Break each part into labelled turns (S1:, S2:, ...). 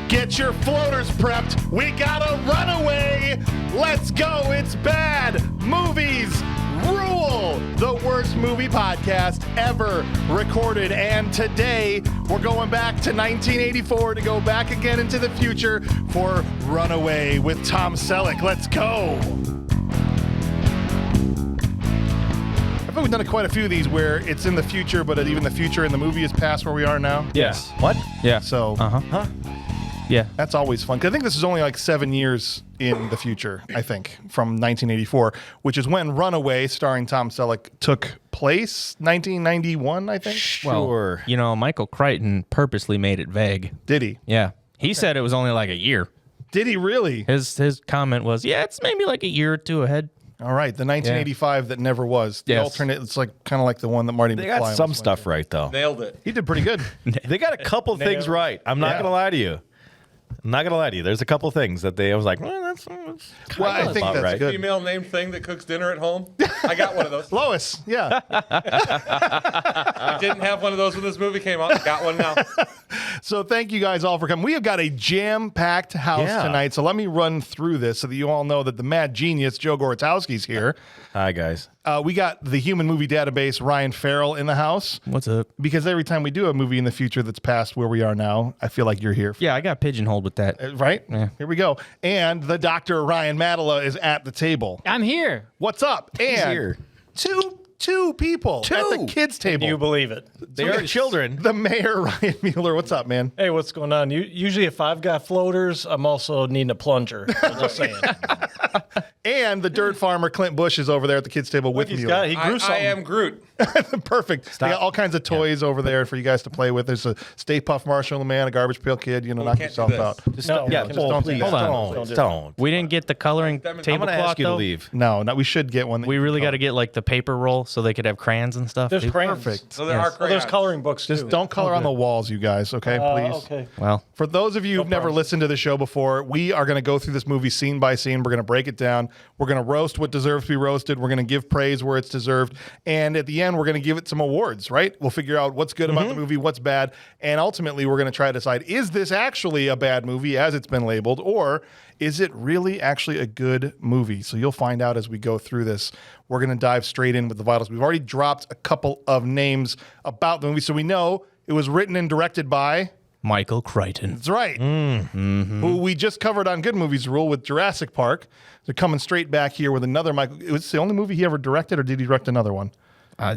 S1: Get your floaters prepped. We got a runaway. Let's go. It's bad. Movies rule. The worst movie podcast ever recorded. And today we're going back to 1984 to go back again into the future for Runaway with Tom Selleck. Let's go. I think we've done quite a few of these where it's in the future, but even the future in the movie is past where we are now.
S2: Yes.
S3: What?
S2: Yeah.
S1: So,
S2: Yeah.
S1: that's always fun. 'Cause I think this is only like 7 years in the future, I think, from 1984, which is when Runaway, starring Tom Selleck, took place. 1991, I think.
S3: Sure.
S2: Well, Michael Crichton purposely made it vague.
S1: Did he?
S2: Yeah. He said it was only like a year.
S1: Did he really?
S2: His comment was, yeah, it's maybe like a year or two ahead.
S1: All right, the 1985 that never was. The
S2: Yes.
S1: alternate, it's like kind of like the one that Marty
S3: They
S1: McFly
S3: got some
S1: was
S3: stuff right, though.
S4: Nailed it.
S1: He did pretty good.
S3: They got a couple things right. I'm not
S1: Yeah.
S3: going to lie to you. I'm not going to lie to you. There's a couple things that I was like, that's
S1: Well, I think
S3: about
S1: that's
S3: right.
S1: good.
S4: Female name thing that cooks dinner at home. I got one of those.
S1: Lois, yeah.
S4: I didn't have one of those when this movie came out. Got one now.
S1: So thank you guys all for coming. We have got a jam-packed house
S3: Yeah.
S1: tonight, so let me run through this so that you all know that the mad genius, Joe Gorotowski's here.
S3: Hi, guys.
S1: We got the Human Movie Database, Ryan Farrell, in the house.
S2: What's up?
S1: Because every time we do a movie in the future that's past where we are now, I feel like you're here.
S2: Yeah, I got pigeonholed with that.
S1: Right?
S2: Yeah.
S1: Here we go. And the Dr. Ryan Mattila is at the table.
S5: I'm here.
S1: What's up? And
S3: here.
S1: two people at the kids' table.
S5: You believe it?
S3: They are children.
S1: The mayor, Ryan Mueller. What's up, man?
S5: Hey, what's going on? Usually, if I've got floaters, I'm also needing a plunger. I'm just saying.
S1: And the dirt farmer, Clint Bush, is over there at the kids' table with
S5: He's
S1: Mueller.
S5: got. He grew
S4: I
S5: something.
S4: am Groot.
S1: Perfect. They got all kinds of toys over there for you guys to play with. There's a Stay Puft Marshmallow Man, a Garbage Pail Kid. Knock
S4: can't do
S1: yourself
S4: this.
S1: out.
S5: No,
S3: Yeah,
S5: just
S3: don't,
S1: please,
S3: hold on.
S5: don't do
S3: Don't.
S2: We didn't get the coloring
S3: I'm
S2: tablecloth,
S3: going to ask you to
S2: though.
S3: leave.
S1: No, we should get one.
S2: We really got to get like the paper roll so they could have crayons and stuff.
S5: There's
S2: too.
S5: crayons.
S1: Perfect.
S4: So there
S2: Yes.
S4: are
S5: Oh,
S4: crayons.
S5: there's coloring books
S1: Just
S5: too.
S1: don't color on the walls, you guys, okay? Please.
S5: Okay.
S2: Well,
S1: For those of you who've never listened to the show before, we are going to go through this movie scene by scene. We're going to break it down. We're going to roast what deserves to be roasted. We're going to give praise where it's deserved. And at the end, we're going to give it some awards, right? We'll figure out what's good about the movie, what's bad. And ultimately, we're going to try to decide, is this actually a bad movie as it's been labeled, or is it really actually a good movie? So you'll find out as we go through this. We're going to dive straight in with the vitals. We've already dropped a couple of names about the movie, so we know it was written and directed by...
S2: Michael Crichton.
S1: That's right. Who we just covered on Good Movies Rule with Jurassic Park. They're coming straight back here with another Michael. It was the only movie he ever directed, or did he direct another one?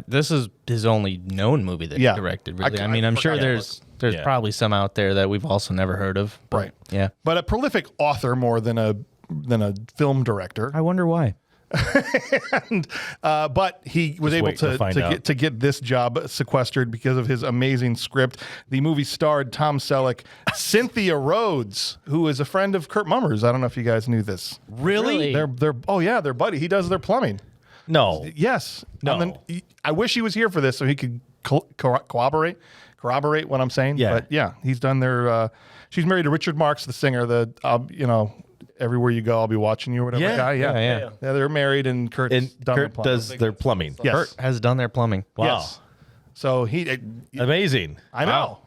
S2: This is his only known movie that
S1: Yeah.
S2: he directed, really.
S1: I
S2: I mean, I'm sure
S1: forgot.
S2: there's
S3: Yeah.
S2: probably some out there that we've also never heard of. But,
S1: Right.
S2: Yeah.
S1: But a prolific author more than a film director.
S2: I wonder why.
S1: But he was able
S3: wait to find out.
S1: to get this job sequestered because of his amazing script. The movie starred Tom Selleck, Cynthia Rhodes, who is a friend of Kurt Mummer's. I don't know if you guys knew this.
S5: Really?
S1: They're their buddy. He does their plumbing.
S3: No.
S1: Yes.
S3: No.
S1: And then I wish he was here for this so he could corroborate what I'm saying.
S3: Yeah.
S1: But yeah, he's done their. She's married to Richard Marx, the singer. Everywhere you go, I'll be watching you or whatever
S3: Yeah.
S1: guy. Yeah.
S2: Yeah.
S1: Yeah, they're married, and Kurt's
S3: And
S1: done their
S3: Kurt
S1: plumbing.
S3: does their plumbing.
S1: Yes.
S2: Kurt has done their plumbing.
S3: Wow.
S1: Yes. So he,
S3: Amazing.
S1: I know.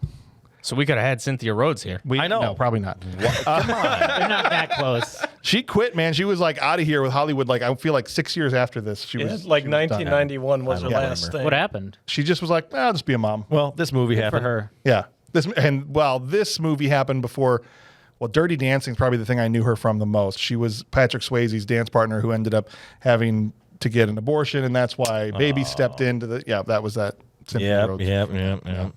S2: So we could have had Cynthia Rhodes here.
S1: We,
S3: I know.
S1: No, probably not.
S5: They're not that close.
S1: She quit, man. She was like out of here with Hollywood. Like I feel like 6 years after this, she
S5: Yeah,
S1: was
S5: like
S1: she was done.
S5: 1991 was her
S3: don't blame
S5: last
S3: her.
S5: thing.
S6: What happened?
S1: She just was like, I'll just be a mom.
S3: Well, this movie
S6: For
S3: happened.
S6: her.
S1: Yeah. This movie happened before. Well, Dirty Dancing is probably the thing I knew her from the most. She was Patrick Swayze's dance partner who ended up having to get an abortion, and that's why Baby stepped into the. Yeah, that was that. Cynthia Rhodes.
S3: Yep.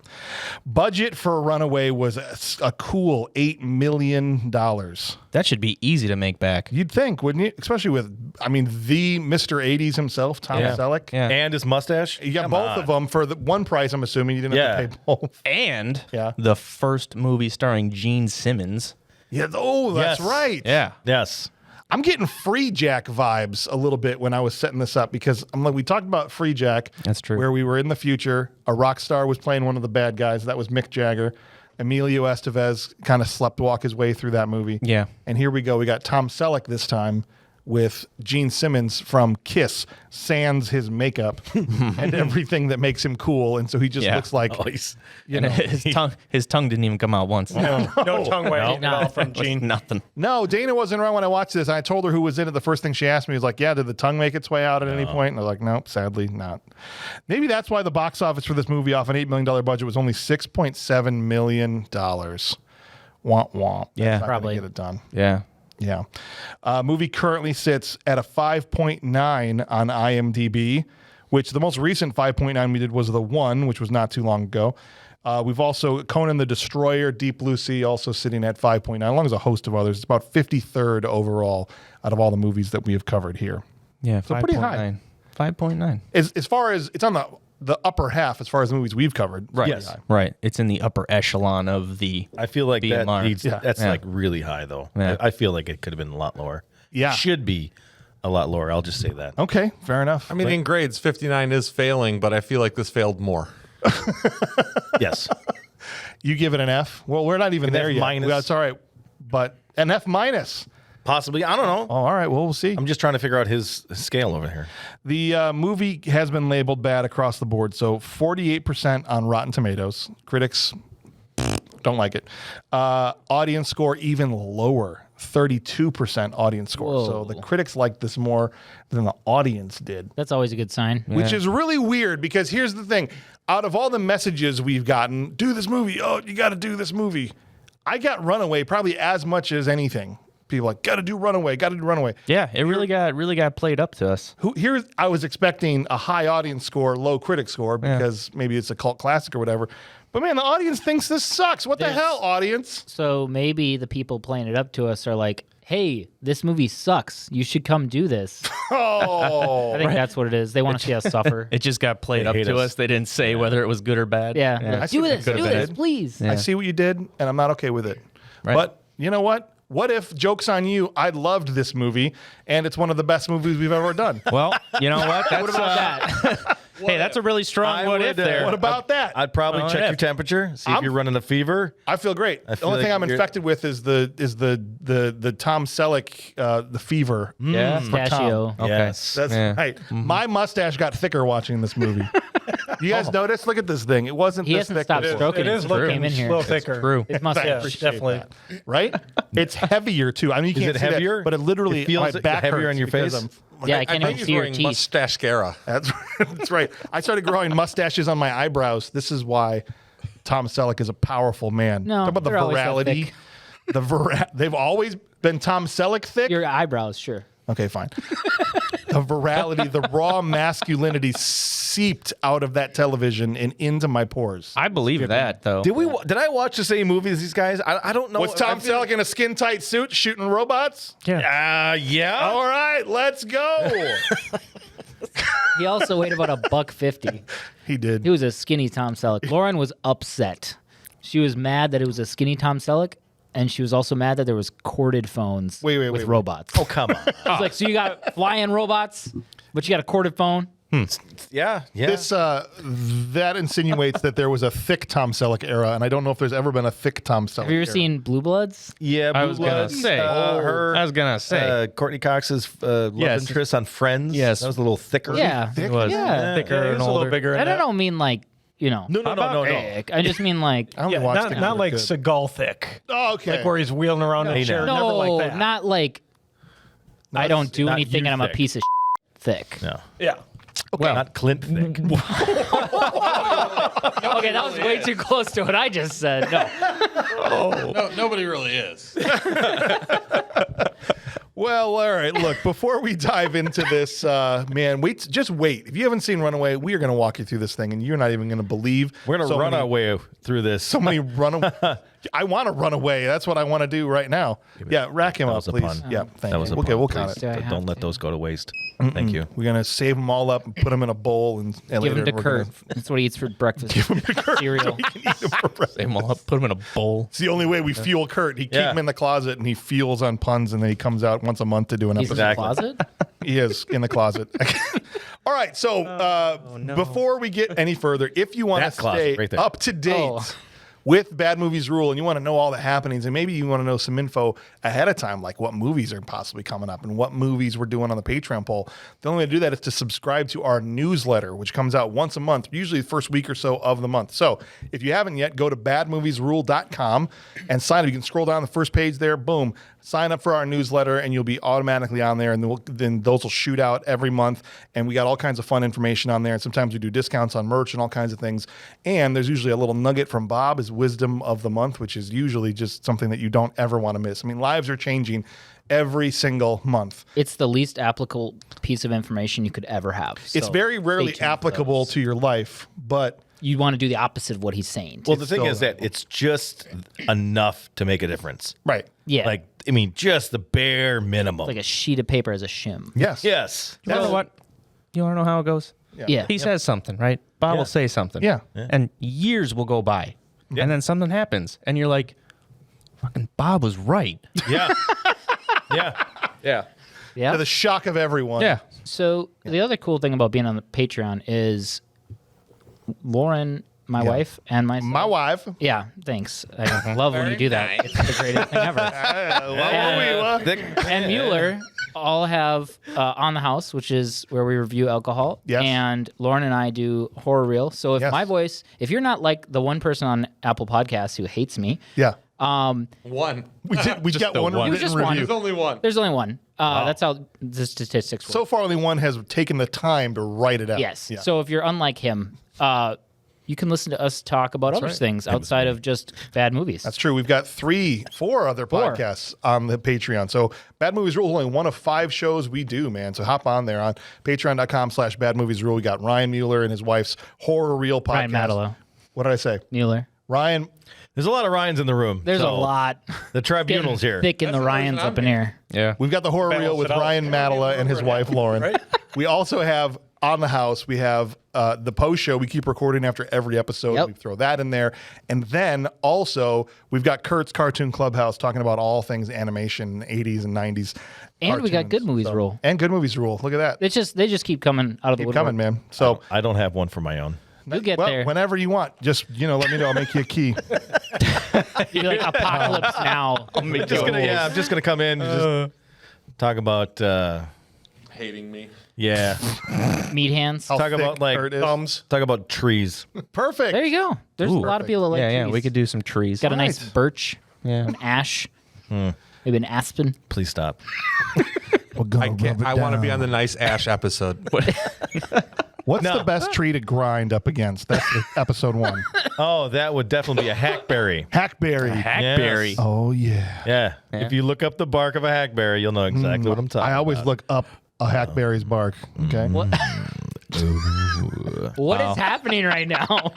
S1: Budget for Runaway was a cool $8 million.
S2: That should be easy to make back.
S1: You'd think, wouldn't you? Especially with, the Mr. 80s himself, Tom Selleck.
S2: Yeah.
S3: And his mustache.
S1: You got
S3: Come
S1: both
S3: on.
S1: of them for the one price, I'm assuming. You didn't have to pay both.
S2: And
S1: Yeah.
S2: the first movie starring Gene Simmons.
S1: Yeah. Oh, that's
S3: Yes.
S1: right.
S2: Yeah.
S3: Yes.
S1: I'm getting Free Jack vibes a little bit when I was setting this up because I'm like, we talked about Free Jack.
S2: That's true.
S1: Where we were in the future. A rock star was playing one of the bad guys. That was Mick Jagger. Emilio Estevez kind of sleptwalk his way through that movie.
S2: Yeah.
S1: And here we go. We got Tom Selleck this time with Gene Simmons from Kiss sans his makeup and everything that makes him cool, and so he just looks like
S2: And his tongue didn't even come out once.
S5: No tongue wagging at all from Gene.
S2: Nothing.
S1: No, Dana wasn't around when I watched this. I told her who was in it. The first thing she asked me was like, "Yeah, did the tongue make its way out at any point?" And I was like, "Nope, sadly not." Maybe that's why the box office for this movie, off an $8 million budget, was only $6.7 million. Womp womp.
S2: Yeah,
S1: That's not gonna
S6: probably.
S1: get it done.
S2: Yeah.
S1: Yeah. Movie currently sits at a 5.9 on IMDb, which the most recent 5.9 we did was The One, which was not too long ago. We've also Conan the Destroyer, Deep Blue Sea, also sitting at 5.9, along with a host of others. It's about 53rd overall out of all the movies that we have covered here.
S2: Yeah,
S1: So pretty high.
S2: 5.9.
S1: As far as it's on the upper half, as far as the movies we've covered.
S2: Right.
S1: Pretty high.
S2: Right. It's in the upper echelon of the
S3: I feel like that
S2: BMR.
S3: needs, that's
S2: Yeah.
S3: like really high though.
S2: Yeah.
S3: I feel like it could have been a lot lower.
S1: Yeah.
S3: Should be a lot lower. I'll just say that.
S1: Okay, fair enough.
S4: I mean, in grades, 59 is failing, but I feel like this failed more.
S3: Yes.
S1: You give it an F? Well, we're not even there
S3: F
S1: yet.
S3: minus.
S1: Well, it's all right, but an F minus.
S3: Possibly. I don't know.
S1: Oh, all right. Well, we'll see.
S3: I'm just trying to figure out his scale over here.
S1: The movie has been labeled bad across the board. So 48% on Rotten Tomatoes. Critics don't like it. Audience score even lower. 32% audience score. So the critics liked this more than the audience did.
S6: That's always a good sign.
S1: Which is really weird because here's the thing. Out of all the messages we've gotten, do this movie. Oh, you got to do this movie. I got Runaway probably as much as anything. People like, got to do Runaway, got to do Runaway.
S2: Yeah, it really got played up to us.
S1: Here, I was expecting a high audience score, low critic score, because maybe it's a cult classic or whatever. But man, the audience thinks this sucks. What the hell, audience?
S6: So maybe the people playing it up to us are like, hey, this movie sucks. You should come do this.
S1: Oh,
S6: I think that's what it is. They want to see us suffer.
S2: It just got played up
S3: hate
S2: to
S3: us.
S2: us. They didn't say whether it was good or bad.
S6: Yeah.
S1: I see
S6: Do
S1: what
S6: this,
S1: you
S6: do
S1: could've
S6: this,
S1: did.
S6: please.
S1: I see what you did, and I'm not okay with it.
S2: Right.
S1: But you know what? What if, joke's on you, I loved this movie, and it's one of the best movies we've ever done?
S2: Well, you know what? That's,
S6: What about that?
S2: hey, that's a really strong what if there.
S1: What about that?
S3: I'd probably
S2: Well,
S3: check
S2: if.
S3: your temperature, see if you're running a fever.
S1: I feel great. The
S3: feel
S1: only thing
S3: like
S1: I'm
S3: you're-
S1: infected with is the Tom Selleck, the fever.
S2: Yeah.
S6: Pistachio.
S2: Okay.
S3: Yes.
S1: That's
S2: Yeah.
S1: right. My mustache got thicker watching this movie. You guys notice? Look at this thing. It wasn't
S6: He
S1: this
S6: hasn't
S1: thick
S6: stopped
S1: before.
S6: stroking
S5: It is
S6: since he
S5: looking
S6: came in here.
S5: a little thicker.
S2: True.
S6: His mustache.
S5: Yeah, definitely.
S1: Right? It's heavier too. I mean, you
S3: Is
S1: can't
S3: it
S1: see
S3: heavier?
S1: that, but it literally
S3: It feels
S1: my back
S3: heavier
S1: hurts
S3: on your
S1: because
S3: face?
S1: I'm-
S6: Yeah, I
S4: I
S6: can't
S4: bet
S6: even
S4: he's
S6: see your
S4: wearing
S6: teeth.
S4: mustache cara.
S1: That's right. I started growing mustaches on my eyebrows. This is why Tom Selleck is a powerful man.
S6: No,
S1: Talk about the
S6: they're always so
S1: virality.
S6: thick.
S1: They've always been Tom Selleck thick.
S6: Your eyebrows, sure.
S1: Okay, fine. The virality, the raw masculinity seeped out of that television and into my pores.
S2: I believe that though.
S3: Did I watch the same movie as these guys? I don't know.
S1: Was Tom
S3: I feel-
S1: Selleck in a skin tight suit shooting robots?
S3: Yeah.
S1: All right, let's go.
S6: He also weighed about $150.
S1: He did.
S6: He was a skinny Tom Selleck. Lauren was upset. She was mad that it was a skinny Tom Selleck, and she was also mad that there was corded phones with robots.
S3: Oh, come on.
S6: It's like, so you got flying robots, but you got a corded phone?
S3: Yeah.
S1: This that insinuates that there was a thick Tom Selleck era, and I don't know if there's ever been a thick Tom Selleck.
S6: Have you ever
S1: era.
S6: seen Blue Bloods?
S3: Yeah.
S2: I
S3: Blue
S2: was gonna
S3: Bloods,
S2: say.
S3: her.
S2: I was gonna say.
S3: Courtney Cox's love
S2: Yes.
S3: interest on Friends.
S2: Yes.
S3: That was a little thicker.
S6: Yeah.
S2: It was
S6: Yeah.
S2: thicker
S5: Yeah,
S2: and
S5: it's a little
S2: older.
S5: bigger. in
S6: And I
S5: that.
S6: don't mean like, you know,
S3: No.
S6: thick. I just mean like,
S1: I only
S5: Yeah,
S1: watched it
S5: not like
S1: good.
S5: Seagal thick.
S1: Oh, okay.
S5: Like where he's wheeling around in a
S3: Hey,
S5: chair.
S3: now.
S5: Never
S6: no,
S5: like that.
S6: not like I don't do
S3: not
S6: anything
S3: you
S6: and I'm a
S3: thick.
S6: piece of thick.
S3: No.
S5: Yeah.
S3: Not Clint thick.
S6: Okay, that was way too close to what I just said. No.
S4: No, nobody really is.
S1: Well, all right. Look, before we dive into this, man, just wait. If you haven't seen Runaway, we are going to walk you through this thing, and you're not even going to believe.
S3: We're going to
S1: so
S3: run
S1: many-
S3: our way through this.
S1: So many runaway. I want to run away. That's what I want to do right now. Yeah, rack him
S3: That
S1: up,
S3: was a
S1: please.
S3: pun.
S1: Yeah, thank
S3: That was
S1: you.
S3: a
S1: Okay,
S3: pun,
S1: we'll count
S3: please.
S1: it.
S6: Do I have
S3: Don't let
S6: to?
S3: those go to waste. Thank you.
S1: We're gonna save them all up and put them in a bowl and
S6: Give
S1: later
S6: him to
S1: we're
S6: Kurt. That's what he eats for breakfast. Cereal.
S2: Save them all up, put them in a bowl.
S1: It's the only way we fuel Kurt. He keep
S3: Yeah.
S1: him in the closet and he fuels on puns, and then he comes out once a month to do an
S6: He's in
S1: episode.
S6: the
S3: Exactly.
S6: closet?
S1: He is in the closet. All right, so before we get any further, if you want to
S3: That closet
S1: stay
S3: right there.
S1: up to date
S6: Oh.
S1: with Bad Movies Rule and you want to know all the happenings and maybe you want to know some info ahead of time, like what movies are possibly coming up and what movies we're doing on the Patreon poll, the only way to do that is to subscribe to our newsletter, which comes out once a month, usually the first week or so of the month. So if you haven't yet, go to badmoviesrule.com and sign up. You can scroll down the first page there, boom, sign up for our newsletter and you'll be automatically on there, and then those will shoot out every month, and we got all kinds of fun information on there, and sometimes we do discounts on merch and all kinds of things, and there's usually a little nugget from Bob, his wisdom of the month, which is usually just something that you don't ever want to miss. I mean, lives are changing every single month.
S6: It's the least applicable piece of information you could ever have.
S1: It's
S6: So
S1: very
S6: stay
S1: rarely
S6: tuned for
S1: applicable
S6: those.
S1: to your life, but
S6: You want to do the opposite of what he's saying.
S3: Well, the thing is that it's just enough to make a difference.
S1: right.
S6: Yeah.
S3: Like, I mean, just the bare minimum.
S6: like a sheet of paper as a shim.
S1: Yes.
S3: Yes.
S2: You know what? You want to know how it goes?
S6: Yeah.
S2: He says something, right? Bob will say something.
S1: Yeah.
S2: And years will go by. And then something happens. And you're like, fucking Bob was right.
S3: Yeah. Yeah.
S4: Yeah.
S6: Yeah.
S1: To the shock of everyone.
S2: Yeah.
S6: So the other cool thing about being on the Patreon is Lauren, my wife, and myself.
S1: My wife.
S6: Yeah, thanks. I love when you do that. It's the greatest thing ever. And Mueller all have On the House, which is where we review alcohol.
S1: Yes.
S6: And Lauren and I do Horror Reel. So if
S1: Yes.
S6: my voice, if you're not like the one person on Apple Podcasts who hates me,
S1: Yeah.
S4: One.
S1: We got
S2: the
S1: one
S2: one.
S1: written
S6: Just one.
S1: review.
S4: There's only one.
S6: there's only one. That's how the statistics work.
S1: So far, only one has taken the time to write it out.
S6: Yes.
S1: Yeah.
S6: So if you're unlike him, you can listen to us talk about other things outside of just bad movies.
S1: That's true. We've got 4 other podcasts on the Patreon. So Bad Movies Rule is only one of 5 shows we do, man. So hop on there on patreon.com/Bad Movies Rule. We got Ryan Mueller and his wife's Horror Reel podcast.
S6: Ryan Mattila.
S1: What did I say?
S6: Mueller.
S1: Ryan.
S3: There's a lot of Ryans in the room.
S6: There's a
S3: so
S6: lot.
S3: The tribunal's here.
S6: Thick in
S4: That's
S6: the
S4: the reason
S6: Ryans
S4: I'm
S6: up in here.
S2: Yeah.
S1: We've got the Horror
S5: Balance
S1: Reel with
S5: it out.
S1: Ryan Mattila and his wife, Lauren. We also have On the House. We have the post show. We keep recording after every episode.
S6: Yep.
S1: We throw that in there. And then also, we've got Kurt's Cartoon Clubhouse talking about all things animation, 80s and 90s.
S6: And we got
S1: cartoons.
S6: Good Movies Rule.
S1: And Good Movies Rule. Look at that.
S6: They just keep coming out of the
S1: Keep
S6: woodwork.
S1: coming, man. So,
S3: I don't have one for my own.
S6: You get
S1: well,
S6: there.
S1: whenever you want, just, let me know. I'll make you a key.
S6: You're like Apocalypse Now.
S3: I'm just gonna come in and just talk about
S4: Hating me.
S6: Meat hands.
S3: talk about like
S1: Kurt is.
S3: thumbs. Talk about trees.
S1: Perfect.
S6: There you go. There's a lot of people that like
S2: Yeah,
S6: trees.
S2: we could do some trees.
S6: Got a nice
S1: Right.
S6: birch,
S2: Yeah.
S6: an ash, maybe an aspen.
S3: Please stop.
S4: I want to be on the nice Ash episode.
S1: What's the best tree to grind up against? That's episode 1.
S3: Oh, that would definitely be a hackberry.
S1: Hackberry.
S2: Hackberry.
S3: Yes.
S1: Oh, yeah.
S3: Yeah. If you look up the bark of a hackberry, you'll know exactly what I'm talking about.
S1: I always look up a hackberry's bark. Okay.
S6: What? What is happening right now?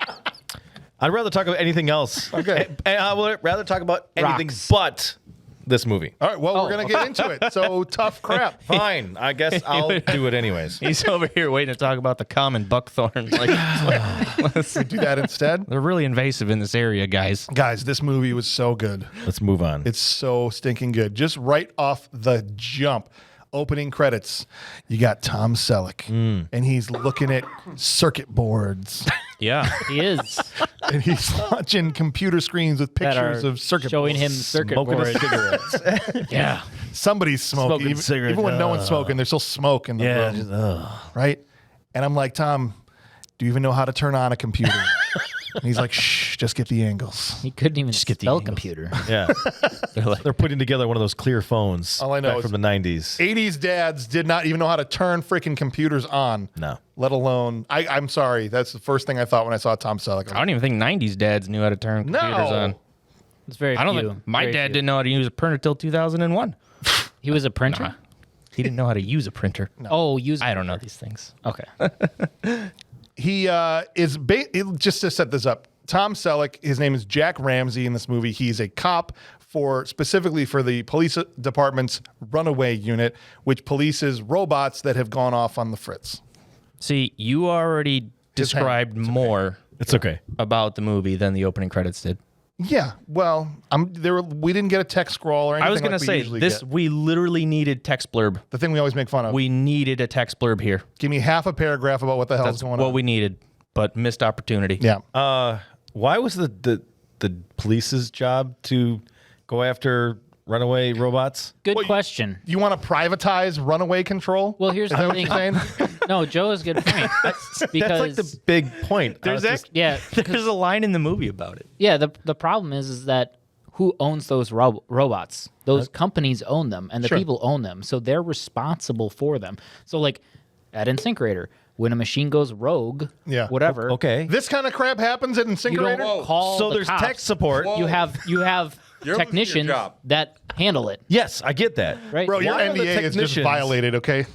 S3: I'd rather talk about anything else.
S1: Okay.
S3: And I would rather talk about anything
S6: Rocks.
S3: but this movie.
S1: All right. Well, we're going to get into it. So tough crap.
S3: Fine. I guess I'll do it anyways.
S2: He's over here waiting to talk about the common buckthorn. Like,
S1: Do that instead.
S2: they're really invasive in this area, guys.
S1: Guys, this movie was so good.
S3: Let's move on.
S1: It's so stinking good. Just right off the jump. Opening credits, you got Tom Selleck, and he's looking at circuit boards,
S2: Yeah.
S6: He is
S1: and he's watching computer screens with
S6: that
S1: pictures
S6: are
S1: of circuit
S6: showing
S1: boards.
S6: him circuit
S3: Smoking a
S6: boards.
S3: cigarette.
S6: Yeah.
S1: Somebody's smoking.
S3: Smoking
S1: Even,
S3: cigarette,
S1: even when no one's smoking, there's still smoke in the
S3: Yeah.
S1: room,
S3: Just,
S1: right? And I'm like, Tom, do you even know how to turn on a computer? And he's like, shh, just get the angles.
S6: He couldn't even
S3: get the
S6: spell
S3: angles.
S6: computer.
S3: yeah. They're putting together one of those clear phones.
S1: All I know
S3: back
S1: is-
S3: from the 90s.
S1: 80s dads did not even know how to turn freaking computers on.
S3: No.
S1: Let alone, I'm sorry. That's the first thing I thought when I saw Tom Selleck.
S2: I don't even think 90s dads knew how to turn computers on.
S6: It's very
S2: I don't
S6: few.
S2: think my
S6: Very
S2: dad
S6: few.
S2: didn't know how to use a printer till 2001.
S6: He was a printer?
S2: He didn't know how to use a printer.
S6: Oh, use
S2: I don't know these things.
S6: Okay.
S1: He just to set this up, Tom Selleck, his name is Jack Ramsay in this movie. He's a cop specifically for the police department's runaway unit, which polices robots that have gone off on the fritz.
S2: See, you already described more
S3: It's okay.
S2: about the movie than the opening credits did.
S1: Yeah, well, we didn't get a text scroll or anything.
S2: I was going
S1: like
S2: to
S1: we
S2: say,
S1: usually
S2: this
S1: get.
S2: we literally needed text blurb.
S1: The thing we always make fun of.
S2: We needed a text blurb here.
S1: Give me half a paragraph about what the hell's
S2: That's
S1: going
S2: what
S1: on.
S2: we needed, but missed opportunity.
S1: Yeah.
S3: Why was the the police's job to go after runaway robots?
S6: Good question.
S1: You want to privatize runaway control?
S6: Well, here's
S1: Is
S6: the
S1: that what
S6: thing.
S1: you're saying?
S6: No, Joe is a good point.
S3: That's like the big point.
S6: Yeah,
S2: There's a line in the movie about it.
S6: yeah. The problem is that who owns those robots? Those companies own them, and the people own them, so they're responsible for them. So, like, at Incinerator, when a machine goes rogue, whatever.
S3: Okay.
S1: This kind of crap happens at
S6: You
S1: Incinerator?
S6: don't call
S3: So
S6: the
S3: there's
S6: cops.
S3: tech support.
S6: You have
S4: You're losing your
S6: technicians
S4: job.
S6: that handle it,
S3: Yes, I get that.
S6: right?
S1: Bro, your
S3: Why are the
S1: NDA is just
S3: technicians-
S1: violated, okay?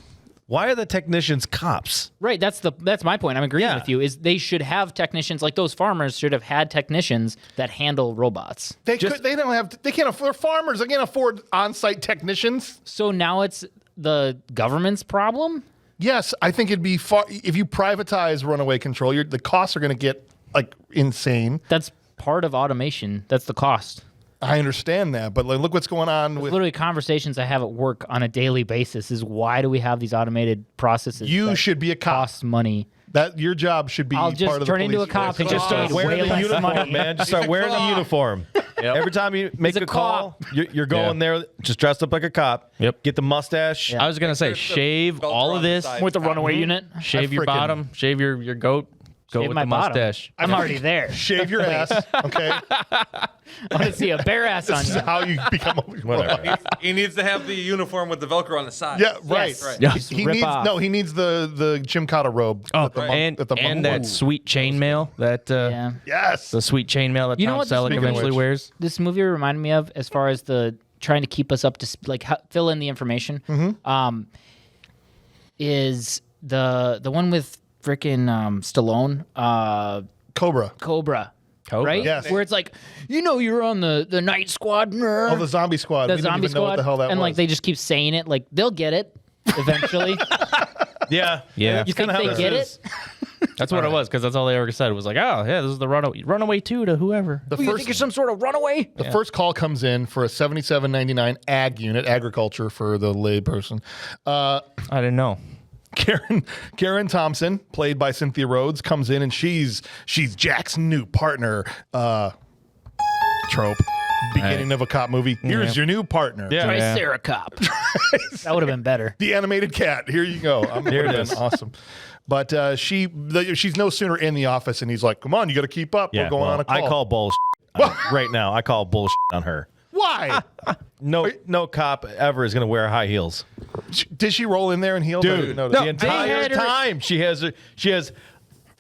S3: Why are the technicians cops?
S6: Right, that's my point. I'm agreeing
S3: Yeah.
S6: with you. Is they should have technicians like those farmers should have had technicians that handle robots.
S1: They can't afford farmers. They can't afford on-site technicians.
S6: So now it's the government's problem.
S1: Yes, I think it'd be far if you privatize runaway control, the costs are going to get like insane.
S6: That's part of automation. That's the cost.
S1: I understand that, but like, look what's going on with
S6: Literally, conversations I have at work on a daily basis is why do we have these automated processes?
S1: you
S6: that
S1: should be a cop.
S6: cost money.
S1: That your job should be
S6: I'll
S1: part
S6: just
S1: of the
S6: turn into a
S1: police
S6: cop
S1: force.
S6: and just
S3: Start
S6: start
S3: wearing
S6: way
S3: the
S6: less
S3: uniform,
S6: money.
S3: man. Just start wearing the uniform. Every time you make
S6: He's a
S3: a call,
S6: cop.
S3: you're going there just dressed up like a cop.
S2: Yep.
S3: Get the mustache.
S2: I was gonna say,
S4: There's the
S2: shave
S4: belt
S2: all
S4: around
S2: of
S4: the
S2: this,
S4: side.
S6: With the runaway unit,
S2: shave your
S1: frickin-
S2: bottom, shave your goat, go
S6: shave
S2: with
S6: my
S2: the
S6: bottom.
S2: mustache.
S6: I'm already there.
S1: Shave your ass, okay?
S6: I want to see a bare ass on
S1: This is
S6: you.
S1: how you become a
S3: Whatever.
S4: He needs to have the uniform with the Velcro on the side.
S1: Yeah, right.
S6: Yes.
S4: Right.
S2: Yeah.
S1: He
S6: Rip
S1: needs
S6: off.
S1: he needs the Chimkata robe.
S2: Oh,
S1: that the monk-
S2: and
S1: that the monk
S2: and that
S1: wore.
S2: sweet chainmail that
S6: Yeah.
S1: Yes.
S2: the sweet chainmail that
S6: You know
S2: Tom
S6: what this
S2: Selleck
S6: movie-
S2: eventually
S1: Which-
S2: wears.
S6: This movie reminded me of as far as the trying to keep us up to fill in the information. Is the one with frickin' Stallone,
S1: Cobra.
S6: Cobra.
S2: Cobra.
S6: Right?
S1: Yes.
S6: Where it's like, you're on the night squad.
S1: Oh, the zombie squad.
S6: the
S1: We didn't
S6: zombie
S1: even know
S6: squad.
S1: what the hell that
S6: and
S1: was.
S6: like they just keep saying it. Like they'll get it eventually.
S3: Yeah.
S2: Yeah.
S6: You think
S3: kinda how
S6: they
S3: this
S6: get
S3: is.
S6: it?
S2: That's what it was, because that's all they ever said. It was like, oh, yeah, this is the runaway 2 to whoever.
S1: the
S6: You
S1: first
S6: think you're some sort of runaway?
S1: the first call comes in for a $77.99 ag unit, agriculture for the lay person.
S2: I didn't know.
S1: Karen Thompson, played by Cynthia Rhodes, comes in and she's Jack's new partner. Trope. Beginning of a cop movie. Here's your new partner.
S3: Yeah.
S6: Triceracop. That would have been better.
S1: The animated cat. Here you go. Here it is. Awesome. But she's no sooner in the office and he's like, "Come on, you got to keep up.
S3: Yeah.
S1: We're going
S3: well,
S1: on a call."
S3: I call bullshit right now. I call bullshit on her.
S1: Why?
S3: No cop ever is going to wear high heels.
S1: Did she roll in there in heels? I didn't notice.
S3: The entire time she has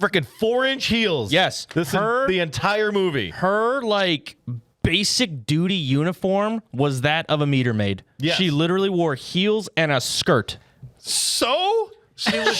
S3: freaking 4-inch heels.
S2: Yes.
S3: This is
S2: Her-
S3: the entire movie.
S2: Her, like, basic duty uniform was that of a meter maid.
S3: Yes.
S2: She literally wore heels and a skirt.
S1: So
S3: She's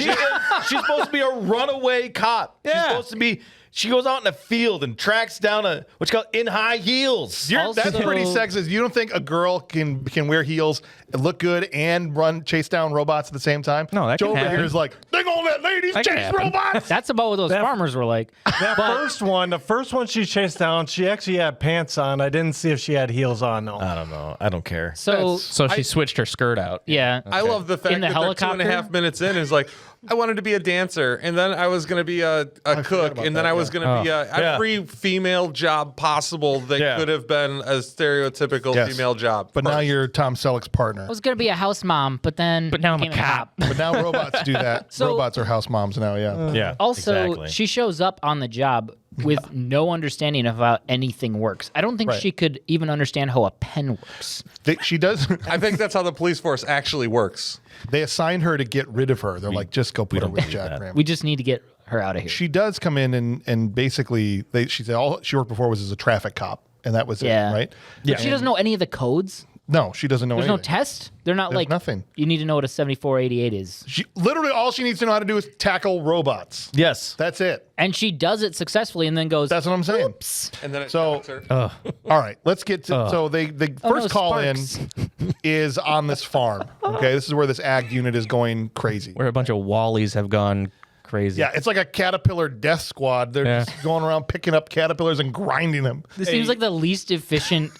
S3: supposed to be a runaway cop.
S2: Yeah.
S3: She's supposed to be. She goes out in the field and tracks down what's called in high heels.
S6: Also-
S1: that's pretty sexist. You don't think a girl can wear heels, look good, and chase down robots at the same time?
S2: No, that
S1: Joe
S2: can
S1: over
S2: happen.
S1: here is like, they gonna let ladies
S2: That can
S1: chase
S2: happen.
S1: robots.
S6: That's about what those farmers were like.
S5: That the first one she chased down, she actually had pants on. I didn't see if she had heels on, though.
S3: I don't know. I don't care.
S6: So
S2: So she switched her skirt out.
S6: yeah,
S4: I love the fact
S6: In the
S4: that they're 2.5
S6: helicopter?
S4: minutes in is like, I wanted to be a dancer, and then I was going to be a cook,
S1: about
S4: and then
S1: that,
S4: I was going to be every female job possible that
S3: Yeah.
S4: could have been a stereotypical
S1: Yes.
S4: female job.
S1: But now you're Tom Selleck's partner.
S6: I was gonna be a house mom, but now I'm
S2: a
S6: a
S2: cop.
S1: But now robots do that.
S6: So-
S1: robots are house moms now. Yeah.
S3: Yeah.
S6: Also,
S3: exactly.
S6: she shows up on the job with no understanding of how anything works. I don't think
S1: Right.
S6: she could even understand how a pen works.
S1: She does.
S4: I think that's how the police force actually works.
S1: They assigned her to get rid of her. They're like, just go put her with Jack Graham.
S6: We just need to get her out of here.
S1: She does come in and basically she said all she worked before was as a traffic cop, and that was
S6: yeah,
S1: it, right?
S6: But she doesn't know any of the codes.
S1: No, she doesn't know
S6: There's no
S1: anything.
S6: test. They're not
S1: There's
S6: like
S1: nothing.
S6: You need to know what a 7488 is,
S1: She literally all she needs to know how to do is tackle robots.
S3: Yes.
S1: That's it.
S6: and she does it successfely, and then goes.
S1: That's what I'm saying.
S6: Oops.
S4: And then it
S1: So-
S4: shocks her.
S1: All right, let's get to so the
S6: Oh, no,
S1: first call
S6: sparks.
S1: in is on this farm. Okay, this is where this ag unit is going crazy.
S2: Where a bunch of Wallies have gone crazy.
S1: Yeah, it's like a caterpillar death squad. They're
S2: Yeah.
S1: just going around picking up caterpillars and grinding them.
S6: This seems like the least efficient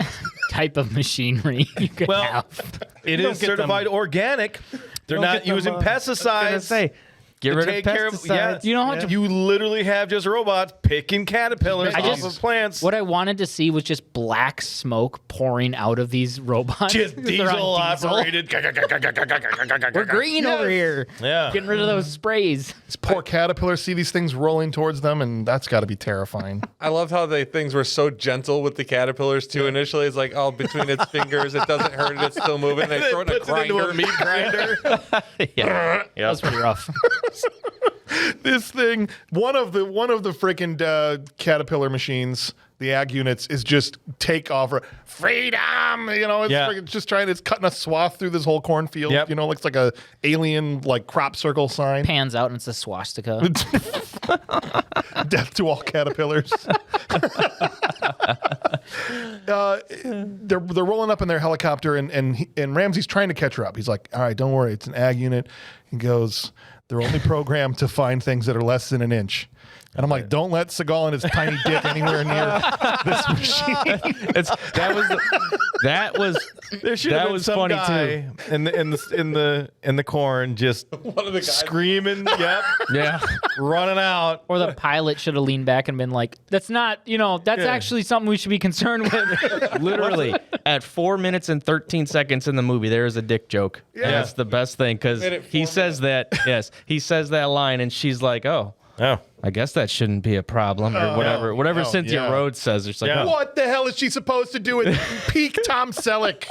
S6: type of machinery you could
S3: Well,
S6: have.
S3: it
S5: Don't
S3: is
S5: get
S3: certified organic. They're
S5: Don't
S3: not
S5: get them,
S3: using
S5: I
S3: pesticides.
S2: Say, get
S3: to
S2: rid of
S3: take care of-
S2: pesticides.
S3: yeah.
S6: You know how much
S3: You literally have just robots picking caterpillars off of plants.
S6: What I wanted to see was just black smoke pouring out of these robots.
S3: Just
S6: They're on
S3: diesel operated.
S6: We're green over here.
S3: Yeah.
S6: Getting rid of those sprays.
S1: These poor caterpillars see these things rolling towards them, and that's got to be terrifying.
S4: I loved how things were so gentle with the caterpillars too. Initially, it's like, oh, between its fingers, it doesn't hurt it. It's still moving. They throw it in a
S3: Puts it into
S4: grinder.
S3: a meat grinder.
S2: Yeah.
S6: That was pretty rough.
S1: This thing, one of the freaking caterpillar machines, the ag units, is just take off for freedom. You know, it's
S3: Yeah.
S1: freaking just trying. It's cutting a swath through this whole cornfield.
S3: Yep.
S1: You know, looks like a alien like crop circle sign.
S6: Pans out and it's a swastika.
S1: Death to all caterpillars. They're rolling up in their helicopter, and Ramsay's trying to catch her up. He's like, "All right, don't worry, it's an ag unit." He goes, "They're only programmed to find things that are less than an inch." And I'm like, "Don't let Seagal and his tiny dick anywhere near this machine."
S2: That was
S3: There should
S2: That
S3: have been
S2: was
S3: some
S2: funny,
S3: guy in the corn just
S4: One of the guys.
S3: screaming, yep,
S2: yeah.
S3: running out.
S6: Or the pilot should have leaned back and been like, that's not, that's actually something we should be concerned with.
S2: Literally, at 4 minutes and 13 seconds in the movie, there is a dick joke. Yeah. And that's the best thing because
S4: Minute,
S2: he
S4: 4
S2: says that, yes, he says that line and she's like, oh,
S3: Oh,
S2: I guess that shouldn't be a problem or whatever
S1: no,
S2: Cynthia
S1: yeah.
S2: Rhodes says. It's like,
S3: Yeah.
S2: oh.
S1: What the hell is she supposed to do with peak Tom Selleck?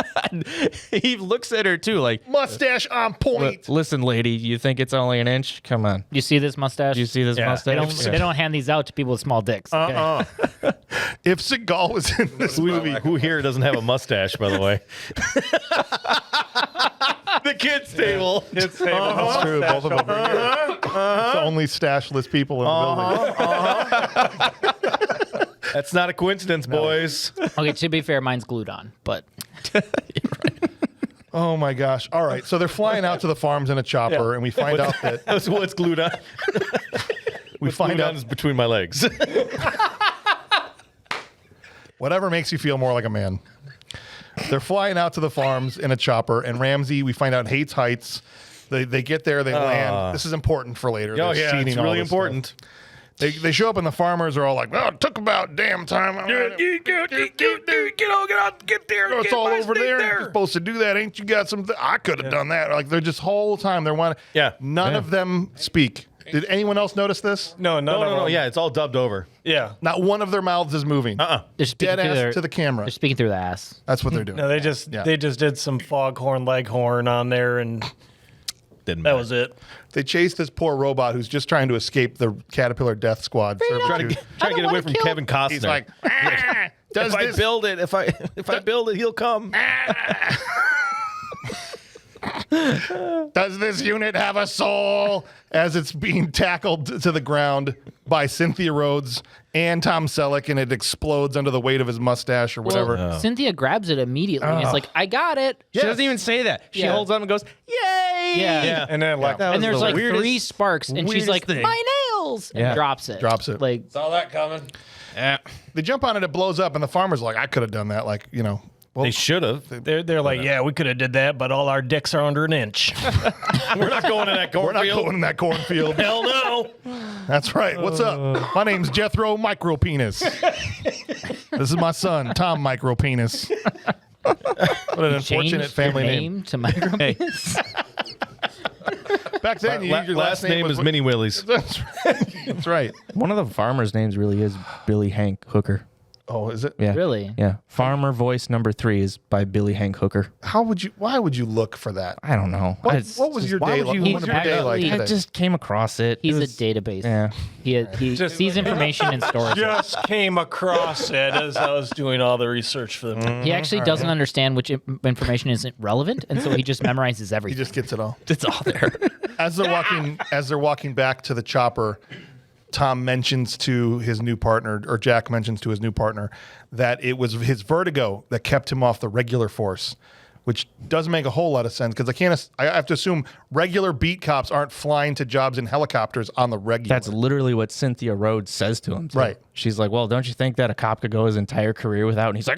S2: He looks at her too like,
S1: Mustache on point.
S2: listen, lady, you think it's only an inch? Come on.
S6: You see this mustache?
S2: Do you see this
S3: Yeah.
S2: mustache?
S6: They don't hand these out to people with small dicks. Okay?
S1: If Seagal was in this movie,
S3: who here doesn't have a mustache, by the way? The kids table.
S4: It's saying
S1: that's true. Both of them are here. It's the only stashless people in the building.
S3: That's not a coincidence, boys.
S6: Okay, to be fair, mine's glued on, but
S1: Oh my gosh! All right, so they're flying out to the farms in a chopper, and we find out that
S3: That's what's glued on.
S1: we find
S3: Glued on
S1: out
S3: is between my legs.
S1: whatever makes you feel more like a man. They're flying out to the farms in a chopper, and Ramsay, we find out, hates heights. They get there, they land. This is important for later.
S3: Oh
S1: They're
S3: yeah,
S1: seeding
S3: it's
S1: all
S3: really
S1: this
S3: important.
S1: stuff. They show up, and the farmers are all like, "Well, it took about damn time.
S3: Get there.
S1: It's all over there. You're supposed to do that, ain't you? Got some? I could have done that. Like they're just whole time they're wanting.
S3: Yeah.
S1: None of them speak. Did anyone else notice this?
S5: No,
S3: No. Yeah, it's all dubbed over.
S5: Yeah.
S1: Not one of their mouths is moving.
S6: they're speaking
S1: Dead
S6: through
S1: ass
S6: their,
S1: to the camera.
S6: they're speaking through the ass.
S1: That's what they're doing.
S5: No, they just did some foghorn leghorn on there, and
S3: Didn't
S5: that
S3: matter.
S5: was it.
S1: They chase this poor robot who's just trying to escape the Caterpillar Death Squad.
S3: Trying to get away from Kevin Costner.
S1: He's like, does
S3: if I
S1: this
S3: build it, if I build it, he'll come.
S1: Does this unit have a soul? As it's being tackled to the ground by Cynthia Rhodes and Tom Selleck, and it explodes under the weight of his mustache or whatever.
S6: Well, Cynthia grabs it immediately and it's like, I got it.
S2: She doesn't even say that. She
S6: Yeah.
S2: holds up and goes, yay!
S6: Yeah.
S5: And then like
S2: That
S6: And
S2: was
S6: there's
S2: the
S6: like
S2: weirdest-
S6: 3 sparks, and she's
S2: weirdest
S6: like,
S2: thing.
S6: my nails! And
S2: Yeah.
S6: drops it.
S1: Drops it.
S6: Like,
S4: Saw that coming.
S2: Yeah.
S1: They jump on it, it blows up, and the farmer's like, I could have done that. Like, well,
S3: They should have.
S5: they're like, yeah, we could have did that, but all our dicks are under an inch.
S3: We're not going to that
S1: we're not
S3: cornfield.
S1: going in that cornfield.
S3: Hell no.
S1: That's right. What's up? My name's Jethro Micropenis. This is my son, Tom Micropenis. What an unfortunate
S6: changed
S1: family
S6: your
S1: name.
S6: name to micro.
S1: Back then, your
S3: Last name
S1: was
S3: is Mini Willies.
S1: That's right. That's right.
S2: One of the farmers' names really is Billy Hank Hooker.
S1: Oh, is it?
S2: Yeah.
S6: Really?
S2: Yeah. Farmer voice number 3 is by Billy Hank Hooker.
S1: Why would you look for that?
S2: I don't know.
S1: What was your day like? What was your day like
S6: actually-
S2: I
S1: today?
S2: just came across it.
S6: He's
S2: It
S6: a
S2: was-
S6: database.
S2: Yeah.
S6: He sees information and stores it.
S5: Just came across it as I was doing all the research for them.
S6: He actually doesn't understand which information isn't relevant, and so he just memorizes
S1: He
S6: everything.
S1: just gets it all.
S2: It's all there.
S1: As they're walking back to the chopper, Tom mentions to his new partner, or Jack mentions to his new partner, that it was his vertigo that kept him off the regular force, which doesn't make a whole lot of sense because I have to assume regular beat cops aren't flying to jobs in helicopters on the regular.
S2: That's literally what Cynthia Rhodes says to him. too.
S1: Right.
S2: She's like, well, don't you think that a cop could go his entire career without? And he's like,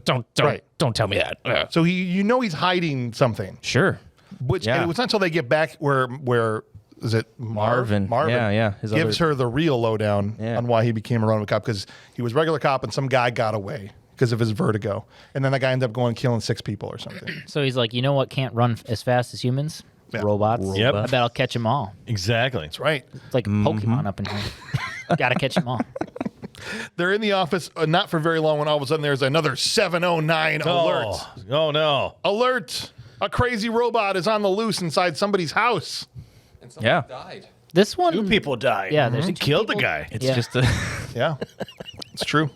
S2: don't tell me that.
S1: So he's hiding something.
S2: Sure.
S1: Which
S2: Yeah.
S1: and it was not until they get back where is it
S2: Marvin.
S1: Marvin.
S2: Yeah. His
S1: gives her the real lowdown
S2: Yeah.
S1: on why he became a runaway cop, because he was regular cop and some guy got away because of his vertigo. And then that guy ended up going and killing 6 people or something.
S6: So he's like, you know what can't run as fast as humans?
S1: Yeah.
S6: Robots.
S3: Yep.
S6: I bet I'll catch them all.
S3: Exactly.
S1: That's right.
S6: It's like Pokemon up in here. Gotta catch them all.
S1: They're in the office, not for very long, when all of a sudden there's another 709 alert.
S3: Oh no.
S1: Alert! A crazy robot is on the loose inside somebody's house.
S4: And somebody
S2: Yeah.
S4: died.
S6: This one.
S5: 2 people died.
S6: Yeah, there's
S3: He
S6: two
S3: killed the
S6: people.
S3: guy.
S2: It's
S6: Yeah.
S2: just a.
S1: Yeah, it's true.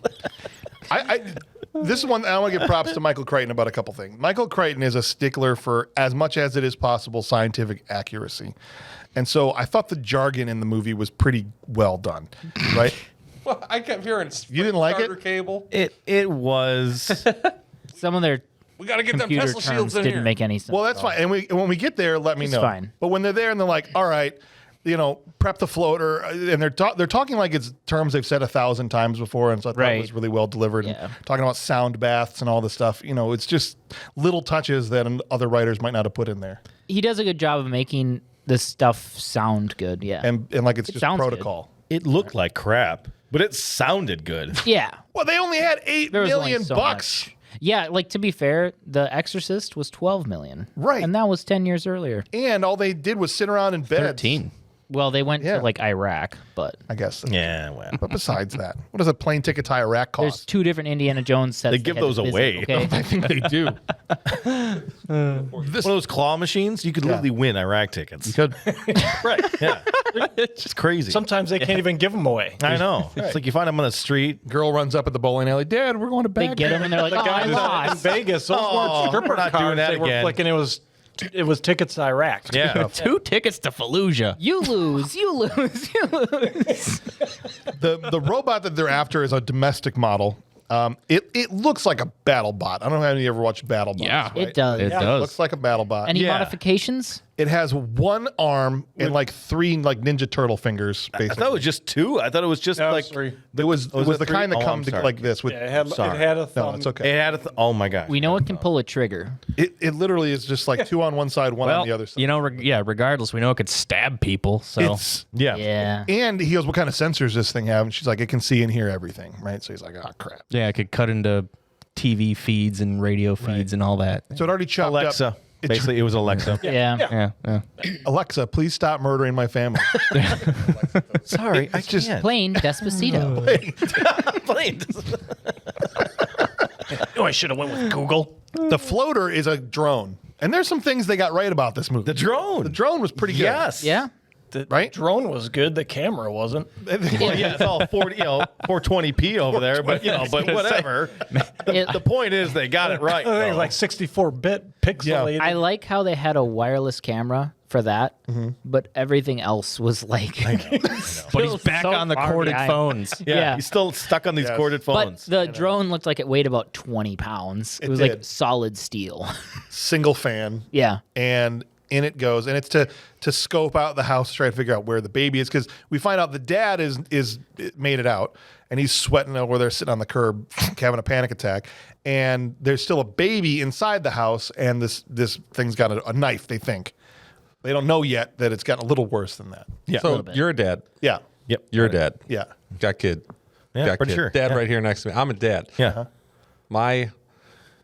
S1: This is one I want to give props to Michael Crichton about a couple things. Michael Crichton is a stickler for, as much as it is possible, scientific accuracy. And so I thought the jargon in the movie was pretty well done, right?
S4: Well, I kept hearing
S1: You didn't like
S4: starter
S1: it?
S4: cable.
S3: It was.
S6: Some of their
S4: We got to get them
S6: computer
S4: Tesla
S6: terms
S4: shields in
S6: didn't
S4: here.
S6: make any sense.
S1: Well, that's fine. And when we get there, let me
S6: It's
S1: know.
S6: fine.
S1: But when they're there and they're like, all right, prep the floater, and they're talking like it's terms they've said 1,000 times before, and so I thought it
S6: Right.
S1: was really well delivered.
S6: Yeah.
S1: And talking about sound baths and all this stuff, it's just little touches that other writers might not have put in there,
S6: He does a good job of making this stuff sound good. Yeah.
S1: and like it's just
S6: sounds good.
S1: protocol.
S3: It looked like crap, but it sounded good.
S6: yeah.
S1: Well, they only had $8
S6: There was only
S1: million
S6: so
S1: bucks.
S6: much. Yeah, like to be fair, The Exorcist was 12 million.
S1: Right.
S6: And that was 10 years earlier.
S1: And all they did was sit around in bed.
S2: 13.
S6: Well, they went
S1: Yeah.
S6: to like Iraq, but
S1: I guess.
S3: Yeah, well.
S1: But besides that, what does a plane ticket to Iraq
S6: there's
S1: cost?
S6: 2 different Indiana Jones sets.
S3: They give
S6: had to
S3: those
S6: visit,
S3: away.
S6: Okay?
S1: I think they do.
S3: One of those claw machines, you could literally win Iraq tickets.
S1: Could.
S3: Right. Yeah. It's just crazy.
S5: Sometimes they can't even give them away.
S3: I know. It's like you find them on the street.
S1: Girl runs up at the bowling alley. Dad, we're going to
S6: They
S1: bed.
S6: get them and they're like, oh, I
S5: In
S6: lost.
S5: Vegas, those
S3: Oh,
S5: weren't stripper
S3: we're not doing
S5: cards.
S3: that
S5: They were
S3: again.
S5: flicking. It was tickets to Iraq.
S3: Yeah.
S2: 2 tickets to Fallujah.
S6: You lose. You lose. You lose.
S1: The robot that they're after is a domestic model. It looks like a battle bot. I don't know if you ever watched battle bots.
S2: Yeah.
S1: right?
S6: It does.
S2: It
S1: It
S2: does.
S1: looks like a battle bot.
S6: Any
S3: Yeah.
S6: modifications?
S1: It has one arm and like 3 like Ninja Turtle fingers.
S3: I
S1: Basically,
S3: thought it was just 2. I thought it was just
S5: No,
S3: like.
S5: sorry.
S1: it was
S3: was
S1: the
S3: it 3?
S1: kind that
S3: Oh,
S1: come
S3: I'm
S1: to,
S3: sorry.
S1: like this. With
S5: Yeah, it had a thumb.
S1: no, it's okay.
S3: It had oh my gosh.
S6: We know it can pull a trigger.
S1: It literally is just like 2 on one side, 1 on the other side.
S2: Regardless, we know it could stab people. So
S1: It's
S3: Yeah.
S6: Yeah.
S1: and he goes, "What kind of sensors does this thing have?" And she's like, "It can see and hear everything." Right? So he's like, "Oh crap!"
S2: yeah, it could cut into TV feeds and radio feeds and all that.
S1: So it already chopped
S3: Alexa.
S1: up. It's-
S3: Basically, it was Alexa.
S6: Yeah.
S2: Yeah.
S1: Alexa, please stop murdering my family.
S3: Sorry, I
S1: just-
S3: can't.
S6: Plain Despacito.
S3: Plain.
S5: Oh, I should have went with Google.
S1: The floater is a drone, and there's some things they got right about this movie.
S3: The drone.
S1: The drone was pretty good.
S3: Yes.
S6: Yeah.
S5: The
S1: Right?
S5: drone was good. The camera wasn't.
S3: Well, yeah, it's all 420p over there, but but whatever. The point is they got it right.
S5: I think it was
S3: though.
S5: like 64-bit pixelated.
S6: I like how they had a wireless camera for that, but everything else was like.
S2: But he's back
S6: so
S2: on the
S6: far
S2: corded
S6: behind.
S2: phones.
S6: Yeah.
S3: He's still stuck on these
S1: Yes.
S3: corded
S6: But
S3: phones.
S6: the drone looked like it weighed about 20 pounds. It was
S1: did.
S6: like solid steel.
S1: Single fan.
S6: Yeah.
S1: And in it goes, and it's to scope out the house, try to figure out where the baby is, because we find out the dad is made it out, and he's sweating over there, sitting on the curb, having a panic attack, and there's still a baby inside the house, and this thing's got a knife. They think they don't know yet that it's gotten a little worse than that.
S3: Yeah.
S4: So you're a dad.
S1: Yeah,
S3: Yep.
S4: You're a dad.
S1: yeah.
S4: Got kid.
S3: Yeah,
S4: Got
S3: pretty
S4: kid.
S3: sure.
S4: Dad
S3: Yeah.
S4: right here next to me. I'm a dad.
S3: Yeah.
S4: My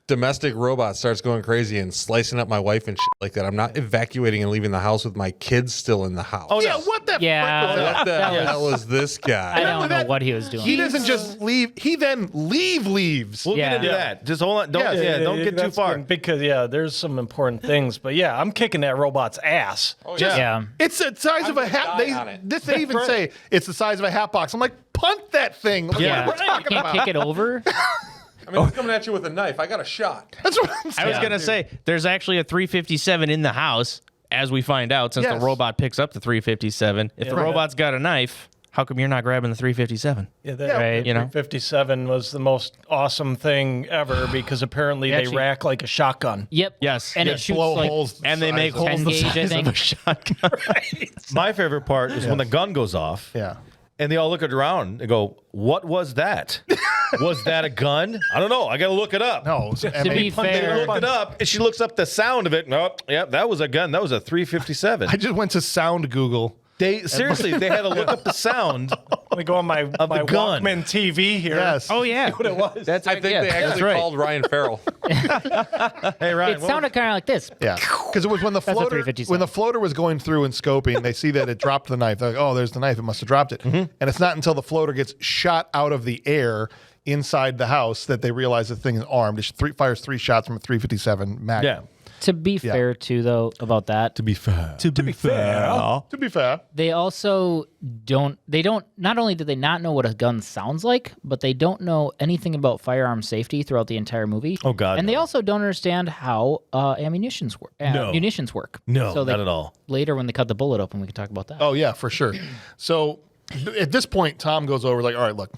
S4: domestic robot starts going crazy and slicing up my wife and shit like that. I'm not evacuating and leaving the house with my kids still in the house.
S3: Oh,
S1: Yeah,
S3: no.
S1: what the
S6: Yeah.
S1: frick was that?
S4: What the
S6: That was-
S4: hell is this
S6: I
S4: guy?
S6: don't know what he was doing.
S1: He doesn't just leave. He then leaves.
S3: We'll
S6: Yeah.
S3: get into
S6: Yeah.
S3: that. Just hold on. Don't don't get too
S5: that's
S3: far.
S5: good, because there's some important things. But yeah, I'm kicking that robot's ass.
S6: Yeah.
S1: It's the size of a hat.
S4: die on it.
S1: They even say it's the size of a hat box. I'm like, punt that thing. Like,
S6: Yeah.
S1: What are we
S6: You
S1: talking
S6: can't
S1: about?
S6: kick it over.
S4: I mean, he's coming at you with a knife. I got a shot.
S1: That's what I'm
S2: I
S1: saying.
S2: was going to say, there's actually a 357 in the house, as we find out, since
S1: Yes.
S2: the robot picks up the 357. If the
S5: Right.
S2: robot's got a knife, how come you're not grabbing the 357?
S5: Yeah, that
S6: Right.
S2: You know?
S5: 57 was the most awesome thing ever because apparently they
S6: Actually-
S5: rack like a shotgun.
S6: Yep.
S2: Yes.
S6: And
S2: Yes.
S6: it shoots
S1: blow
S6: like
S1: holes. the
S2: And they
S1: size
S2: make
S1: of-
S2: holes
S6: 10
S2: the
S6: gauge, I
S2: size of
S6: think.
S2: a shotgun.
S3: My favorite part is when the gun goes off.
S1: Yeah.
S3: And they all look around and go, "What was that?" Was that a gun? I don't know. I got to look it up.
S1: No.
S6: To be
S3: They
S6: fair,
S3: looked it up, and she looks up the sound of it. No, yeah, that was a gun. That was a 357.
S1: I just went to Sound Google.
S3: They seriously, they had to look up the sound.
S5: Let me go on my
S3: the gun.
S5: Walkman TV here.
S1: Yes.
S2: Oh yeah,
S5: What it was.
S2: that's
S4: I think
S2: yeah,
S4: they
S2: that's
S4: actually
S2: right.
S4: called Ryan Farrell.
S3: Hey, Ryan.
S6: it sounded kind of like this.
S1: Yeah, because it was when the
S6: a
S1: floater
S6: 357.
S1: was going through and scoping, they see that it dropped the knife. They're like, oh, there's the knife. It must have dropped it.
S3: Mm-hmm.
S1: And it's not until the floater gets shot out of the air inside the house that they realize the thing is armed. It fires 3 shots from a 357 Magnum.
S3: Yeah.
S6: To be fair, too, though, about that,
S3: To be fair.
S1: To be fair,
S6: they also don't. They don't. Not only do they not know what a gun sounds like, but they don't know anything about firearm safety throughout the entire movie.
S3: Oh, God,
S6: And they
S3: no.
S6: also don't understand how munitions work. Munitions work.
S3: No,
S6: so
S3: not at all.
S6: Later, when they cut the bullet open, we can talk about that.
S1: oh yeah, for sure. So at this point, Tom goes over like, all right, look,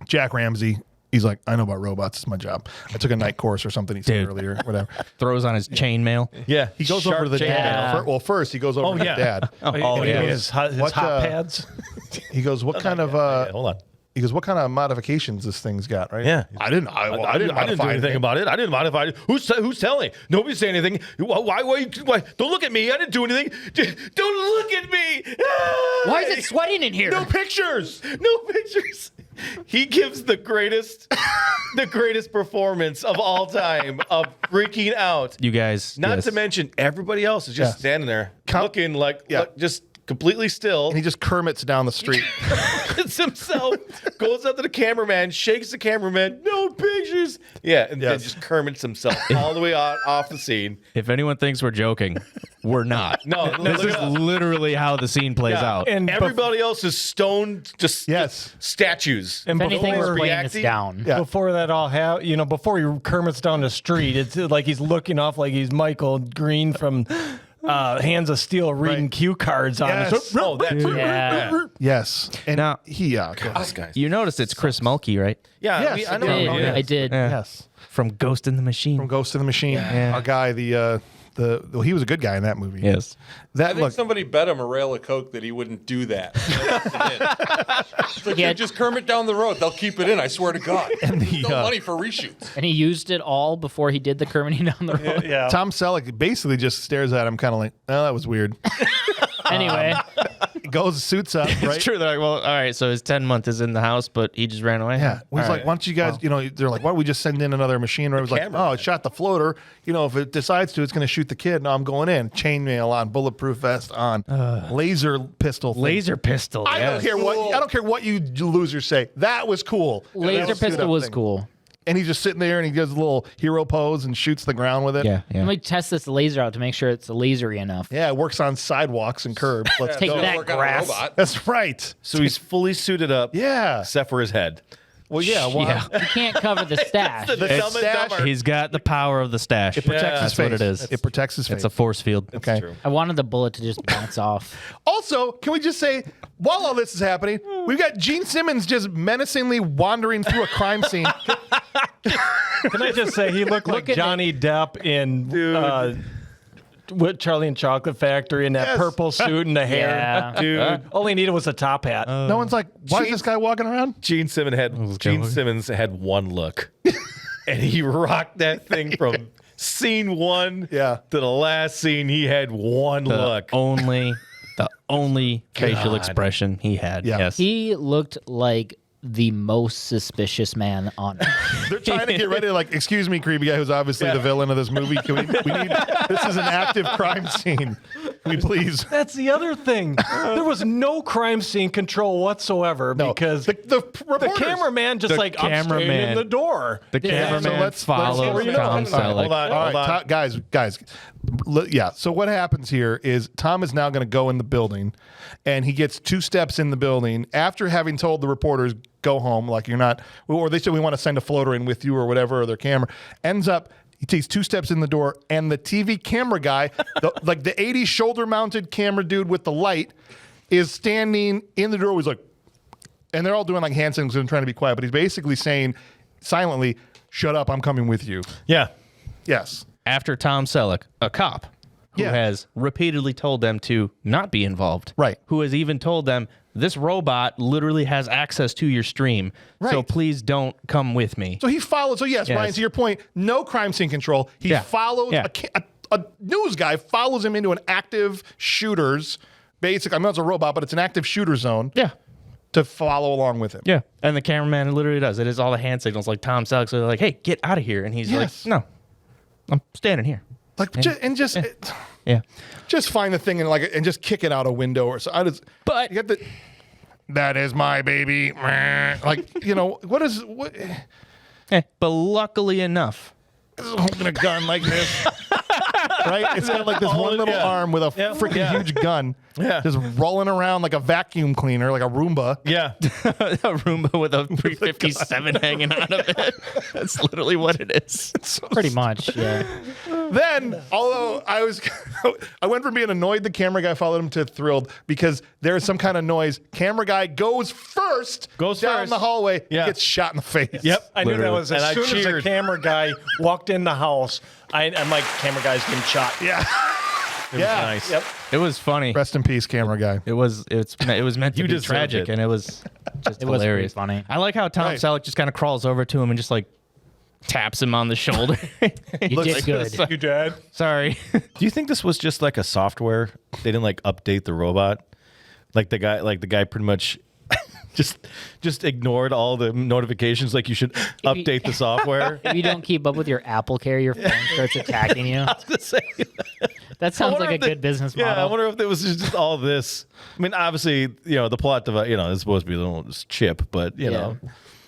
S1: Jack Ramsay. He's like, I know about robots. It's my job. I took a night course or something he said
S2: Dude.
S1: earlier, whatever.
S2: Throws on his chainmail.
S3: Yeah.
S1: He goes
S3: Sharp
S1: over to the
S3: chain
S1: dad.
S3: mail.
S1: Well, first he goes over to
S3: yeah.
S1: the dad.
S2: Oh
S5: You
S2: yeah.
S5: mean his hot
S1: What,
S5: pads?
S1: He goes, what kind of
S3: Yeah, hold on.
S1: he goes, what kind of modifications this thing's got, right?
S3: Yeah.
S1: I didn't
S3: do
S1: modify
S3: anything about it. I didn't modify it. Who's telling? Nobody's saying anything. Why? Don't look at me. I didn't do anything. Don't look at me.
S6: Why is it sweating in here?
S3: No pictures. No pictures. He gives the greatest performance of all time of freaking out.
S2: You guys.
S3: Not
S2: yes.
S3: to mention everybody else is just
S1: Yeah.
S3: standing there
S1: Count-
S3: looking like
S1: Yeah.
S3: just completely still.
S1: And he just Kermits down the street.
S3: It's himself, goes up to the cameraman, shakes the cameraman, no pictures. Yeah, and then
S1: Yes.
S3: just Kermits himself all the way off the scene.
S2: If anyone thinks we're joking, we're not.
S3: No,
S2: This
S3: look
S2: is
S3: it up.
S2: literally how the scene plays
S3: Yeah.
S2: out.
S5: And
S3: Everybody else is stoned, just statues.
S5: And
S6: If anything,
S5: before-
S6: we're playing this
S3: reacting?
S6: down.
S1: Yeah.
S5: Before that all happened, before he Kermit's down the street, it's like he's looking off like he's Michael Green from Hands of Steel reading
S1: Right.
S5: cue cards on
S1: Yes.
S5: us.
S3: Oh, that too.
S6: Yeah.
S1: Yes. And
S2: Now-
S1: he, go ahead.
S3: This guy.
S2: You noticed it's Chris Mulkey, right?
S3: Yeah,
S1: Yes,
S3: I know.
S1: I
S6: I
S1: did.
S3: who
S6: did.
S3: it is.
S6: I did.
S2: Yeah.
S1: Yes.
S2: From Ghost in the Machine.
S1: From Ghost in the Machine. Our guy, well, he was a good guy in that movie.
S2: Yes.
S4: I
S1: That
S4: think
S1: look.
S4: somebody bet him a rail of coke that he wouldn't do that. It's like,
S6: Yeah.
S4: just Kermit down the road. They'll keep it in. I swear to God.
S1: And the,
S4: no money for reshoots.
S6: And he used it all before he did the Kermit down the road.
S5: Yeah.
S1: Tom Selleck basically just stares at him, kind of like, "Oh, that was weird."
S6: Anyway,
S1: He goes, suits up, right?
S2: It's true. They're like, well, all right, so his 10-month is in the house, but he just ran away.
S1: Yeah. He's
S2: All
S1: like,
S2: right.
S1: why don't you guys, they're like, why don't we just send in another machine? Right? It was like,
S3: camera
S1: oh,
S3: man.
S1: it shot the floater. If it decides to, it's going to shoot the kid. No, I'm going in. Chainmail on, bulletproof vest on, laser pistol. thing.
S2: Laser pistol.
S1: I don't care what you losers say. That was cool.
S6: laser
S1: That suit
S6: pistol
S1: up
S6: was
S1: thing.
S6: cool.
S1: And he's just sitting there and he does a little hero pose and shoots the ground with it.
S2: Yeah,
S6: Let me test this laser out to make sure it's lasery enough.
S1: Yeah, it works on sidewalks and curbs. Let's
S6: Take
S1: go.
S6: that,
S4: Work on a
S6: grass.
S4: robot.
S1: That's right.
S3: So he's fully suited up,
S1: Yeah.
S3: except for his head.
S1: Well, yeah. Well,
S2: Yeah.
S6: You can't cover the stash.
S3: The
S1: It's
S3: dumb and
S1: stash.
S3: dumber.
S2: He's got the power of the stash.
S1: It protects
S3: Yeah,
S1: his
S2: that's
S1: face.
S2: what it is.
S1: It protects his face.
S2: It's a force field.
S1: okay.
S3: True.
S6: I wanted the bullet to just bounce off.
S1: Also, can we just say, while all this is happening, we've got Gene Simmons just menacingly wandering through a crime scene.
S5: Can I just say he looked like
S6: at
S5: Johnny Depp in with Charlie and Chocolate Factory in that
S1: Yes.
S5: purple suit and the hair.
S6: Yeah.
S3: Dude,
S5: All he needed was a top hat.
S1: No one's like, why is this guy walking around?
S3: Gene Simmons had one look, and he rocked that thing from scene one
S1: Yeah.
S3: to the last scene. He had one look.
S2: The only facial expression he had.
S1: Yeah.
S2: Yes.
S6: He looked like the most suspicious man on earth.
S1: They're trying to get ready to excuse me, creepy guy who's obviously the villain of this movie. Can we need, this is an active crime scene. Can we please?
S5: That's the other thing. There was no crime scene control whatsoever because
S1: the
S5: the
S1: reporters.
S5: cameraman just
S2: The
S5: I'm staying
S2: cameraman.
S5: in the door.
S2: The
S6: Yeah,
S2: cameraman
S1: so let's-
S2: follows
S1: let's-
S2: Tom
S1: Hold
S2: Selleck.
S3: Hold on,
S1: All
S3: hold
S1: right,
S3: on.
S1: guys. Yeah. So what happens here is Tom is now going to go in the building, and he gets 2 steps in the building after having told the reporters go home, like you're not, or they said we want to send a floater in with you or whatever, or their camera. Ends up he takes 2 steps in the door, and the TV camera guy, the 80s shoulder-mounted camera dude with the light, is standing in the door. He's like, and they're all doing hand signals and trying to be quiet, but he's basically saying silently, "Shut up, I'm coming with you."
S3: Yeah.
S1: Yes.
S2: After Tom Selleck, a cop who
S1: Yeah.
S2: has repeatedly told them to not be involved.
S1: Right.
S2: Who has even told them this robot literally has access to your stream. So
S1: Right.
S2: please don't come with me.
S1: So he followed. So yes, Brian, to your point, no crime scene control. He
S2: Yeah.
S1: follows
S2: Yeah.
S1: a news guy follows him into an active shooters. Basically, I mean, it's a robot, but it's an active shooter zone.
S2: Yeah.
S1: To follow along with him.
S2: Yeah. And the cameraman literally does. It is all the hand signals like Tom Selleck. So they're like, hey, get out of here. And he's
S1: Yes.
S2: like, no, I'm standing here.
S1: Like
S2: Yeah.
S1: just find the thing and just kick it out a window or so.
S2: But-
S1: you get that is my baby. Like, what?
S2: But luckily enough,
S1: Holding a gun like this. Right? It's got like this one little arm with a freaking huge gun.
S3: Yeah.
S1: Just rolling around like a vacuum cleaner, like a Roomba.
S3: Yeah.
S2: a Roomba with a 357 hanging out of it. That's literally what it is.
S6: Pretty much, yeah.
S1: Then, although I went from being annoyed the camera guy followed him to thrilled because there's some kind of noise. Camera guy goes down
S3: first.
S1: the hallway,
S3: Yeah.
S1: gets shot in the face.
S3: Yep.
S5: I knew that was
S3: And I
S5: as soon as the
S3: cheered.
S5: camera guy walked in the house. I'm like, camera guy's getting shot.
S1: Yeah.
S3: It was nice.
S5: Yep.
S2: It was funny.
S1: Rest in peace, camera guy.
S2: It was meant to
S3: You
S2: be
S3: deserved
S2: tragic,
S3: it.
S2: and it was just
S6: It was pretty
S2: hilarious.
S6: funny.
S2: I like how Tom
S1: Right.
S2: Selleck just kind of crawls over to him and just like taps him on the shoulder.
S6: You did good.
S5: You dad.
S2: Sorry.
S3: Do you think this was just like a software? They didn't like update the robot? Like the guy pretty much just ignored all the notifications, like you should update the software.
S6: If you don't keep up with your Apple Care, your phone starts attacking you. That sounds
S3: wonder
S6: like a
S3: if they-
S6: good business model.
S3: Yeah, I wonder if it was just all this. I mean, obviously, the plot device, it's supposed to be a little chip, but you know,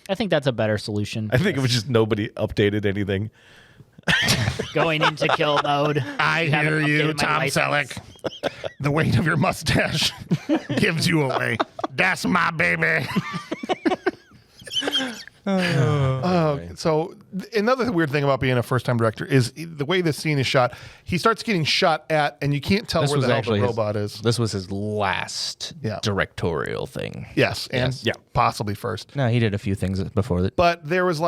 S6: I think that's a better solution.
S3: I think it was just nobody updated anything.
S6: Going into kill mode.
S1: I
S6: haven't
S1: hear you,
S6: updated my
S1: Tom
S6: license.
S1: Selleck. The weight of your mustache gives you away. That's my baby. So another weird thing about being a first-time director is the way this scene is shot. He starts getting shot at, and you can't tell where the hell the robot is.
S2: This was his last directorial thing.
S1: Yes, and possibly first.
S2: No, he did a few things before that.
S1: But there was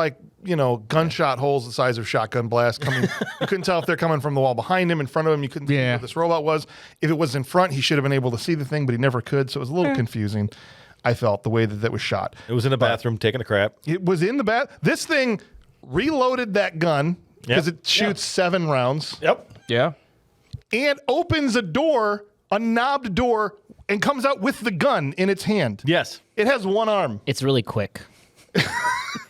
S1: gunshot holes the size of shotgun blasts coming. You couldn't tell if they're coming from the wall behind him, in front of him. You couldn't see where this robot was. If it was in front, he should have been able to see the thing, but he never could. So it was a little confusing, I felt, the way that was shot.
S3: It was in a bathroom taking a crap.
S1: It was in the bath. This thing reloaded that gun because it shoots 7 rounds.
S5: Yep.
S2: Yeah.
S1: And opens a door, a knobbed door, and comes out with the gun in its hand.
S3: Yes.
S1: It has one arm.
S6: It's really quick.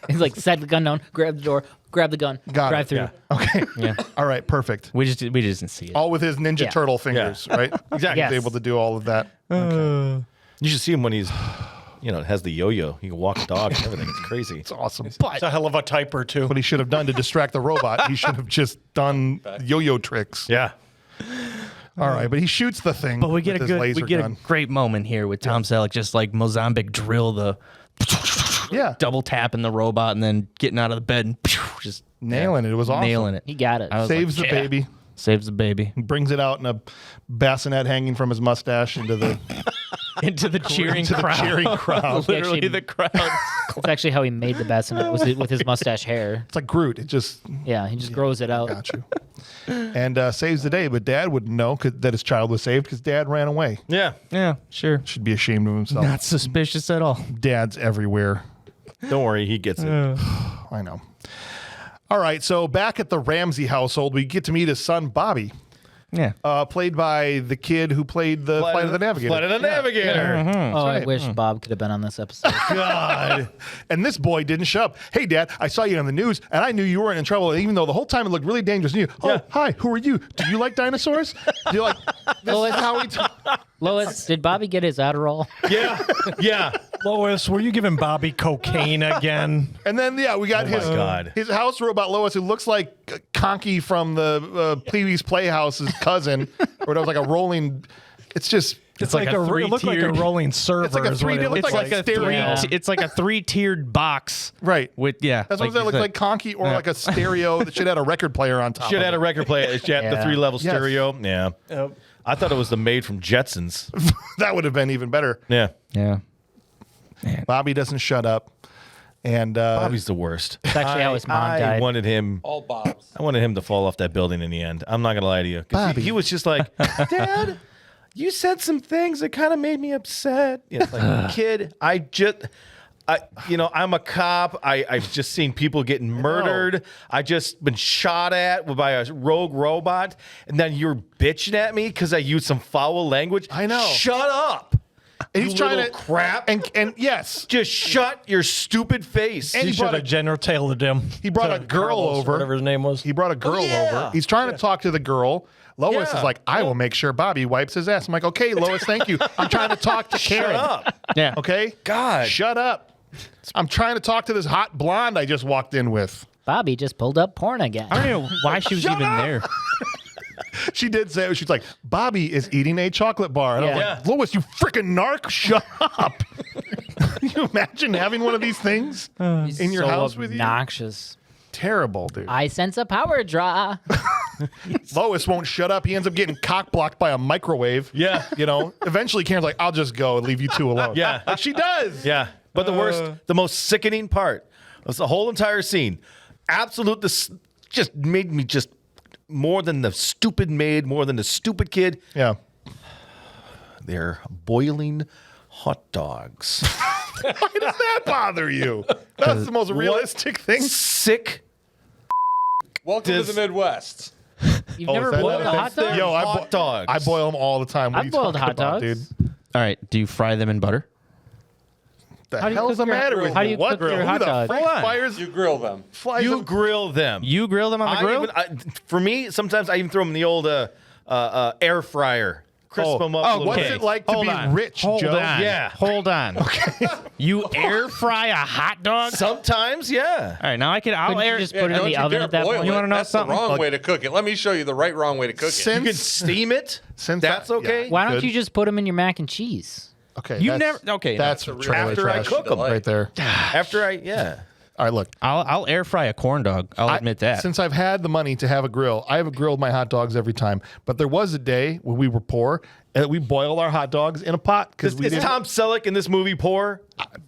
S6: He's like, set the gun down, grab the door, grab the gun,
S1: Got
S6: drive
S1: it.
S6: through.
S1: Yeah. Okay.
S2: Yeah.
S1: All right. Perfect.
S2: We just didn't see it.
S1: All with his Ninja
S6: Yeah.
S1: Turtle fingers, right?
S3: Exactly.
S1: He's
S6: Yes.
S1: able to do all of that.
S3: You should see him when he's, has the yo-yo. He can walk a dog and everything. It's crazy.
S1: It's awesome.
S5: It's a hell of a typer too.
S1: What he should have done to distract the robot, he should have just done yo-yo tricks.
S3: Yeah.
S1: All right, but he shoots the thing.
S2: But we get
S1: with
S2: a
S1: his
S2: good,
S1: laser
S2: we get
S1: gun.
S2: a great moment here with Tom Selleck just like Mozambique drill the double tapping the robot and then getting out of the bed and just
S1: Nailing it. It was awesome.
S2: nailing it.
S6: He got it.
S2: I was
S1: Saves
S2: like,
S1: the
S2: yeah.
S1: baby.
S2: Saves the baby
S1: Brings it out in a bassinet hanging from his mustache into the
S2: into the cheering
S1: into the
S2: crowd.
S1: cheering crowd.
S2: Literally
S6: Actually-
S2: the crowd.
S6: That's actually how he made the bassinet, was it with his mustache hair.
S1: It's like Groot. It just
S6: Yeah, he just grows it out.
S1: got you. And saves the day, but Dad wouldn't know that his child was saved because Dad ran away.
S3: Yeah.
S2: Yeah, sure.
S1: Should be ashamed of himself.
S2: Not suspicious at all.
S1: Dad's everywhere.
S3: Don't worry. He gets it.
S1: I know. All right, so back at the Ramsay household, we get to meet his son, Bobby,
S2: Yeah.
S1: played by the kid who played the Flight of the Navigator.
S3: Flight of the Navigator.
S6: Oh, I
S1: right.
S6: wish Bob could have been on this episode.
S1: God. And this boy didn't shut up. Hey, Dad, I saw you on the news, and I knew you weren't in trouble, even though the whole time it looked really dangerous. And you, hi, who are you? Do you like dinosaurs? You're like, this is how we
S6: Lois, did Bobby get his Adderall?
S3: Yeah. Yeah.
S5: Lois, were you giving Bobby cocaine again?
S1: And then, we got
S3: God.
S1: his house robot, Lois, who looks like Conky from the Pee-wee's Playhouse's cousin, or it was like a rolling, it's just...
S5: It's like it looked like a
S2: three-tiered-
S5: rolling server.
S1: It's like a
S5: is what
S1: three-
S5: it
S1: it
S5: looks
S1: looks like a stereo.
S2: It's like a 3-tiered box.
S1: Right.
S2: With
S1: That's what that looks like, Conky, or like a stereo that should have a record player on top
S3: Should
S1: of
S3: have had
S1: it.
S3: a record player. It had the
S6: Yeah.
S3: 3-level
S1: Yes.
S3: stereo. Yeah. I thought it was the maid from Jetsons.
S1: That would have been even better.
S3: Yeah.
S2: Yeah.
S1: Bobby doesn't shut up. And
S3: Bobby's the worst.
S6: It's actually how his mom
S3: I
S6: died.
S3: wanted him.
S4: All Bobs.
S3: I wanted him to fall off that building in the end. I'm not gonna lie to you. 'Cause
S1: Bobby.
S3: he was just like, Dad, you said some things that kind of made me upset. You know, it's like, kid, I'm a cop. I've just seen people getting murdered. I just been shot at by a rogue robot, and then you're bitching at me because I used some foul language.
S1: I know.
S3: Shut up.
S1: And he's
S3: you
S1: trying
S3: little
S1: to
S3: crap.
S1: and yes,
S3: Just shut your stupid face.
S1: And
S5: He
S1: he
S5: should
S1: brought
S5: have genitailed him.
S1: he brought a girl
S5: Carlos,
S1: over.
S5: whatever his name was.
S1: He brought a girl
S3: yeah.
S1: over. He's trying to talk to the girl. Lois
S3: Yeah.
S1: is like, I will make sure Bobby wipes his ass. I'm like, okay, Lois, thank you. I'm trying to talk to Karen.
S3: Shut up.
S2: Yeah.
S1: Okay?
S3: God.
S1: Shut up. I'm trying to talk to this hot blonde I just walked in with.
S6: Bobby just pulled up porn again.
S2: I don't even know why she was even there.
S1: She did say, she's like, Bobby is eating a chocolate bar. And I was
S3: Yeah.
S1: like, Lois, you freaking narc, shut up. Can you imagine having one of these things in your
S6: so
S1: house with you?
S6: obnoxious.
S1: Terrible, dude.
S6: I sense a power draw.
S1: Lois won't shut up. He ends up getting cock blocked by a microwave.
S3: Yeah.
S1: You know, eventually Karen's like, I'll just go and leave you two alone.
S3: Yeah.
S1: Like she does.
S3: Yeah. But the most sickening part was the whole entire scene. Absolute, this just made me just more than the stupid maid, more than the stupid kid.
S1: Yeah.
S3: They're boiling hot dogs.
S1: Why does that bother you? That's the most realistic thing.
S3: Sick.
S4: Welcome to the Midwest.
S6: You've
S1: Oh,
S6: never
S1: is that
S6: boiled a
S1: what
S6: hot
S1: that
S6: dog?
S1: is? Yo,
S3: hot dogs.
S1: I boil them all the time. What are
S6: I've
S1: you
S6: boiled
S1: talking
S6: hot
S1: about,
S6: dogs.
S1: dude?
S2: All right. Do you fry them in butter?
S1: The
S6: How do you
S1: hell's the
S6: cook your-
S1: matter with
S6: how do
S1: you?
S6: you
S1: What?
S6: cook your
S1: Who
S6: hot
S1: the
S6: dog?
S1: freak
S3: Hold on.
S1: fires
S4: You grill them.
S1: flies
S3: You
S1: up-
S3: grill them.
S2: You grill them on the grill?
S3: For me, sometimes I even throw them in the old air fryer. Crisp them up a little
S1: what's
S3: bit.
S1: it like to
S2: Hold
S1: be
S2: on.
S1: rich,
S2: Hold
S1: Joe?
S2: on.
S3: Yeah.
S2: Hold on. You air fry a hot dog?
S3: Sometimes, yeah.
S2: All right, now I'll
S6: Couldn't you
S2: air.
S6: just put it in
S4: don't
S6: the
S4: you
S6: oven
S4: dare
S6: at that
S4: boil
S6: point?
S2: You wanna know
S4: That's
S2: something?
S4: the wrong way to cook it. Let me show you the wrong way to cook it.
S3: You can steam it.
S1: Since
S3: That's
S1: I-
S3: okay.
S1: yeah.
S6: Why don't
S1: Good.
S6: you just put them in your mac and cheese?
S1: Okay.
S2: You
S1: that's-
S2: never- okay,
S1: That's
S4: that's a
S1: trailer
S3: after I
S1: trash
S3: cook 'em.
S1: right there.
S3: After I.
S1: All right, look.
S2: I'll air fry a corn dog. I'll admit that.
S1: Since I've had the money to have a grill, I have grilled my hot dogs every time. But there was a day when we were poor and we boiled our hot dogs in a pot because we
S3: Is
S1: didn't.
S3: Tom Selleck in this movie poor?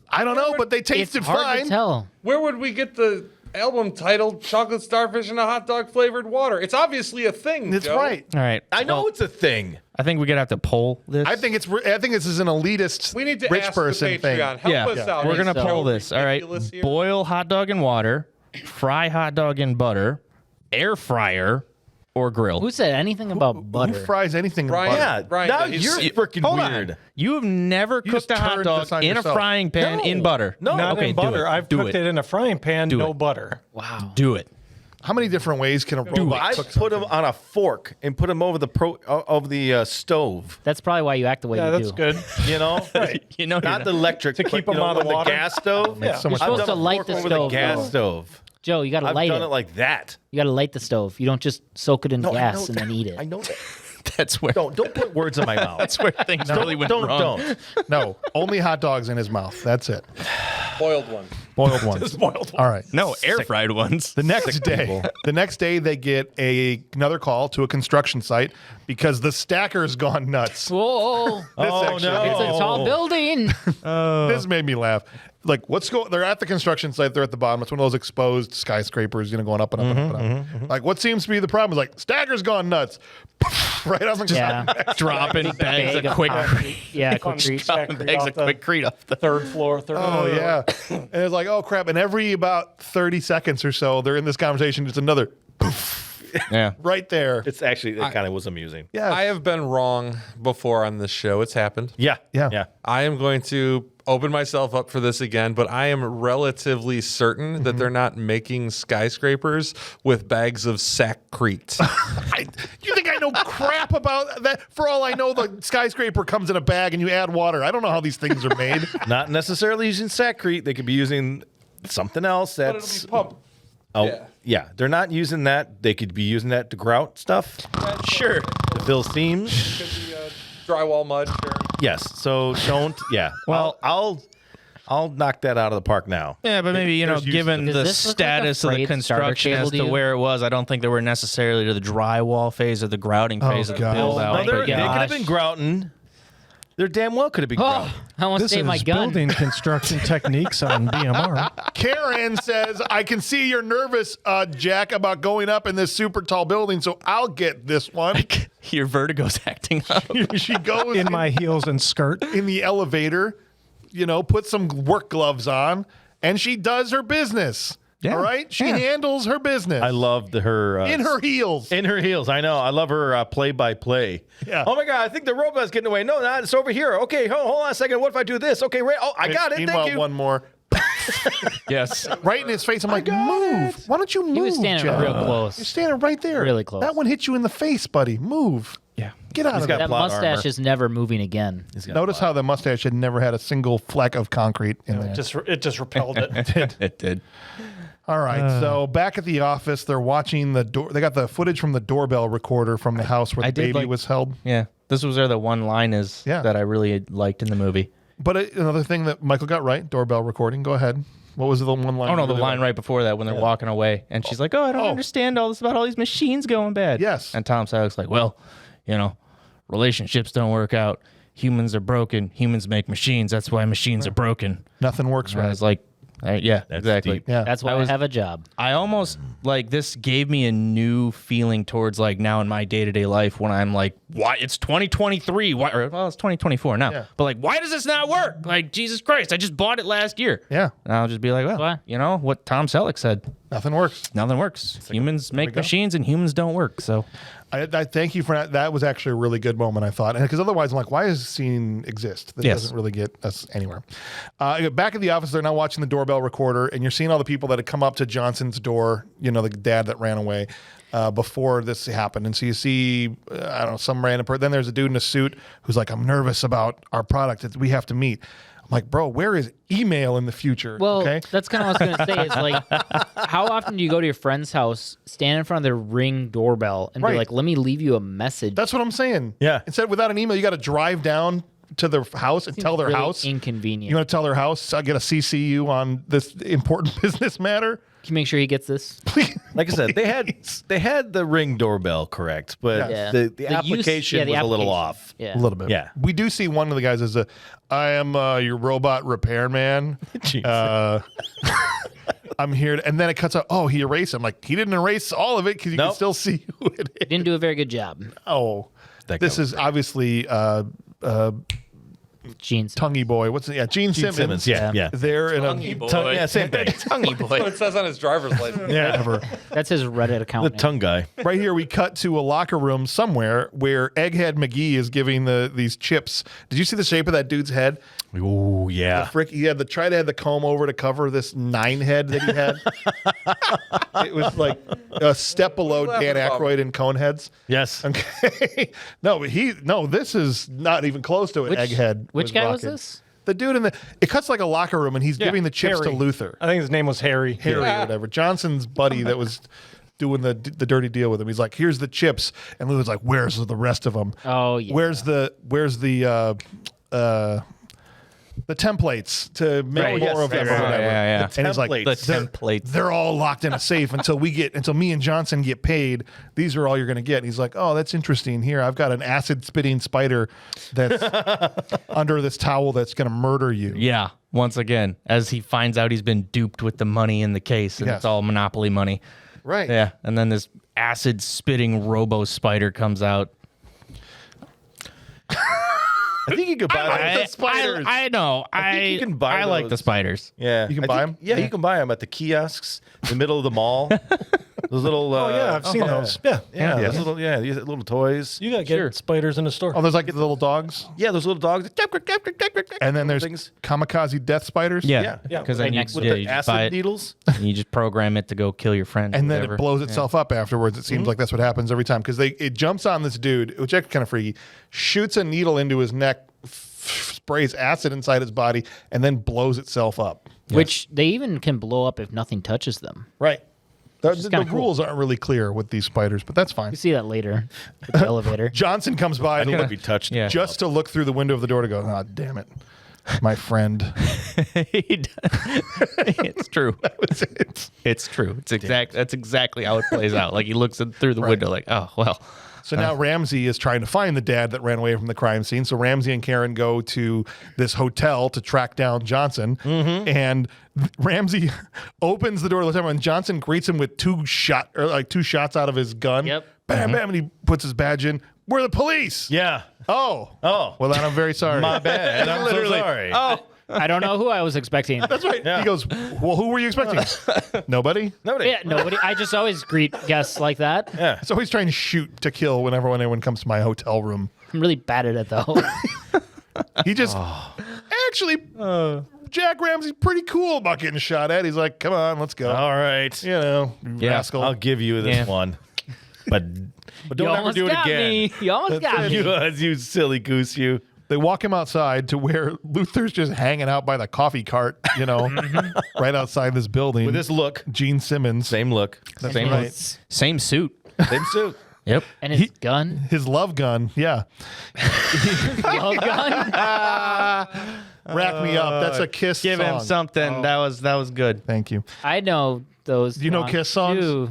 S1: I don't know, but they
S6: It's
S1: tasted
S6: hard
S1: fine.
S6: to tell.
S4: Where would we get the album titled "Chocolate Starfish and a Hot Dog Flavored Water"? It's obviously a thing.
S1: It's
S4: Joe.
S1: right.
S2: All right.
S3: I know
S2: Well,
S3: it's a thing.
S2: I think we're gonna have to poll this.
S1: I think this is an elitist
S4: We need to
S1: rich
S4: ask
S1: person
S4: the
S1: thing.
S4: Patreon. Help
S2: yeah,
S4: us out.
S2: we're gonna
S6: so.
S2: poll this. All right.
S4: Ridiculous here.
S2: Boil hot dog in water, fry hot dog in butter, air fryer, or grill.
S6: Who said anything about butter?
S1: Who fries anything in
S4: Brian,
S1: butter?
S3: Yeah.
S4: Brian,
S3: now
S4: he's-
S3: you're freaking
S2: Hold
S3: weird.
S2: on. You have never
S1: just
S2: cooked a hot
S1: turned
S2: dog
S1: this on
S2: in
S1: yourself.
S2: a frying pan
S3: No.
S2: in butter.
S3: No.
S5: Not
S2: okay,
S5: in
S2: do
S5: butter.
S2: it.
S5: I've
S2: Do
S5: cooked it in a frying pan,
S2: Do
S5: no
S2: it.
S5: butter.
S6: Wow.
S2: Do it.
S1: How many different ways can a robot
S3: I
S1: cook
S3: put them on a fork and put them over the stove.
S6: That's probably why you act the way
S5: Yeah,
S6: you
S5: that's
S6: do.
S5: good.
S3: You know,
S2: You know,
S3: not the electric
S5: To keep
S3: but,
S5: 'em out of
S3: the
S5: water.
S3: gas stove.
S5: Yeah.
S1: so much
S6: You're supposed
S3: I've
S6: to
S3: done
S6: light
S3: fork
S6: the
S3: over
S6: stove,
S3: the gas
S6: though.
S3: stove.
S6: Joe, you got to
S3: I've
S6: light
S3: done
S6: it.
S3: it like that.
S6: You got to light the stove. You don't just soak it in
S3: No, I know
S6: gas and
S3: that.
S6: then eat it.
S3: I know that.
S2: that's where
S3: Don't put words in my mouth.
S2: that's where things really went wrong.
S3: Don't.
S1: No, only hot dogs in his mouth. That's it.
S4: Boiled one.
S1: Boiled ones. All right.
S2: No, air fried ones.
S1: The next day, they get another call to a construction site because the stacker's gone nuts.
S6: Whoa!
S3: Oh no!
S6: It's a tall building.
S1: This made me laugh. Like, they're at the construction site. They're at the bottom. It's one of those exposed skyscrapers, going up and up and up and up. Like, what seems to be the problem is like, stacker's gone nuts. Right off the
S6: Yeah.
S2: Dropping bags
S6: Bag
S2: of
S6: of
S2: quick.
S6: concrete. Yeah, quick
S2: Dropping bags of quickcrete off the.
S5: Third floor.
S1: Oh, yeah. And it's like, oh, crap. And every about 30 seconds or so, they're in this conversation. It's another
S2: Yeah.
S1: right there.
S3: It's actually it kind of was amusing.
S1: Yeah.
S4: I have been wrong before on this show. It's happened.
S3: Yeah.
S1: Yeah.
S4: I am going to open myself up for this again, but I am relatively certain that they're not making skyscrapers with bags of sackcrete.
S1: You think I know crap about that? For all I know, the skyscraper comes in a bag and you add water. I don't know how these things are made.
S3: Not necessarily using sackcrete. They could be using something else.
S4: But
S3: That's
S4: it'll be pump.
S3: oh
S4: yeah.
S3: yeah. They're not using that. They could be using that to grout stuff. Sure. To fill seams.
S4: Could be drywall mud. Sure.
S3: Yes. So don't. Yeah. Well, I'll knock that out of the park now.
S2: Yeah, but maybe,
S1: There's use
S2: given
S6: Does
S2: the
S6: this look like a
S2: status of the
S6: frayed starter
S2: construction
S6: cable
S2: as
S6: to
S2: to
S6: you?
S2: where it was, I don't think they were necessarily to the drywall phase or the grouting phase of the
S1: God.
S2: build
S3: No,
S2: out.
S3: they
S2: But
S3: could
S2: yeah.
S3: have been grouting. There damn well could have been ground.
S6: Oh, I almost
S5: This
S6: saved my
S5: is
S6: gun.
S5: building construction techniques on BMR.
S1: Karen says, I can see you're nervous, Jack, about going up in this super tall building, so I'll get this one.
S2: Your vertigo's acting up.
S1: She goes
S5: In my heels and skirt.
S1: in the elevator, puts some work gloves on, and she does her business.
S2: Yeah.
S1: All right? She
S2: Yeah.
S1: handles her business.
S3: I loved her
S1: in her heels.
S3: In her heels, I know. I love her play-by-play.
S1: Yeah.
S3: Oh my God! I think the robot's getting away. No, not. It's over here. Okay, hold on a second. What if I do this? Okay, right. Oh, I got it.
S1: Meanwhile,
S3: Thank you.
S1: one more.
S2: Yes.
S1: Right in his face. I'm like, move. Why don't you move,
S6: He was standing
S1: Jack?
S6: real
S1: You're
S6: close.
S1: standing right there.
S6: Really close.
S1: That one hit you in the face, buddy. Move.
S2: Yeah.
S1: Get out of
S3: got
S1: there.
S6: That
S3: plot
S6: mustache
S3: armor.
S6: is never moving again.
S1: Notice how the mustache had never had a single fleck of concrete in there.
S5: It just repelled it.
S2: It did.
S1: All right. So back at the office, they're watching the door. They got the footage from the doorbell recorder from the house where
S2: I
S1: the
S2: did
S1: baby
S2: like-
S1: was held.
S2: Yeah. This was where the one line is
S1: Yeah.
S2: that I really liked in the movie.
S1: But another thing that Michael got right, doorbell recording. Go ahead. What was the one line?
S2: Oh, no,
S1: you
S2: the
S1: really
S2: line
S1: liked?
S2: right before that when they're walking away. And she's like, I don't understand all this about all these machines going bad.
S1: Yes.
S2: And Tom Selleck's like, well, relationships don't work out. Humans are broken. Humans make machines. That's why machines are broken.
S1: Nothing works
S2: And I
S1: right.
S2: was like, yeah, exactly.
S3: deep.
S1: Yeah.
S6: That's why I have a job.
S2: I almost like this gave me a new feeling towards like now in my day to day life when I'm like, why it's 2023? Why? Well, it's 2024 now.
S1: Yeah.
S2: But like, why does this not work? Like, Jesus Christ, I just bought it last year.
S1: Yeah.
S2: And I'll just be like, well,
S6: Why?
S2: what Tom Selleck said.
S1: Nothing works.
S2: Nothing works. Humans make
S1: go.
S2: machines and humans don't work. So
S1: I thank you for that. That was actually a really good moment, I thought. Because otherwise, I'm like, why does this scene exist? That
S2: Yes.
S1: doesn't really get us anywhere. Back at the office, they're now watching the doorbell recorder, and you're seeing all the people that had come up to Johnson's door, the dad that ran away before this happened. And so you see, I don't know, some random person. Then there's a dude in a suit who's like, I'm nervous about our product that we have to meet. I'm like, bro, where is email in the future?
S6: Well,
S1: okay?
S6: that's kind of what I was going to say. Is like, how often do you go to your friend's house, stand in front of their Ring doorbell, and
S1: Right.
S6: be like, let me leave you a message?
S1: That's what I'm saying.
S3: Yeah.
S1: Instead, without an email, you got to drive down to their house and tell their
S6: really
S1: house.
S6: inconvenient.
S1: You want to tell their house, I get a CCU on this important business matter?
S6: Can you make sure he gets this?
S3: Like I said, they had the Ring doorbell correct, but
S6: Yeah.
S3: the
S6: use-
S3: application
S6: the
S3: was a little
S6: application.
S3: off.
S6: Yeah.
S1: A little bit.
S3: Yeah.
S1: We do see one of the guys as I am your robot repairman. I'm here. And then it cuts out, he erased it. I'm like, he didn't erase all of it because you can
S3: Nope.
S1: still see who it is.
S6: Didn't do a very good job.
S1: Oh,
S3: That guy
S1: this
S3: was
S1: is obviously
S6: Jeans.
S1: Tonguey Boy. What's it? Yeah, Gene Simmons.
S3: Yeah.
S1: They're in a
S3: Yeah, same thing.
S2: tonguey boy.
S4: What it says on his driver's license.
S1: whatever.
S6: That's his Reddit account.
S3: The
S6: name.
S3: tongue guy.
S1: Right here, we cut to a locker room somewhere where Egghead McGee is giving these chips. Did you see the shape of that dude's head?
S3: Oh yeah.
S1: He had the comb over to cover this 9 head that he had. It was like a step below
S4: What are you
S1: Dan
S4: laughing
S1: Aykroyd in Coneheads.
S3: Yes.
S1: Okay. This is not even close to what Egghead.
S6: Which guy was
S1: rocking.
S6: this?
S1: The dude it cuts like a locker room and he's giving the chips to
S5: Harry.
S1: Luther.
S5: I think his name was Harry.
S1: Harry or whatever. Johnson's buddy that was doing the dirty deal with him. He's like, here's the chips. And Luther's like, where's the rest of them?
S6: Oh, yeah.
S1: Where's the templates to make
S2: Right,
S1: more
S2: yes,
S1: of them
S2: right,
S1: or
S2: right,
S1: whatever.
S2: yeah.
S1: And he's like,
S3: Templates.
S2: The templates.
S1: they're all locked in a safe until me and Johnson get paid. These are all you're going to get. And he's like, oh, that's interesting. Here, I've got an acid spitting spider that's under this towel that's going to murder you.
S2: Yeah. Once again, as he finds out he's been duped with the money in the case and
S1: Yes.
S2: it's all Monopoly money.
S1: Right.
S2: Yeah. And then this acid spitting robo spider comes out.
S3: I think you could buy those.
S2: I know. I
S3: think you can buy
S2: I like the
S3: those.
S2: spiders.
S3: Yeah.
S1: You can
S3: I
S1: buy
S3: think-
S1: 'em?
S3: Yeah, you can buy them at the kiosks in the middle of the mall. Those little.
S5: Oh, yeah, I've seen those. Yeah.
S3: Yeah, those little. Yeah, these little toys.
S5: You got to get spiders in the store.
S1: Oh, there's like the little dogs.
S3: Yeah, those little dogs.
S1: And then there's
S3: things
S1: kamikaze death spiders.
S2: Yeah.
S3: Yeah.
S2: Because
S6: Right
S2: then
S6: next
S3: with
S2: you
S3: the
S2: just buy
S3: acid
S2: it
S3: needles.
S2: and you just program it to go kill your friend.
S1: And
S2: or
S1: then
S2: whatever.
S1: it blows itself up afterwards. It seems like that's what happens every time because it jumps on this dude, which is kind of freaky, shoots a needle into his neck, sprays acid inside his body, and then blows itself up.
S6: Which they even can blow up if nothing touches them.
S1: Right. The
S6: kinda cool.
S1: rules aren't really clear with these spiders, but that's fine.
S6: You see that later with the elevator.
S1: Johnson comes by
S3: I don't want to be touched.
S2: Yeah.
S1: just to look through the window of the door to go, oh, damn it. My friend.
S2: It's true.
S1: That's it.
S2: It's true. That's exactly how it plays out. Like he looks through the window like, oh, well,
S1: So now Ramsay is trying to find the dad that ran away from the crime scene. So Ramsay and Karen go to this hotel to track down Johnson. And Ramsay opens the door of the hotel, and Johnson greets him with two shots out of his gun.
S6: Yep.
S1: Bam, bam, and he puts his badge in. We're the police.
S3: Yeah.
S1: Oh.
S3: Oh.
S1: Well, then I'm very sorry.
S3: My bad. I'm so sorry.
S2: Oh,
S6: I don't know who I was expecting.
S1: That's right.
S3: Yeah.
S1: He goes, well, who were you expecting? Nobody?
S3: Nobody.
S6: Yeah, nobody. I just always greet guests like that.
S3: Yeah.
S1: So he's trying to shoot to kill whenever anyone comes to my hotel room.
S6: I'm really bad at it though.
S1: He just actually Jack Ramsay's pretty cool about getting shot at. He's like, come on, let's go.
S3: All right.
S1: You know, you rascal.
S3: I'll give you this
S2: Yeah.
S3: one. But
S6: You
S3: don't ever
S6: almost
S3: do it
S6: got
S3: again.
S6: me. You almost got me.
S3: You silly goose, you.
S1: They walk him outside to where Luther's just hanging out by the coffee cart, you know, right outside this building.
S3: With this look.
S1: Gene Simmons.
S3: Same look.
S1: That's
S2: same,
S1: right.
S2: same suit.
S3: Same suit.
S2: Yep.
S6: And his gun.
S1: His love gun. Yeah.
S6: Love gun.
S1: Rack me up. That's a Kiss
S2: Give him
S1: song.
S2: something. That was good.
S1: Thank you.
S6: I know those.
S1: Do you know Kiss songs?
S6: too.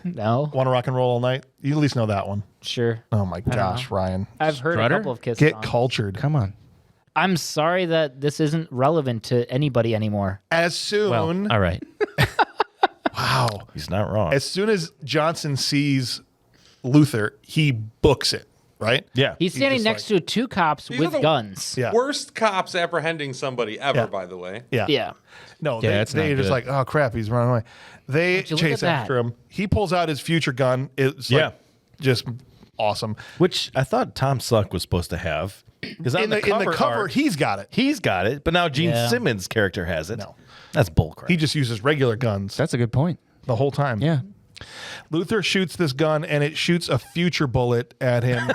S6: No.
S1: Want to rock and roll all night? You at least know that one.
S6: Sure.
S1: Oh my gosh, Ryan.
S6: I've heard
S2: Strutter?
S6: a couple of Kiss
S1: Get
S6: songs.
S1: cultured.
S2: Come on.
S6: I'm sorry that this isn't relevant to anybody anymore.
S1: As soon
S2: All right.
S1: wow.
S3: He's not wrong.
S1: As soon as Johnson sees Luther, he books it, right?
S3: Yeah.
S6: He's standing
S1: just
S6: next to two cops
S4: These
S6: with
S4: are the-
S6: guns.
S1: Yeah.
S4: Worst cops apprehending somebody ever,
S1: Yeah.
S4: by the way.
S1: Yeah.
S6: Yeah.
S1: No,
S2: Yeah, it's
S1: they're
S2: not
S1: just
S2: good.
S1: like, oh crap, he's running away. They
S6: you look
S1: chase
S6: at that?
S1: after him. He pulls out his future gun. It's like
S3: Yeah.
S1: just awesome.
S3: Which I thought Tom Selleck was supposed to have. Because
S1: In the cover,
S3: art,
S1: he's got it.
S3: he's got it, but now Gene
S6: Yeah.
S3: Simmons' character has it.
S1: No.
S3: That's bullcrap.
S1: He just uses regular guns
S2: That's a good point.
S1: the whole time.
S2: Yeah.
S1: Luther shoots this gun and it shoots a future bullet at him.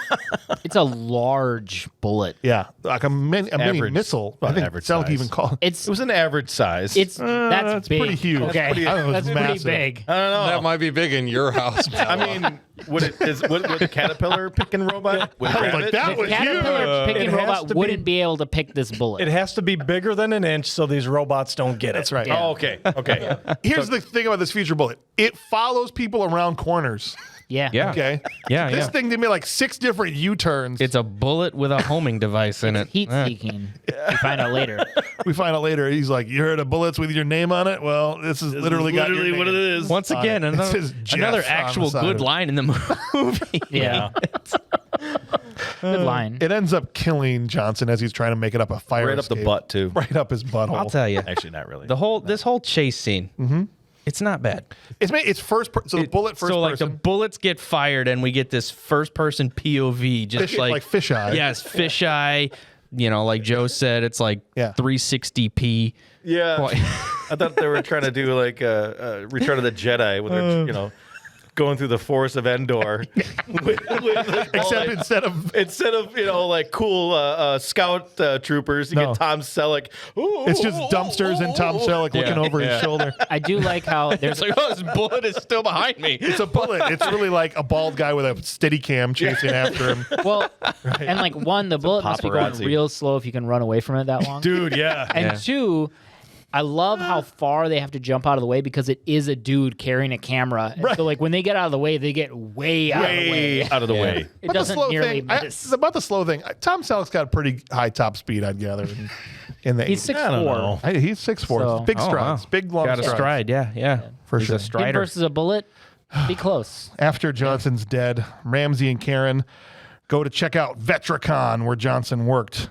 S6: It's a large bullet.
S1: Yeah, like a mini
S3: Average-
S1: missile. I
S3: about
S1: think
S3: average
S1: Selleck
S3: size.
S1: even called it.
S3: It was an average size.
S6: That's
S1: that's
S6: big.
S1: pretty huge.
S6: Okay,
S1: That's pretty- I don't know, it's
S6: that's pretty
S1: massive.
S6: big.
S3: I don't know.
S4: That might be big in your house.
S3: I mean, would the caterpillar picking robot? Would it
S1: I was
S3: grab
S1: like,
S3: it?
S1: that was
S6: Caterpillar
S1: huge.
S6: picking
S5: It has
S6: robot
S5: to be-
S6: wouldn't be able to pick this bullet.
S5: It has to be bigger than an inch so these robots don't get it.
S1: That's right.
S6: Yeah.
S3: Oh, okay. Okay.
S1: Here's the thing about this future bullet. It follows people around corners.
S6: yeah.
S2: Yeah.
S1: Okay.
S2: Yeah,
S1: This
S2: yeah.
S1: thing did me like 6 different U-turns.
S2: It's a bullet with a homing device in it.
S6: Heat seeking. We find out later.
S1: We find out later. He's like, "You heard of bullets with your name on it? Well, this is literally got your name.
S3: what it is.
S2: Once again,
S1: It says Jeff
S2: another
S1: on the
S2: actual
S1: side
S2: good
S1: of it.
S2: line in the movie.
S6: Yeah. Good line.
S1: It ends up killing Johnson as he's trying to make it up a fire
S3: Right up the
S1: escape.
S3: butt, too.
S1: Right up his butthole.
S2: I'll tell you,
S3: Actually, not really.
S2: this whole chase scene, it's not bad.
S1: It's first. So the bullet first
S2: so like the
S1: person.
S2: bullets get fired, and we get this first person POV, just
S1: Fish- like fisheye.
S2: Yes, fisheye. You know, like Joe said, it's like
S1: Yeah.
S2: 360p.
S3: yeah.
S2: Boy.
S3: I thought they were trying to do like a Return of the Jedi with their, going through the forest of Endor.
S1: Except instead of
S3: like cool scout troopers, you
S1: No.
S3: get Tom Selleck.
S1: it's just dumpsters and Tom Selleck looking over his shoulder.
S6: I do like how there's
S2: It's like, oh, this bullet is still behind me.
S1: It's a bullet. It's really like a bald guy with a steady cam chasing after him.
S6: well, and like one, the bullet must be going
S3: paparazzi.
S6: real slow if you can run away from it that long.
S3: Dude, yeah.
S6: And
S2: Yeah.
S6: two, I love how far they have to jump out of the way because it is a dude carrying a camera. And so like when they get out of the way, they get way out of the way.
S3: Way out of the way.
S6: It
S1: But the
S6: doesn't
S1: slow
S6: nearly
S1: thing,
S6: miss.
S1: about the slow thing, Tom Selleck's got a pretty high top speed, I'd gather. In the
S6: He's 6'4".
S3: I don't know.
S1: He's 6'4".
S6: So-
S1: Big
S2: Oh,
S1: strides,
S2: wow.
S1: big long
S2: Got a
S1: strides.
S2: stride, yeah.
S1: For
S2: He's
S1: sure.
S2: a
S6: Him
S2: strider.
S6: versus a bullet, be close.
S1: After Johnson's dead, Ramsay and Karen go to check out Vetricon, where Johnson worked.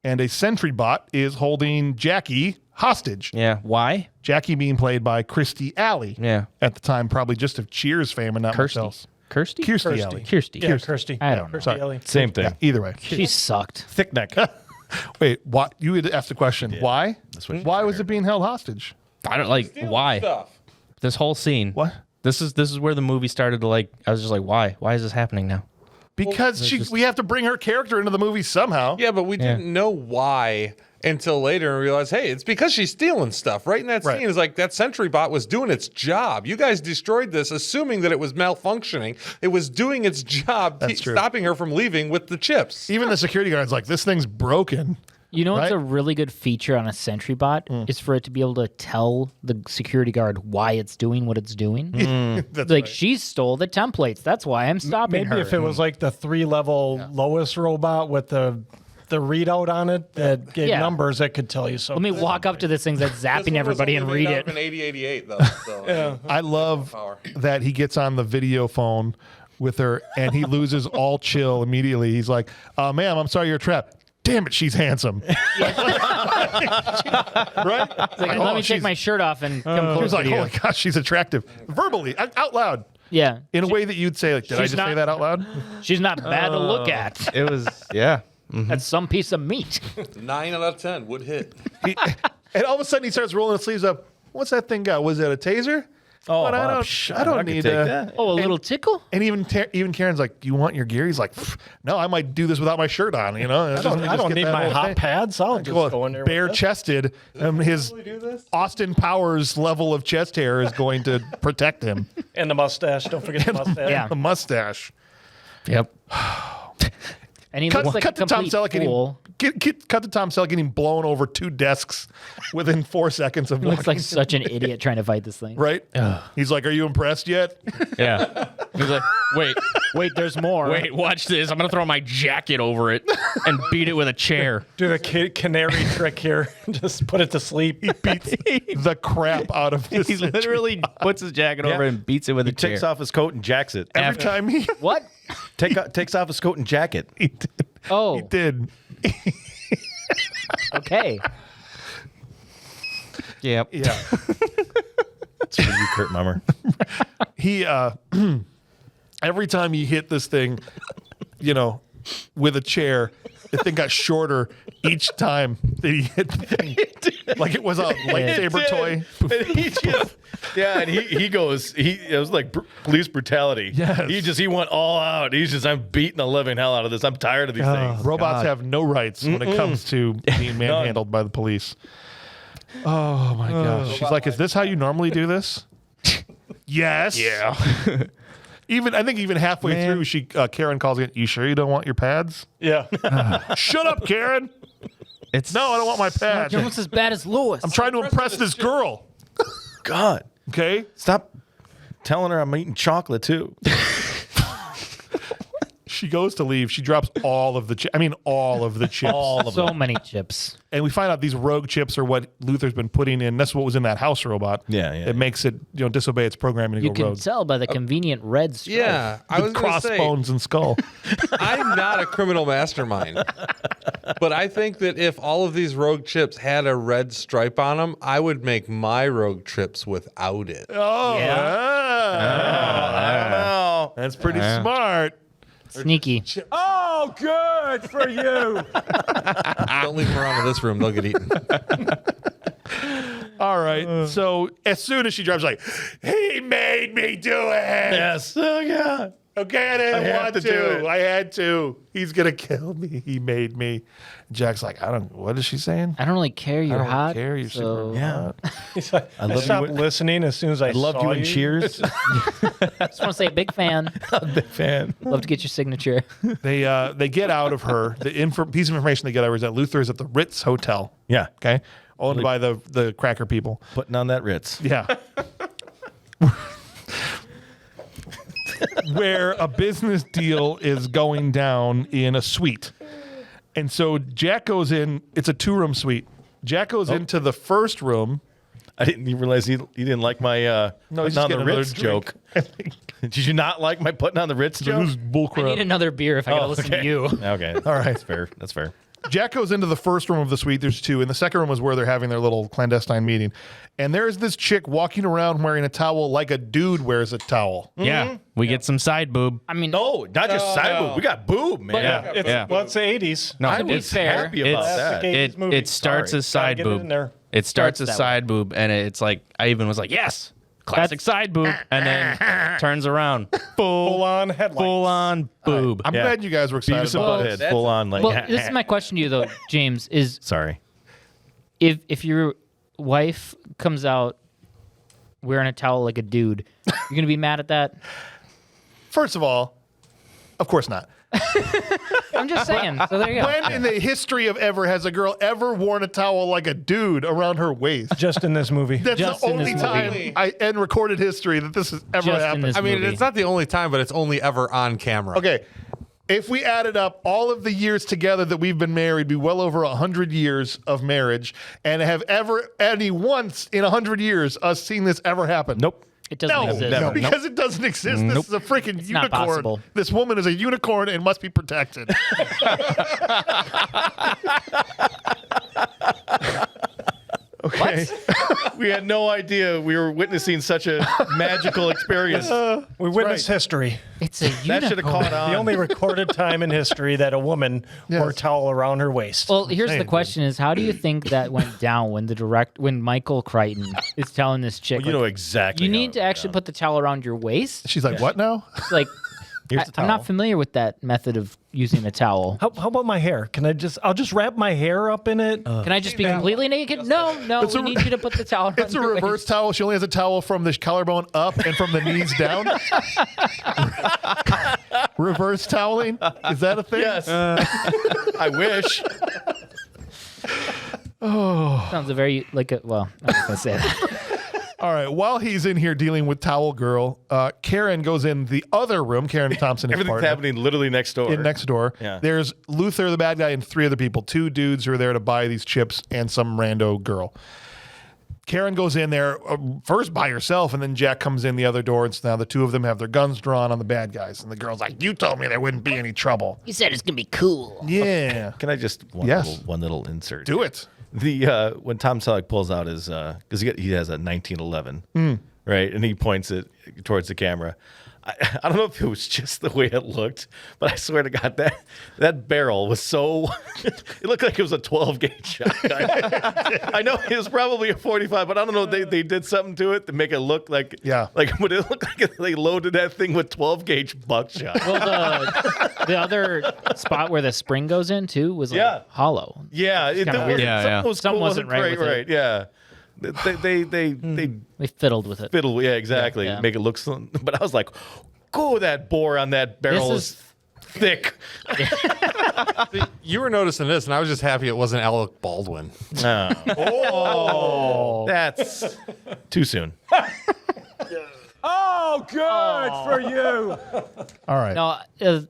S1: And a Sentry bot is holding Jackie hostage.
S2: Yeah. Why?
S1: Jackie being played by Kirstie Alley.
S2: Yeah.
S1: At the time, probably just of Cheers fame and not much else.
S2: Kirsty?
S1: Kirstie Alley.
S2: Kirsty.
S5: Yeah, Kirsty.
S6: I don't know.
S5: Kirstie Alley.
S3: Same thing.
S1: Yeah, either way.
S6: She sucked.
S3: Thick neck.
S1: Wait, what? You had asked the question. Why?
S3: That's what she
S1: Why was it being held hostage?
S2: I don't like why.
S4: Stuff.
S2: This whole scene.
S1: What?
S2: This is where the movie started to like. I was just like, why? Why is this happening now?
S1: Because we have to bring her character into the movie somehow.
S4: Yeah, but we didn't know why until later and realized, hey, it's because she's stealing stuff. Right in that
S1: Right.
S4: scene is like that Sentry bot was doing its job. You guys destroyed this, assuming that it was malfunctioning. It was doing its job,
S1: That's true.
S4: stopping her from leaving with the chips.
S1: Even the security guard's like, this thing's broken.
S6: You know what's
S1: Right?
S6: a really good feature on a Sentry bot is for it to be able to tell the security guard why it's doing what it's doing.
S1: That's
S6: Like
S1: right.
S6: she stole the templates. That's why I'm stopping
S5: Maybe
S6: her.
S5: if it was like the 3-level lowest robot with the readout on it that gave
S6: Yeah.
S5: numbers that could tell you
S6: Let
S5: something.
S6: me walk up to this thing that's
S4: This
S6: zapping
S4: one was
S6: everybody and
S4: only
S6: read
S4: made out
S6: it.
S4: of an 8088 though. So.
S1: I love
S4: Power.
S1: that he gets on the video phone with her and he loses all chill immediately. He's like, ma'am, I'm sorry you're trapped. Damn it, she's handsome. Right?
S6: It's like, let me take my shirt off and come
S1: He was
S6: closer
S1: like,
S6: to you.
S1: oh my gosh, she's attractive. Verbally, out loud.
S6: Yeah,
S1: In a way that you'd say, like, did I
S6: she's
S1: just say
S6: not-
S1: that out loud?
S6: she's not bad to look at.
S2: It was yeah.
S6: That's some piece of meat.
S4: 9 out of 10 would hit.
S1: And all of a sudden he starts rolling his sleeves up. What's that thing got? Was it a taser?
S3: Oh,
S1: But I don't
S3: could
S1: need
S3: take
S1: a-
S3: that.
S6: Oh, a little tickle?
S1: And even Karen's like, "Do you want your gear?" He's like, "Pff, "No, I might do this without my shirt on." You know,
S5: I don't need my hot pads. I'll just go in there.
S1: bare chested. His Austin Powers level of chest hair is going to protect him.
S5: And the mustache. Don't forget the mustache.
S6: Yeah.
S1: The mustache.
S2: Yep.
S6: And he
S1: Cut,
S6: looks like
S1: cut
S6: a
S1: to Tom
S6: complete
S1: Selleck getting
S6: fool.
S1: cut to Tom Selleck getting blown over 2 desks within 4 seconds of
S6: He looks
S1: walking.
S6: like such an idiot trying to fight this thing.
S1: Right? He's like, "Are you impressed yet?"
S2: Yeah. He's like,
S6: Wait, there's more.
S2: wait, watch this. I'm gonna throw my jacket over it and beat it with a chair.
S5: Do the canary trick here. Just put it to sleep.
S1: He beats the crap out of this.
S2: He literally puts his jacket over it and beats it with a chair.
S3: Takes off his coat and jacks it.
S1: Every time he
S6: What?
S3: Takes off his coat and jacket.
S1: he did.
S6: Oh,
S1: He did.
S6: okay.
S2: Yep.
S1: Yeah.
S3: It's for you, Kurt Mummer.
S1: He every time he hit this thing, with a chair, the thing got shorter each time that he hit the thing. Like it was a lightsaber toy.
S3: And he just, and it was like police brutality.
S1: Yes.
S3: He went all out. I'm beating the living hell out of this. I'm tired of these things.
S1: Robots have no rights when it comes to being manhandled by the police. Oh my gosh. She's like, "Is this how you normally do this?" Yes. Yeah. I think even halfway through, Karen calls it, "You sure you don't want your pads?"
S5: Yeah.
S1: Shut up, Karen. No, I don't want my pads.
S6: You're almost as bad as Lewis.
S1: I'm trying to impress this girl.
S3: God,
S1: Okay.
S3: stop telling her I'm eating chocolate too.
S1: She goes to leave. She drops all of the chips.
S6: so many chips.
S1: And we find out these rogue chips are what Luther's been putting in. That's what was in that house robot.
S3: Yeah.
S1: It makes it disobey its programming to
S6: You
S1: go
S6: can
S1: rogue.
S6: tell by the convenient red stripe.
S4: Yeah, I was going to say,
S1: Crossbones and skull.
S4: I'm not a criminal mastermind, but I think that if all of these rogue chips had a red stripe on them, I would make my rogue chips without it.
S1: Oh,
S3: I don't know.
S1: that's pretty smart.
S6: Sneaky.
S5: Oh, good for you.
S4: Don't leave them around in this room; they'll get eaten.
S1: All right. So as soon as she drives, like, "He made me do it."
S3: Yes. Oh God.
S1: Okay, I didn't want to. I had to. He's gonna kill me. He made me. Jack's like, what is she saying?
S6: I don't really care. You're
S1: I don't
S6: hot.
S1: care. You're
S6: so
S1: super hot.
S5: He's like, I
S3: love
S5: stopped
S3: you.
S5: listening as soon as I
S3: Loved
S5: saw
S3: you in Cheers.
S6: just want to say, big fan.
S3: Big fan.
S6: Love to get your signature.
S1: They get out of her. The piece of information they get out of her is that Luther is at the Ritz Hotel.
S3: Yeah.
S1: Okay, owned by the cracker people.
S3: Putting on that Ritz.
S1: Yeah. Where a business deal is going down in a suite. And so Jack goes in, it's a 2-room suite. Jack goes into the first room.
S3: I didn't even realize he didn't like my
S1: No,
S3: putting
S1: he's
S3: on
S1: just
S3: the
S1: getting
S3: Ritz
S1: another drink.
S3: joke. Did you not like my putting on the Ritz
S1: This
S3: joke?
S1: is bullcrap.
S6: I need another beer if I gotta listen to you.
S3: Okay.
S1: All right.
S3: That's fair. That's fair.
S1: Jack goes into the first room of the suite. There's 2. And the second room is where they're having their little clandestine meeting. And there's this chick walking around wearing a towel like a dude wears a towel.
S2: Yeah. We get some side boob.
S6: I mean,
S3: No, not just side boob. We got boob, man.
S2: Yeah.
S5: Well, it's the 80s.
S2: No,
S6: to be
S2: it's
S6: fair,
S3: happy about
S2: it's-
S3: that.
S5: It's- movie.
S2: it starts
S5: Sorry.
S2: as side
S5: Gotta get it in
S2: boob.
S5: there.
S2: It starts as
S6: that
S2: side boob, and it's like I even was like, yes, classic side boob, and then turns around,
S5: Full on headlights.
S2: full on boob.
S1: I'm
S3: Yeah.
S1: glad you guys were excited
S3: Beavis and
S1: about
S3: Butthead,
S1: this.
S3: full on like.
S6: well, this is my question to you though, James. Is
S3: Sorry.
S6: if your wife comes out wearing a towel like a dude, you're gonna be mad at that?
S1: First of all, of course not.
S6: I'm just saying. So there you go.
S1: When in the history of ever has a girl ever worn a towel like a dude around her waist?
S5: Just in this movie.
S1: That's
S6: Just
S1: the
S6: in this
S1: only time in recorded history that this has ever
S6: Just in
S1: happened.
S6: this
S4: I mean,
S6: movie.
S4: it's not the only time, but it's only ever on camera.
S1: Okay. If we added up all of the years together that we've been married, be well over 100 years of marriage, and have ever any once in 100 years us seen this ever happen?
S3: Nope.
S6: It doesn't
S1: No,
S6: exist.
S1: no, because it doesn't exist. This is a freaking
S6: It's not
S1: unicorn.
S6: possible.
S1: This woman is a unicorn and must be protected. Okay.
S3: We had no idea we were witnessing such a magical experience.
S5: We witnessed history.
S6: It's a unicorn.
S3: That should have caught on.
S5: The only recorded time in history that a woman wore a towel around her waist.
S6: Well, here's the question: is how do you think that went down when Michael Crichton is telling this chick?
S3: You know exactly.
S6: you
S3: how
S6: need
S3: it
S6: to
S3: went
S6: actually
S3: down.
S6: put the towel around your waist.
S1: She's like, what now?
S6: It's like
S3: Here's the
S6: I'm
S3: towel.
S6: not familiar with that method of using a towel.
S5: How about my hair? I'll just wrap my hair up in it.
S6: Can I just be completely naked? No, we need you to put the towel around
S1: It's a
S6: your
S1: reverse
S6: waist.
S1: towel. She only has a towel from the collarbone up and from the knees down. Reverse toweling? Is that a thing?
S3: Yes. I wish.
S6: Sounds a very well. I'm not gonna say that.
S1: All right. While he's in here dealing with Towel Girl, Karen goes in the other room. Karen Thompson is
S3: Everything's
S1: partner.
S3: happening literally next door.
S1: In next door.
S3: Yeah.
S1: There's Luther, the bad guy, and 3 other people. 2 dudes who are there to buy these chips and some rando girl. Karen goes in there first by herself, and then Jack comes in the other door, and so now the 2 of them have their guns drawn on the bad guys. And the girl's like, "You told me there wouldn't be any trouble."
S6: You said it's gonna be cool.
S1: Yeah.
S3: Can I just
S1: Yes.
S3: one little insert?
S1: Do it.
S3: The when Tom Selleck pulls out his because he has a 1911 right, and he points it towards the camera. I don't know if it was just the way it looked, but I swear to God that barrel was so it looked like it was a 12 gauge shotgun. I know it was probably a 45, but I don't know. They did something to it to make it look like but it looked like they loaded that thing with 12 gauge buckshot.
S6: Well, the other spot where the spring goes in too was hollow.
S3: Yeah,
S6: kinda weird.
S3: something was
S6: Something
S3: cool,
S6: wasn't right with it.
S3: right. Yeah, they
S6: We fiddled with it.
S3: fiddle. Yeah, exactly.
S6: Yeah.
S3: Make it look. But I was like, "Go, that bore on that barrel
S6: This
S3: is thick."
S4: You were noticing this, and I was just happy it wasn't Alec Baldwin.
S3: Oh, that's too soon.
S5: Oh, good for you.
S1: All right.
S6: No,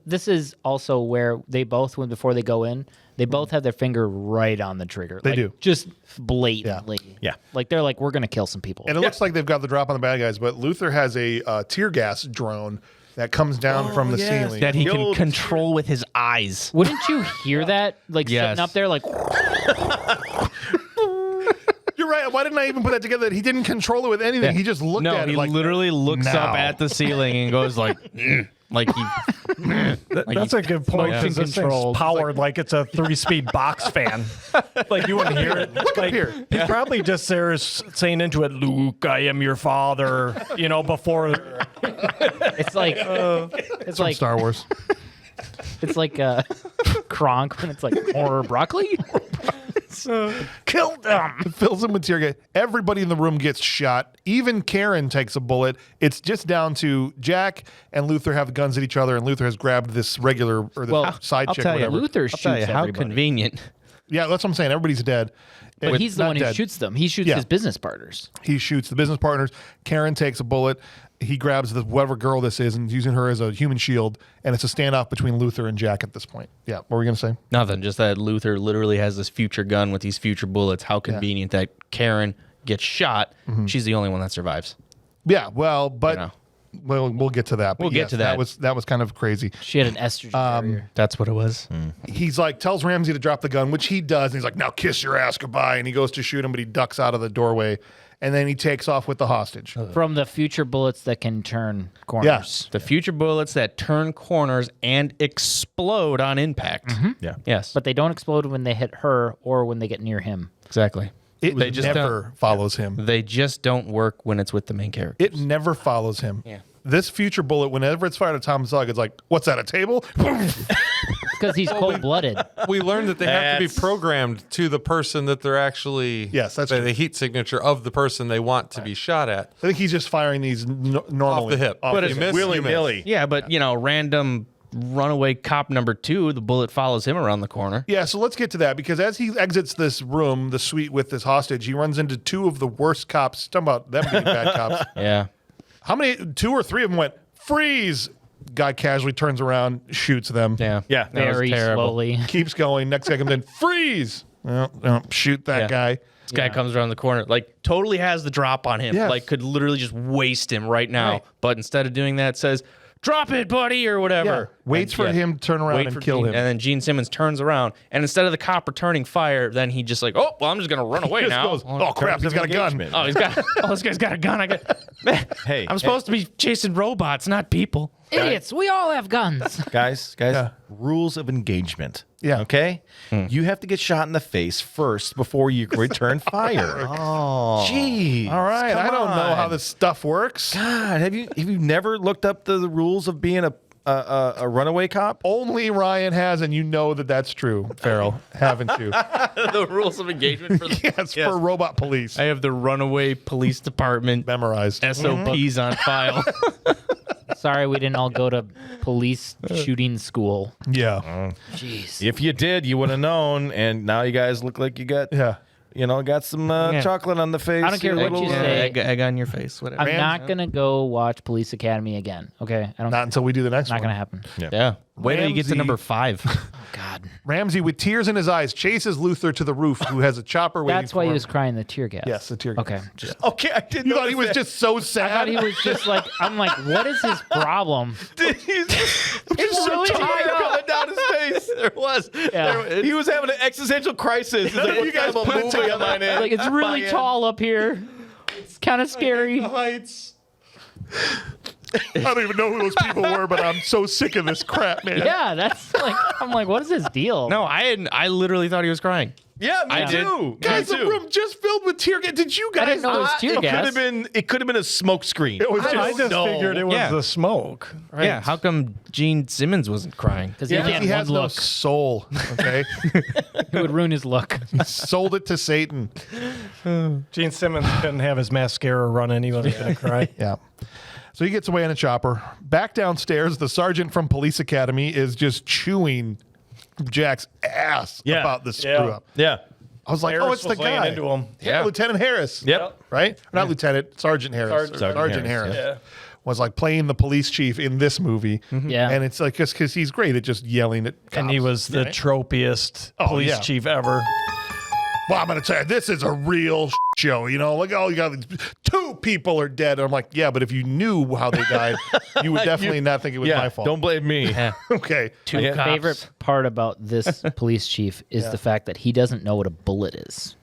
S6: this is also where they both, before they go in, they both have their finger right on the trigger.
S1: They
S6: like,
S1: do.
S6: Just blatantly.
S3: Yeah.
S6: Like they're like, we're going to kill some people.
S1: And it looks like they've got the drop on the bad guys, but Luther has a tear gas drone that comes down from the ceiling.
S2: That he
S3: The
S2: can
S3: old-
S2: control with his eyes.
S6: Wouldn't you hear that? Like
S2: Yes.
S6: sitting up there like,
S1: You're right. Why didn't I even put that together? He didn't control it with anything. He just looked
S2: No,
S1: at it
S2: he
S1: like
S2: literally looks
S1: now.
S2: up at the ceiling and goes like, like he.
S5: That's a good point
S6: Motion
S5: because this thing's
S6: controlled.
S5: powered like it's a 3-speed box fan. Like you wouldn't hear it. Look
S1: up here.
S5: He's probably just there saying into it, "Luke, I am your father." Before
S6: it's like, it's
S1: from
S6: like,
S1: Star Wars.
S6: it's like Kronk when it's like horror broccoli.
S1: Kill them. It fills him with tear gas. Everybody in the room gets shot. Even Karen takes a bullet. It's just down to Jack and Luther have guns at each other, and Luther has grabbed this regular or the side
S2: I'll
S1: chick,
S2: tell you,
S1: whatever.
S6: Luther
S2: I'll
S6: shoots
S2: tell you how
S6: everybody.
S2: convenient.
S1: Yeah, that's what I'm saying. Everybody's dead.
S6: But he's the
S1: not
S6: one who
S1: dead.
S6: shoots them. He shoots
S1: Yeah.
S6: his business partners.
S1: He shoots the business partners. Karen takes a bullet. He grabs the whatever girl this is and is using her as a human shield. And it's a standoff between Luther and Jack at this point. Yeah, what were we going to say?
S2: Nothing. Just that Luther literally has this future gun with these future bullets. How convenient that Karen gets shot. She's the only one that survives.
S1: Yeah, well, but
S2: You know.
S1: well, we'll get to that. But
S2: We'll get
S1: yes,
S2: to that.
S1: That was kind of crazy.
S6: She had an estrogen barrier.
S2: That's what it was.
S1: He's like, tells Ramsay to drop the gun, which he does. And he's like, now kiss your ass goodbye. And he goes to shoot him, but he ducks out of the doorway. And then he takes off with the hostage.
S6: From the future bullets that can turn corners.
S2: The future bullets that turn corners and explode on impact.
S3: Yeah.
S2: Yes.
S6: But they don't explode when they hit her or when they get near him.
S2: exactly.
S1: It
S2: They just
S1: never follows him.
S2: They just don't work when it's with the main character.
S1: It never follows him.
S2: Yeah.
S1: This future bullet, whenever it's fired at Tom Selleck, it's like, what's that, a table?
S6: Because he's cold-blooded.
S4: We learned that they have to be
S3: That's-
S4: programmed to the person that they're actually.
S1: Yes, that's
S4: the
S1: true.
S4: heat signature of the person they want to be shot at.
S1: I think he's just firing these normally.
S4: Off the hip.
S1: Off
S4: But
S1: the
S4: if
S1: hip.
S4: miss,
S3: Willy-nilly.
S2: Yeah, but random runaway cop number 2, the bullet follows him around the corner.
S1: Yeah, so let's get to that because as he exits this room, the suite with this hostage, he runs into 2 of the worst cops. Talking about them being bad cops.
S2: Yeah.
S1: How many? 2 or 3 of them went freeze. Guy casually turns around, shoots them.
S2: Yeah.
S3: Yeah.
S2: That was
S6: Very
S2: terrible.
S6: slowly.
S1: Keeps going. Next guy comes in, freeze. Well, shoot that
S2: Yeah.
S1: guy.
S2: This guy comes around the corner, like totally has the drop on him.
S1: Yes.
S2: Like could literally just waste him right now.
S1: Right.
S2: But instead of doing that, says, "Drop it, buddy," or whatever.
S1: Waits
S2: And,
S1: for him to turn around
S2: wait
S1: and
S2: for
S1: kill
S2: Gene-
S1: him.
S2: And then Gene Simmons turns around, and instead of the cop returning fire, then he just like, "Oh, well, I'm just gonna run away
S1: Just
S2: now."
S1: goes, oh crap, he's got a gun.
S3: Engagement.
S2: Oh, he's got. Oh, this guy's got a gun. I got. Man,
S3: Hey,
S2: I'm supposed to be chasing robots, not people.
S6: Idiots, we all have guns.
S3: guys, rules of engagement.
S1: Yeah.
S3: Okay? You have to get shot in the face first before you return fire. Oh. Jeez.
S1: All right,
S3: come
S1: I don't know how
S3: on.
S1: this stuff works.
S3: God, have you never looked up the rules of being a runaway cop?
S1: Only Ryan has, and you know that that's true, Farrell, haven't you?
S2: The rules of engagement for the.
S1: Yes, for robot police.
S2: I have the runaway police department
S1: Memorized.
S2: SOPs on file.
S6: Sorry, we didn't all go to police shooting school.
S1: Yeah.
S6: Jeez.
S3: If you did, you would have known, and now you guys look like you got
S1: Yeah.
S3: got some chocolate on the face.
S6: I don't care what you say.
S2: Egg on your face, whatever.
S6: I'm not gonna go watch Police Academy again. Okay, I don't.
S1: Not until we do the next
S6: Not
S1: one.
S6: gonna happen.
S2: Yeah. Wait till you get to
S1: Ramsay-
S2: number 5.
S6: Oh God.
S1: Ramsay, with tears in his eyes, chases Luther to the roof, who has a chopper waiting
S6: That's why
S1: for
S6: he
S1: him.
S6: was crying the tear gas.
S1: Yes, the tear gas.
S6: Okay. Just.
S3: Okay, I didn't
S1: You
S3: know
S1: thought he was just so sad?
S6: I thought he was just like. I'm like, what is his problem?
S3: It's
S6: really high up.
S3: coming down his face. There was.
S6: Yeah.
S3: He was having an existential crisis. He's like, what kind of a movie am I in?
S6: Like it's really
S3: Buy in.
S6: tall up here. It's kind of scary.
S1: Heights. I don't even know who those people were, but I'm so sick of this crap, man.
S6: Yeah, that's like. I'm like, what is his deal?
S2: No, I literally thought he was crying.
S3: Yeah, me
S2: I did.
S3: too.
S1: Guys,
S3: me
S1: the
S3: too.
S1: room just filled with tear gas. Did you guys?
S6: I didn't know it was tear
S3: It
S6: gas.
S3: could have been a smoke screen.
S1: It was
S5: I
S1: just
S5: just
S3: no.
S5: figured it was
S2: Yeah.
S5: the smoke.
S2: Yeah. How come Gene Simmons wasn't crying?
S6: Because
S1: Yeah,
S6: he
S1: he
S6: had
S1: has
S6: one
S1: no
S6: look.
S1: soul. Okay,
S6: It would ruin his look.
S1: sold it to Satan.
S5: Gene Simmons couldn't have his mascara running. He wasn't going to cry.
S1: Yeah. So he gets away in a chopper. Back downstairs, the sergeant from Police Academy is just chewing Jack's ass
S3: Yeah.
S1: about the screw
S5: Yeah.
S1: up.
S3: Yeah.
S1: I was like,
S5: Harris
S1: oh, it's the
S5: was laying
S1: guy.
S5: into him.
S1: Yeah, Lieutenant Harris.
S3: Yep.
S1: Right? Or not Lieutenant, Sergeant Harris.
S3: Sergeant
S1: Harris.
S5: Yeah.
S1: Was like playing the police chief in this movie.
S6: Yeah.
S1: And it's like, just because he's great at just yelling at cops.
S5: And he was the
S1: Right?
S5: tropiest police
S1: yeah.
S5: chief ever.
S1: Well, I'm going to tell you, this is a real show. You know, like, oh, you got 2 people are dead. And I'm like, yeah, but if you knew how they died, you would definitely not think it was
S3: Yeah.
S1: my fault.
S3: Don't blame me.
S1: Okay.
S6: My
S2: cops.
S6: favorite part about this police chief is the fact that he doesn't know what a bullet is.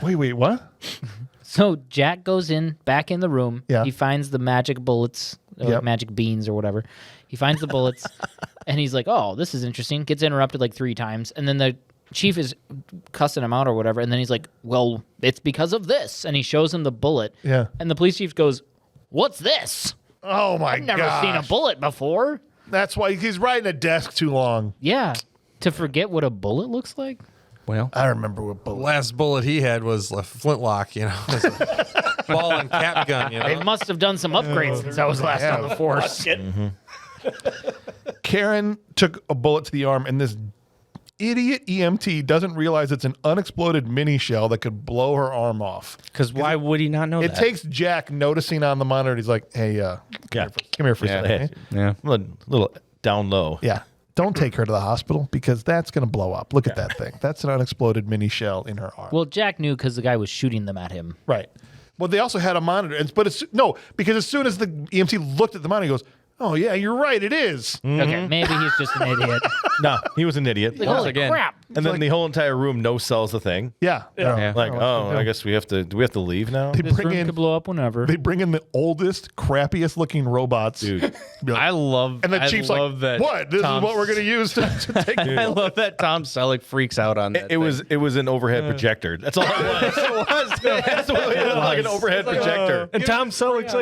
S1: Wait, what?
S6: So Jack goes back in the room.
S1: Yeah.
S6: He finds the magic bullets, or
S1: Yep.
S6: magic beans or whatever. He finds the bullets, and he's like, "Oh, this is interesting." Gets interrupted like 3 times, and then the chief is cussing him out or whatever. And then he's like, "Well, it's because of this," and he shows him the bullet.
S1: Yeah.
S6: And the police chief goes, "What's this?
S1: Oh, my
S6: I've never seen a bullet before."
S1: That's why he's riding a desk too long.
S6: Yeah. To forget what a bullet looks like.
S2: Well,
S1: I remember what bullet.
S4: Last bullet he had was a flintlock, you know, it was a ball and cap gun, you
S6: They
S4: know.
S6: must have done some upgrades since I was last on the force.
S1: Karen took a bullet to the arm, and this idiot EMT doesn't realize it's an unexploded mini shell that could blow her arm off.
S2: because why would he not know
S1: It
S2: that?
S1: takes Jack noticing on the monitor. He's like, "Hey, come here for a second.
S3: Hey,
S2: Yeah.
S3: a little down low.
S1: Yeah, don't take her to the hospital because that's going to blow up. Look at that thing. That's an unexploded mini shell in her arm."
S6: Well, Jack knew because the guy was shooting them at him.
S1: Right. Well, they also had a monitor, because as soon as the EMT looked at the monitor, he goes, "Oh yeah, you're right. It is."
S6: Okay, maybe he's just an idiot.
S3: No, he was an idiot.
S6: Like, holy
S2: again.
S6: crap.
S3: And then the whole entire room no sells the thing.
S1: Yeah.
S2: Yeah.
S3: Like, oh, I guess we have to. Do we have to leave now?
S1: They
S6: This
S1: bring
S6: room
S1: in
S6: could blow up whenever.
S1: they bring in the oldest, crappiest looking robots.
S3: Dude,
S1: Be like-
S2: I love.
S1: and the
S2: I
S1: chief's
S2: love
S1: like,
S2: that.
S1: "What? This
S2: Tom-
S1: is what we're going to use to take."
S2: I love that Tom Selleck freaks out on that.
S3: it was an overhead projector. That's all it was. That's what it was. Like an overhead projector.
S5: And Tom Selleck's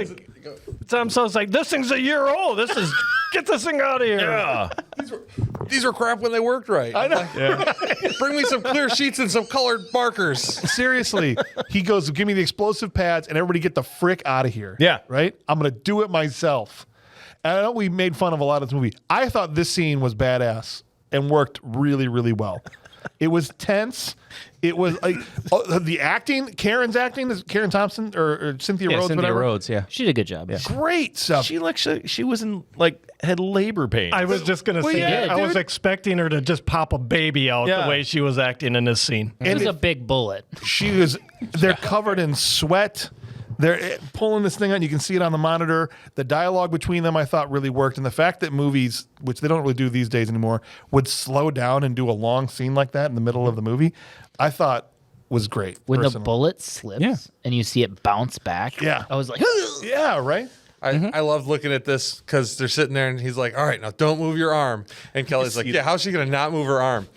S5: like, this thing's a year old. Get this thing out of here.
S3: Yeah.
S4: These were crap when they worked right. I know. Bring me some clear sheets and some colored markers.
S1: Seriously, he goes, "Give me the explosive pads and everybody get the frick out of here."
S3: Yeah.
S1: Right? I'm going to do it myself. I know we made fun of a lot of this movie. I thought this scene was badass and worked really, really well. It was tense. It was like the acting. Karen's acting is Karen Thompson or Cynthia Rhodes.
S2: Cynthia
S1: whatever.
S2: Rhodes, yeah.
S6: She did a good job. Yeah.
S1: Great stuff.
S3: She was in had labor pains.
S5: I was just gonna say
S1: yeah,
S5: I was
S1: dude.
S5: expecting her to just pop a baby out
S3: Yeah.
S5: the way she was acting in this scene.
S6: It was a big bullet.
S1: She was. They're covered in sweat. They're pulling this thing out. You can see it on the monitor. The dialogue between them, I thought, really worked. And the fact that movies, which they don't really do these days anymore, would slow down and do a long scene like that in the middle of the movie, I thought was great.
S6: When the
S1: personally.
S6: bullet slips
S2: Yeah.
S6: and you see it bounce back,
S1: Yeah.
S6: I was like,
S1: Yeah, right?
S4: I love looking at this because they're sitting there and he's like, all right, now don't move your arm. And Kelly's like, yeah, how's she going to not move her arm?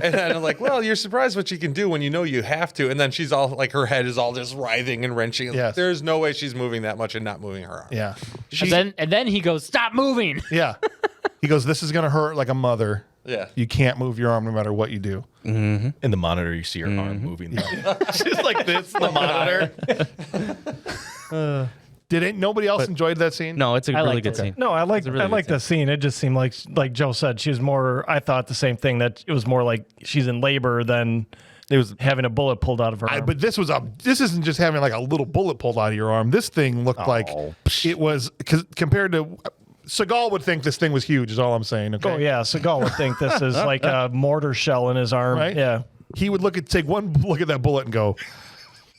S4: And then I'm like, well, you're surprised what she can do when you know you have to. And then she's all like, her head is all just writhing and wrenching. It's like,
S1: Yes.
S4: there's no way she's moving that much and not moving her arm.
S1: Yeah.
S6: and then he goes, stop moving.
S1: Yeah. He goes, this is going to hurt like a mother.
S4: Yeah.
S1: You can't move your arm no matter what you do.
S3: in the monitor, you see her arm moving. Just like this, the monitor.
S1: Nobody else enjoyed that scene?
S2: No, it's a
S6: I
S2: really
S6: liked
S2: good
S6: it.
S2: scene.
S5: No, I like
S2: It's a really
S5: I like
S2: good
S5: the scene. It just seemed like Joe said, she was more. I thought the same thing, that it was more like she's in labor than it was having a bullet pulled out of her arm.
S1: But this isn't just having like a little bullet pulled out of your arm. This thing looked like it was, because compared to Seagal would think this thing was huge, is all I'm saying. Okay?
S5: Oh yeah, Seagal would think this is like a mortar shell in his arm.
S1: Right?
S5: Yeah.
S1: He would take one look at that bullet and go,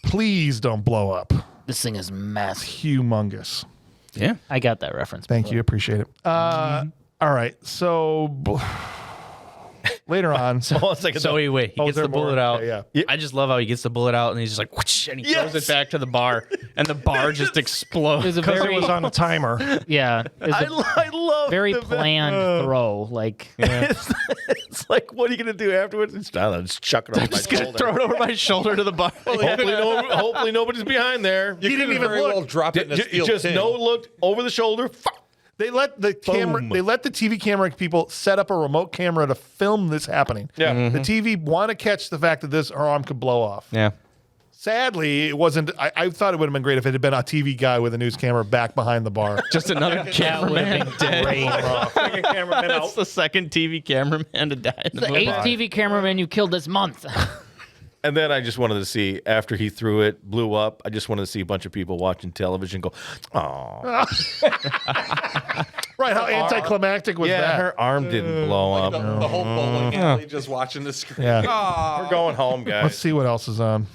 S1: please don't blow up.
S6: This thing is massive.
S1: Humongous.
S2: Yeah.
S6: I got that reference.
S1: Thank you. Appreciate it. All right. So later on.
S3: Hold on a second.
S2: So wait, he
S1: Oh,
S2: gets
S1: there
S2: the bullet
S1: more?
S2: out.
S1: Okay, yeah.
S2: I just love how he gets the bullet out and he's just like, whoosh, and he throws it back to the bar, and the bar just
S6: It
S2: explodes.
S6: was a
S5: Because
S6: very,
S5: it was on a timer.
S6: yeah, it was
S3: I love
S6: very
S3: the-
S6: planned throw. Like,
S3: It's like, what are you gonna do afterwards? Just chuck it over my
S2: Just gonna
S3: shoulder.
S2: throw it over my shoulder to the bar.
S3: Hopefully nobody's behind there.
S4: You
S1: didn't
S4: could
S1: even
S4: very
S1: look.
S4: well drop it in a steel
S3: Just
S4: tin.
S3: no look over the shoulder.
S1: They let the camera. They let the TV camera people set up a remote camera to film this happening.
S3: Yeah.
S1: The TV want to catch the fact that her arm could blow off.
S2: Yeah.
S1: Sadly, it wasn't. I thought it would have been great if it had been a TV guy with a news camera back behind the bar.
S2: Just another
S6: that would
S2: cameraman
S6: have been
S2: dead.
S6: great.
S2: That's the second TV cameraman to die in the
S6: The
S2: movie.
S6: eighth TV cameraman you killed this month.
S3: And then I just wanted to see, after he threw it, blew up, I just wanted to see a bunch of people watching television go, oh.
S1: Right? How anticlimactic was
S3: Yeah,
S1: that?
S3: her arm didn't blow up.
S4: The whole bowling alley just watching the screen.
S1: Yeah.
S3: We're going home,
S1: Let's
S3: guys.
S1: see what else is on.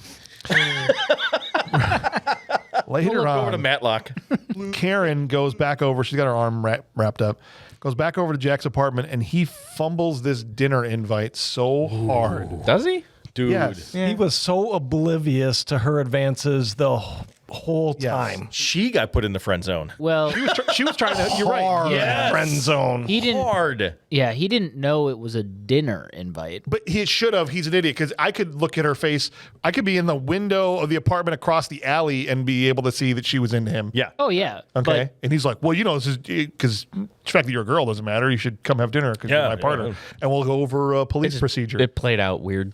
S1: Later
S3: Look over to
S1: on,
S3: Matlock.
S1: Karen goes back over. She's got her arm wrapped up. Goes back over to Jack's apartment, and he fumbles this dinner invite so hard.
S2: Does he?
S3: Dude.
S1: Yes.
S5: He was so oblivious to her advances the whole time.
S3: She got put in the friend zone.
S6: Well,
S1: She was trying to. You're right.
S5: Hard
S3: Yes.
S5: friend zone.
S6: he didn't.
S3: Hard.
S6: Yeah, he didn't know it was a dinner invite.
S1: But he should have. He's an idiot, because I could look at her face. I could be in the window of the apartment across the alley and be able to see that she was into him.
S3: Yeah.
S6: Oh yeah.
S1: Okay. And he's like, well, this is because the fact that you're a girl doesn't matter. You should come have dinner because
S3: Yeah,
S1: you're my partner.
S3: yeah.
S1: And we'll go over a police procedure.
S2: It played out weird.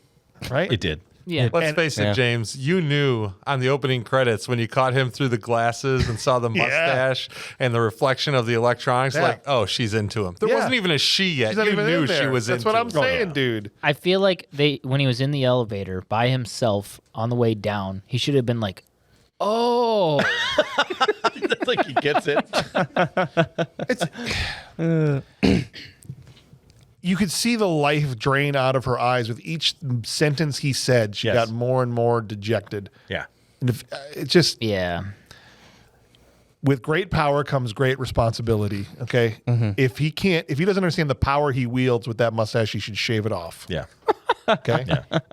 S1: right?
S3: It did.
S6: Yeah.
S4: Let's face it,
S2: Yeah.
S4: James. You knew on the opening credits when you caught him through the glasses and saw the mustache and the reflection of the electronics,
S1: Yeah.
S4: like, oh, she's into him. There
S1: Yeah.
S4: wasn't even a she yet.
S1: She's not
S4: You
S1: even
S4: knew
S1: in
S4: she
S1: there.
S4: was
S1: That's
S4: into
S1: what I'm
S4: him.
S1: saying, dude.
S6: I feel like when he was in the elevator by himself on the way down, he should have been like, "Oh,
S3: It's like he gets it.
S1: You could see the life drain out of her eyes with each sentence he said. She
S3: Yes.
S1: got more and more dejected.
S3: Yeah.
S1: And if, it's just
S6: yeah."
S1: with great power comes great responsibility. Okay, if he doesn't understand the power he wields with that mustache, he should shave it off.
S3: Yeah.
S1: Okay,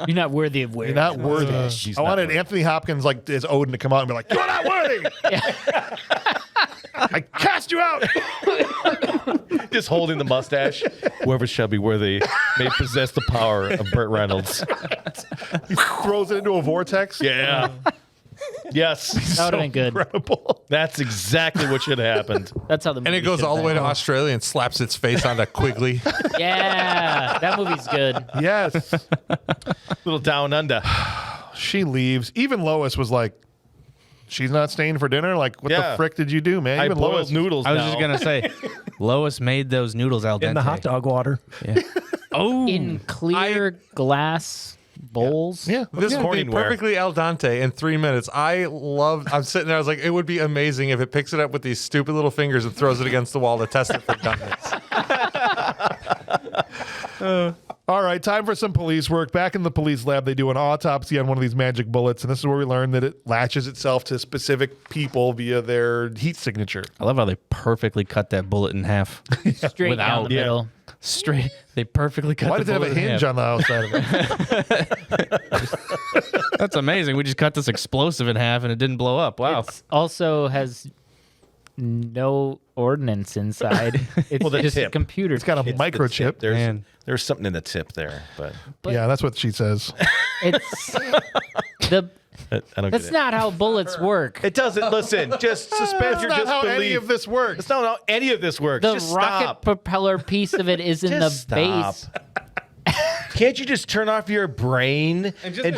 S6: You're not worthy of wearing.
S1: you're not
S6: it.
S1: worthy.
S3: He's
S1: I
S3: not
S1: wanted
S3: worthy.
S1: Anthony Hopkins like as Odin to come out and be like, "You're not worthy. I cast you out."
S3: Just holding the mustache. Whoever shall be worthy may possess the power of Burt Reynolds.
S1: He throws it into a vortex.
S3: Yeah. Yes.
S6: That would have been good.
S1: Incredible.
S3: That's exactly what should have happened.
S6: That's how the movie
S4: And it goes
S6: should
S4: all the way to
S6: end.
S4: Australia and slaps its face onto Quigley.
S6: Yeah, that movie's good.
S1: Yes.
S3: Little down under.
S1: She leaves. Even Lois was like, she's not staying for dinner. Like, what the frick did you do, man?
S3: I
S1: Even
S3: boiled
S1: Lois-
S3: noodles.
S2: I was
S3: now.
S2: just gonna say, Lois made those noodles al dente.
S5: In the hot dog water.
S2: Yeah. Oh,
S6: In clear glass bowls.
S1: Yeah,
S4: This would be
S3: Corningware.
S4: perfectly al dente in 3 minutes. I'm sitting there. I was like, it would be amazing if it picks it up with these stupid little fingers and throws it against the wall to test it for doneness.
S1: All right, time for some police work. Back in the police lab, they do an autopsy on one of these magic bullets, and this is where we learn that it latches itself to specific people via their heat signature.
S2: I love how they perfectly cut that bullet in half.
S6: Straight down the middle.
S2: Straight. They perfectly cut.
S1: Why
S2: the
S1: does it have a
S2: bullet in
S1: hinge
S2: half.
S1: on the outside of it?
S2: That's amazing. We just cut this explosive in half and it didn't blow up. Wow.
S6: It also has no ordnance inside. It's
S3: the
S6: just a
S3: tip.
S6: computer.
S1: It's got a microchip.
S2: Man.
S3: There's something in the tip there, but
S1: Yeah, that's what she says.
S6: It's
S3: I don't
S6: that's
S3: get it.
S6: not how bullets work.
S3: It doesn't. Listen, just suspend
S1: That's
S3: your
S1: not how
S3: disbelief.
S1: any of this works.
S3: That's not how any of this works.
S6: The
S3: Just
S6: rocket
S3: stop.
S6: propeller piece of it is in
S3: Just
S6: the base.
S3: Can't you just turn off your brain and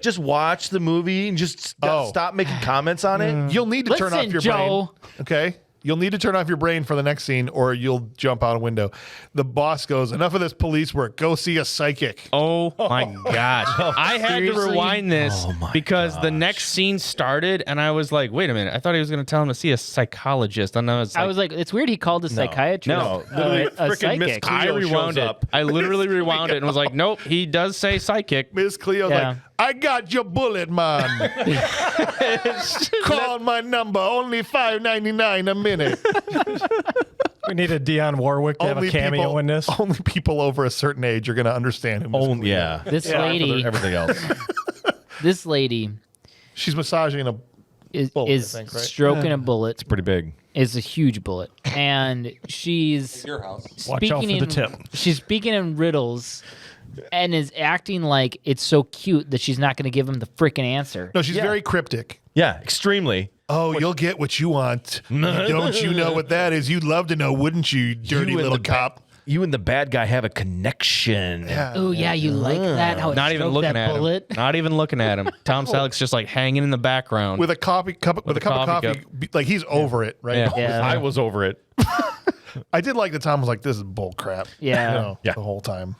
S3: just watch the movie and just stop making comments on it?
S1: You'll need to turn off
S6: Listen,
S1: your
S6: Joe.
S1: brain. Okay? You'll need to turn off your brain for the next scene or you'll jump out a window. The boss goes, enough of this police work. Go see a psychic.
S2: Oh my gosh. I had to
S6: Seriously?
S2: rewind this because the next scene started and I was like, wait a minute. I thought he was going to tell him to see a psychologist. And I was like,
S6: I was like, it's weird he called a psychiatrist.
S3: No. Literally,
S6: a
S3: frickin' Miss
S6: psychic.
S3: Cleo
S2: I rewound
S3: shows
S2: it.
S3: up.
S2: I literally rewound it and was like, nope, he does say psychic.
S1: Miss Cleo's
S6: Yeah.
S1: like, I got your bullet, man. Call my number. Only $5.99 a minute.
S5: We need a Dionne Warwick to have a cameo in this.
S1: Only people over a certain age are going to understand him.
S3: Oh, yeah.
S6: This
S3: Yeah,
S6: lady,
S3: everything else.
S6: this lady
S1: She's massaging a
S6: is,
S1: bullet,
S6: is
S1: I think, right?
S6: stroking a bullet.
S3: Pretty big.
S6: Is a huge bullet, and she's
S4: Your house.
S5: Watch out for the tip.
S6: She's speaking in riddles, and is acting like it's so cute that she's not going to give him the freaking answer.
S1: No, she's very cryptic.
S3: Yeah, extremely.
S1: Oh, you'll get what you want. Don't you know what that is? You'd love to know, wouldn't you, dirty
S3: You and
S1: little
S3: the
S1: cop?
S3: You and the bad guy have a connection.
S6: Oh yeah, you like that? How it
S2: Not even
S6: stroked
S2: looking
S6: that
S2: at
S6: bullet?
S2: him. Not even looking at him. Tom Selleck's just like hanging in the background.
S1: With a cup of
S2: coffee
S1: coffee. Like he's over it, right?
S2: Yeah.
S6: Yeah.
S3: I was over it.
S1: I did like that Tom was like, this is bull crap.
S6: Yeah.
S1: You know,
S3: Yeah.
S1: the whole time.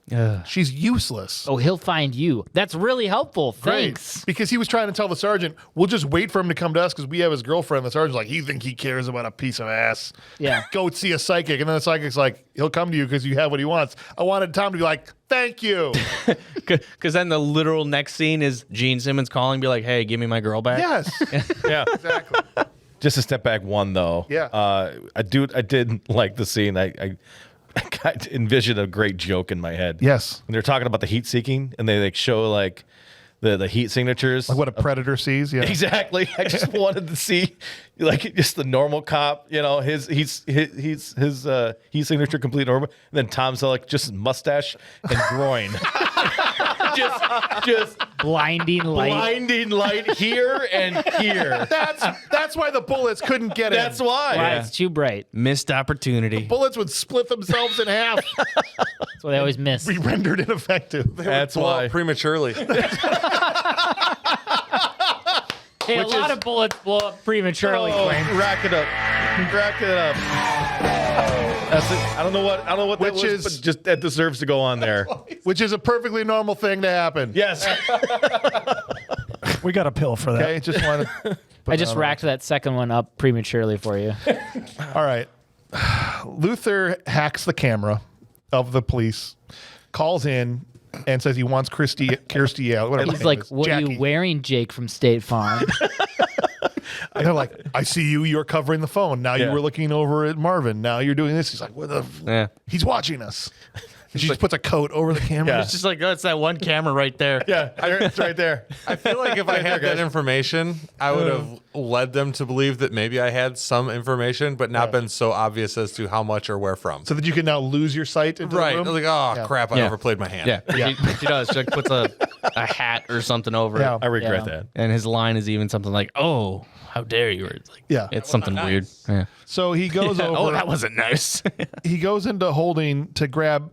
S2: Ugh.
S1: She's useless.
S6: Oh, he'll find you. That's really helpful.
S1: Right.
S6: Thanks.
S1: Because he was trying to tell the sergeant, we'll just wait for him to come to us because we have his girlfriend. The sergeant's like, you think he cares about a piece of ass?
S6: Yeah.
S1: Go see a psychic. And then the psychic's like, he'll come to you because you have what he wants. I wanted Tom to be like, thank you.
S2: Because then the literal next scene is Gene Simmons calling, be like, hey, give me my girl back.
S1: Yes.
S3: Yeah.
S1: Exactly.
S3: Just to step back one though.
S1: Yeah.
S3: I did like the scene. I envisioned a great joke in my head.
S1: Yes.
S3: When they're talking about the heat seeking and they like show like the heat signatures.
S1: Like what a predator sees. Yeah.
S3: Exactly. I just wanted to see like just the normal cop, you know, his heat signature complete normal. And then Tom Selleck, just mustache and groin. just
S6: Blinding light.
S3: blinding light here and here.
S1: That's why the bullets couldn't get him.
S3: That's why.
S6: Why? It's too bright.
S2: Missed opportunity.
S1: Bullets would split themselves in half,
S6: That's what they always miss.
S1: be rendered ineffective.
S3: That's
S4: Blow
S3: why.
S4: up prematurely.
S6: Hey, a lot of bullets blow up prematurely.
S3: Oh,
S6: Quinn.
S3: rack it up. Rack it up. That's it. I don't know what that
S1: Which
S3: was,
S1: is-
S3: but just that deserves to go on there.
S1: Which is a perfectly normal thing to happen.
S3: Yes.
S5: We got a pill for that.
S1: Okay, just wanted to put
S6: I just
S1: that on.
S6: racked that second one up prematurely for you.
S1: All right. Luther hacks the camera of the police, calls in, and says he wants Kirstie out. Whatever her
S6: He's
S1: name
S6: like,
S1: is,
S6: "What are
S1: Jackie.
S6: you wearing, Jake from State Farm?"
S1: And they're like, I see you. You're covering the phone. Now
S3: Yeah.
S1: you were looking over at Marvin. Now you're doing this. He's like, what the?
S2: Yeah.
S1: He's watching us. And she just puts a coat over the camera.
S3: Yeah.
S2: It's just like, oh, it's that one camera right there.
S3: Yeah, it's right there.
S4: I feel like if I had that information, I would have led them to believe that maybe I had some information, but not been so obvious as to how much or where from.
S1: So that you can now lose your sight into
S4: Right.
S1: the
S4: I
S1: room.
S4: was like, oh, crap, I
S2: Yeah.
S4: overplayed my hand.
S2: Yeah. She does. She like puts a hat or something over
S1: Yeah.
S2: it.
S3: I regret
S6: Yeah.
S3: that.
S2: And his line is even something like, oh, how dare you? Or it's like,
S1: Yeah.
S2: it's something weird. Yeah.
S1: So he goes over.
S2: Oh, that wasn't nice.
S1: He goes into holding to grab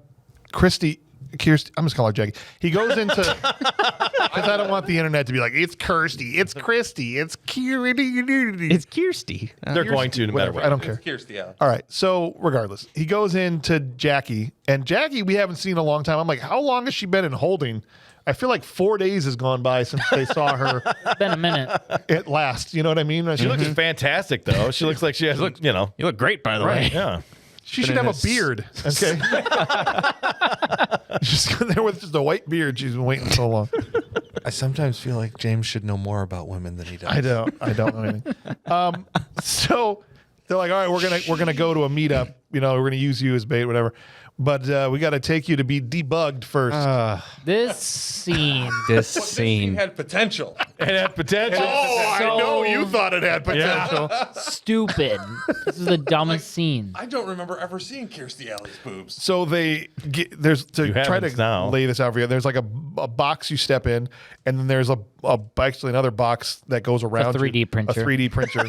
S1: Kirstie Kirsty. I'm just calling her Jackie. He goes into because I don't want the internet to be like it's Kirsty, it's Christy, it's Kirsty.
S2: It's Kirsty.
S3: They're going to no matter
S1: Whatever.
S3: what.
S1: I don't care.
S4: Kirsty, yeah.
S1: All right. So regardless, he goes into Jackie, and Jackie we haven't seen in a long time. I'm like, how long has she been in holding? I feel like 4 days has gone by since they saw her
S6: It's been a minute.
S1: at last. You know what I mean?
S3: She looks fantastic, though. She looks like she has, you know.
S2: You look great, by the way.
S3: Yeah.
S1: She should have a beard. Okay. She's there with just a white beard. She's been waiting so long.
S4: I sometimes feel like James should know more about women than he does.
S1: I don't know anything. So they're like, all right, we're gonna go to a meetup. You know, we're gonna use you as bait, whatever. But we got to take you to be debugged first.
S6: This scene.
S2: This
S4: He
S2: scene.
S4: had potential.
S3: It had potential.
S1: I know you thought it had potential.
S6: Stupid. This is the dumbest scene.
S4: I don't remember ever seeing Kirstie Alley's boobs.
S1: So they get there's to
S3: You
S1: try
S3: haven't
S1: to
S3: now.
S1: lay this out for you. There's like a box you step in, and then there's actually another box that goes around
S6: 3D
S1: you.
S6: printer.
S1: A 3D printer.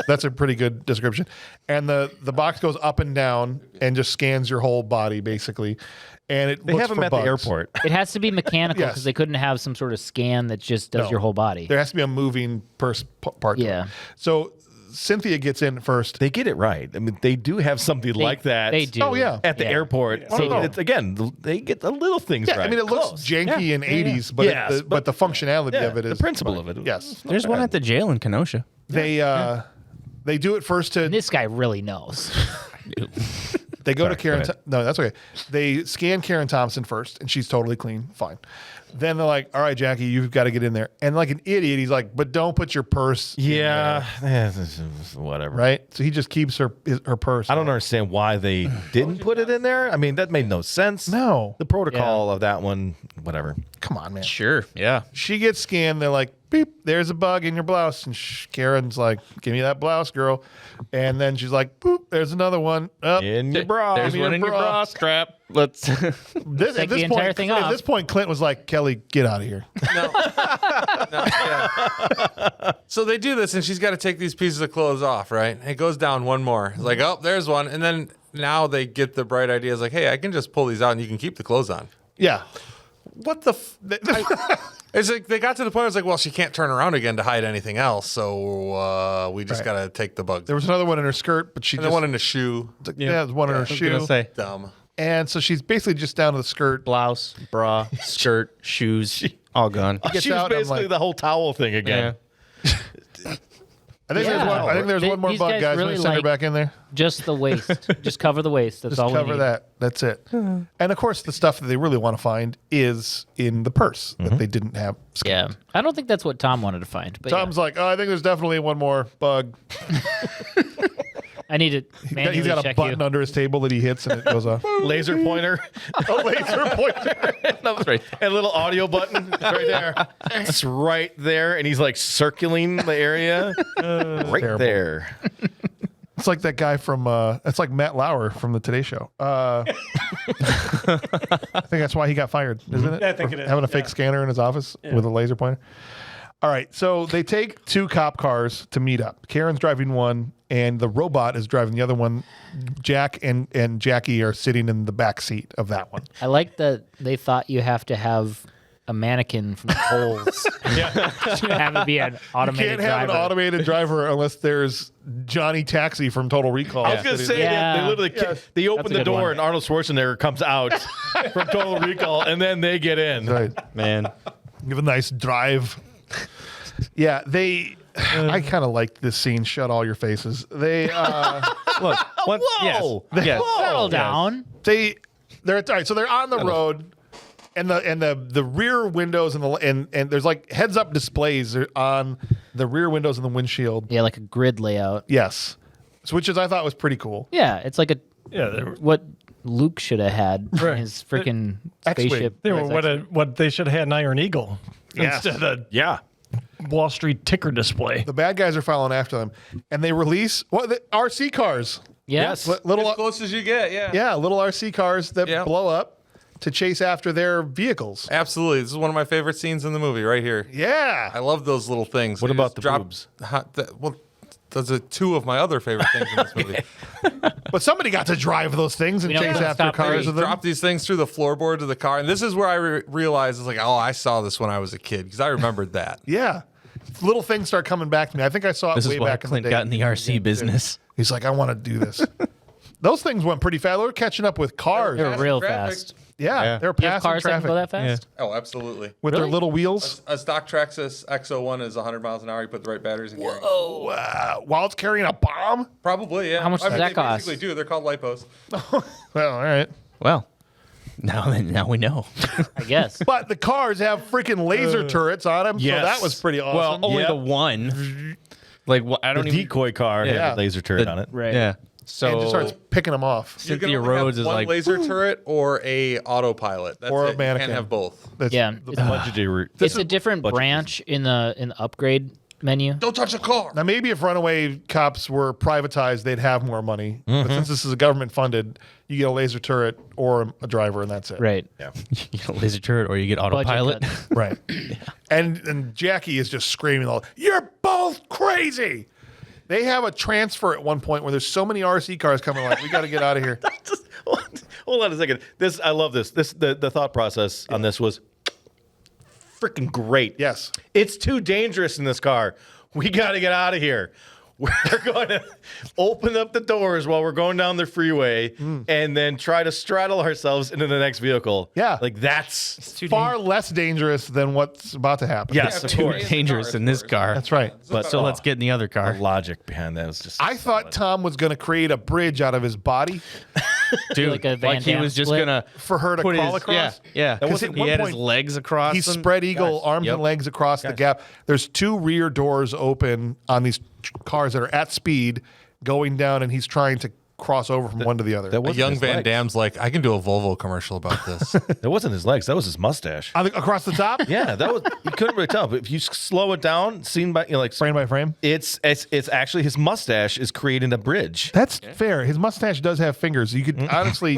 S1: That's a pretty good description. And the box goes up and down and just scans your whole body basically. And it
S3: They
S1: looks
S3: have them
S1: for
S3: at
S1: bugs.
S3: the airport.
S6: It has to be mechanical
S1: Yes.
S6: because they couldn't have some sort of scan that just does
S1: No.
S6: your whole body.
S1: There has to be a moving part. to it.
S6: Yeah.
S1: So Cynthia gets in first.
S3: They get it right. I mean, they do have something like that.
S6: They do.
S1: Oh, yeah.
S3: At the
S6: Yeah.
S3: airport.
S1: They
S3: So
S1: do.
S3: it's, again, they get the little things
S1: Yeah,
S3: right.
S1: I mean, it looks
S3: Close.
S1: janky and 80s, but,
S3: Yes,
S1: but the functionality
S3: Yeah,
S1: of it is
S3: the principle of it.
S1: Yes.
S2: There's one at the jail in Kenosha.
S1: They do it first to
S6: And this guy really knows.
S1: they go to
S3: Sorry,
S1: Karen.
S3: go ahead.
S1: No, that's okay. They scan Karen Thompson first, and she's totally clean, fine. Then they're like, "All right, Jackie, you've got to get in there." And like an idiot, he's like, "But don't put your purse." in
S3: Yeah.
S1: there,"
S3: Whatever.
S1: right. So he just keeps her purse.
S3: I don't understand why they didn't put it in there. I mean, that made no sense.
S1: No.
S3: The protocol of that one, whatever.
S1: Come on, man.
S2: Sure. Yeah.
S1: She gets scanned. They're like, "Beep, there's a bug in your blouse." And Karen's like, "Give me that blouse, girl." And then she's like, "Boop, there's another one." Up.
S3: In your bra.
S2: There's one in your bra strap. Let's.
S1: This,
S6: Take the entire thing
S1: At
S6: off.
S1: this point, Clint was like, "Kelly, get out of here."
S4: So they do this, and she's got to take these pieces of clothes off, right? It goes down one more. It's like, oh, there's one. And then now they get the bright idea. It's like, hey, I can just pull these out, and you can keep the clothes on.
S1: Yeah.
S4: What the? It's like they got to the point where it's like, well, she can't turn around again to hide anything else, so we just
S1: Right.
S4: got to take the bugs.
S1: There was another one in her skirt, but she
S4: and
S1: just
S4: then one in the shoe.
S1: there's one in her
S2: I was
S1: shoe.
S2: gonna say
S4: Dumb.
S1: And so she's basically just down to the skirt.
S2: blouse, bra, skirt, shoes, all gone.
S1: Gets
S3: She was
S1: out, and I'm
S3: basically
S1: like-
S3: the whole towel thing again.
S2: Yeah.
S1: I think
S6: Yeah.
S1: there's one more
S6: These
S1: bug,
S6: guys
S1: guys.
S6: really
S1: Really send her
S6: like-
S1: back in there.
S6: Just the waist. Just cover the waist. That's
S1: Just
S6: all
S1: cover
S6: we need.
S1: that. That's it. And of course, the stuff that they really want to find is in the purse that they didn't have.
S6: Yeah. I don't think that's what Tom wanted to find. But
S1: Tom's like, "Oh, I think there's definitely one more bug."
S6: I need to manually
S1: He's got a
S6: check
S1: button
S6: you.
S1: under his table that he hits and it goes off.
S3: Laser pointer.
S1: A laser pointer.
S2: That's right.
S3: And a little audio button right there. It's right there. And he's like circling the area. Right
S1: Terrible.
S3: there.
S1: It's like that guy from. It's like Matt Lauer from the Today Show. I think that's why he got fired, isn't it?
S5: I think
S1: For
S5: it is,
S1: having a fake
S5: yeah.
S1: scanner in his office with a laser pointer. All right, so they take two cop cars to meet up. Karen's driving one, and the robot is driving the other one. Jack and Jackie are sitting in the back seat of that one.
S6: I like that they thought you have to have a mannequin from Kohl's to have it be an automated
S1: Can't have
S6: driver.
S1: an automated driver unless there's Johnny Taxi from Total Recall.
S3: I was going to say,
S6: Yeah.
S3: they literally they
S6: That's
S3: open
S6: a
S3: the
S6: good
S3: door
S6: one.
S3: and Arnold Schwarzenegger comes out from Total Recall and then they get in.
S1: Right.
S2: Man.
S1: Give a nice drive. Yeah, I kind of like this scene. Shut all your faces. They
S2: Look. What?
S3: Whoa.
S2: Yes. Yes.
S6: Settle down.
S1: they're all right. So they're on the road, and the rear windows and there's like heads up displays on the rear windows and the windshield.
S6: Yeah, like a grid layout.
S1: Yes, so, which I thought was pretty cool.
S6: Yeah, it's like
S5: Yeah,
S6: what Luke should have had in
S5: Right.
S6: his freaking
S1: X-Wing.
S6: spaceship.
S5: they were what they should have had an Iron Eagle
S1: Yes.
S5: instead of
S3: Yeah.
S5: Wall Street ticker display.
S1: The bad guys are following after them, and they release the RC cars.
S6: Yes.
S1: Little
S4: As close as you get, yeah.
S1: yeah, little RC cars that
S4: Yeah.
S1: blow up to chase after their vehicles.
S4: Absolutely. This is one of my favorite scenes in the movie right here.
S1: Yeah.
S4: I love those little things.
S3: What
S4: They
S3: about
S4: just
S3: the
S4: drop-
S3: boobs?
S4: Well, those are two of my other favorite things in this movie.
S1: But somebody got to drive those things and
S6: We don't
S1: chase
S6: wanna
S1: after
S6: stop
S1: cars
S6: there.
S1: with them.
S4: Drop these things through the floorboards of the car, and this is where I realized it's like, oh, I saw this when I was a kid because I remembered that.
S1: Yeah. Little things start coming back to me. I think I saw it
S2: This
S1: way
S2: is why
S1: back
S2: Clint
S1: in the day.
S2: got in the RC business.
S1: He's like, I want to do this. Those things went pretty fast. They were catching up with cars.
S6: They were real
S4: Traffic.
S6: fast.
S1: Yeah, they were
S6: You have
S1: passing
S6: cars that can
S1: traffic
S6: go that fast?
S4: Oh, absolutely.
S1: with their
S6: Really?
S1: little wheels.
S4: A stock Traxxas X01 is 100 miles an hour. You put the right batteries in gear.
S1: While it's carrying a bomb.
S4: Probably, yeah.
S6: How much does that
S4: they
S6: cost?
S4: basically do. They're called lipos.
S1: Well, all right.
S2: Well, now we know.
S6: I guess.
S1: But the cars have freaking laser turrets on them,
S3: yes.
S1: so that was pretty
S2: Well,
S1: awesome.
S2: only
S3: Yeah.
S2: the one. Like, I
S3: The
S2: don't even.
S3: decoy car had
S1: Yeah.
S3: a laser turret
S2: The-
S3: on it.
S6: Right.
S2: Yeah.
S1: And it just starts
S2: So
S1: picking them off.
S4: You can
S2: Cynthia
S4: only have
S2: Rhodes is
S4: one
S2: like,
S4: laser turret or a autopilot. That's
S1: Or a
S4: it.
S1: mannequin.
S4: You can't have both.
S1: That's
S6: Yeah.
S1: the-
S3: Budgetary.
S6: It's a different branch in the upgrade menu.
S4: Don't touch a car.
S1: Now, maybe if runaway cops were privatized, they'd have more money. But since this is a government funded, you get a laser turret or a driver, and that's it.
S6: Right.
S2: you get a laser turret or you get
S6: Budget
S2: autopilot.
S6: cut.
S1: Right. And Jackie is just screaming, "You're both crazy!" They have a transfer at one point where there's so many RC cars coming, like, we got to get out of here.
S3: Just, hold on a second. I love this. The thought process on this was freaking great.
S1: Yes.
S3: It's too dangerous in this car. We got to get out of here. We're going to open up the doors while we're going down the freeway and then try to straddle ourselves into the next vehicle.
S1: Yeah.
S3: Like that's
S1: Far less dangerous than what's about to happen.
S3: yes, of
S2: Too
S3: course.
S2: dangerous in this car.
S1: That's right.
S3: But
S2: So let's get in the other
S3: the
S2: car.
S3: logic behind that was just
S1: I thought Tom was going to create a bridge out of his body
S2: Dude,
S6: like a Van
S2: like he
S6: Damme
S2: was just
S6: split?
S2: gonna
S1: for her to
S2: put
S1: crawl
S2: his,
S1: across.
S2: Yeah.
S1: Because at
S2: He
S1: one
S2: had his
S1: point,
S2: legs across.
S1: He
S2: them.
S1: spread eagle arms
S2: Yep.
S1: and legs across the gap. There's two rear doors open on these cars that are at speed going down, and he's trying to cross over from one to the other.
S3: that wasn't
S4: Young
S3: his
S4: Van
S3: legs.
S4: Damme's like, I can do a Volvo commercial about this.
S3: That wasn't his legs. That was his mustache.
S1: Across the top?
S3: Yeah, that was you couldn't really tell. But if you slow it down, seen by like
S1: Frame by frame?
S3: it's actually his mustache is creating a bridge.
S1: That's fair. His mustache does have fingers. You could honestly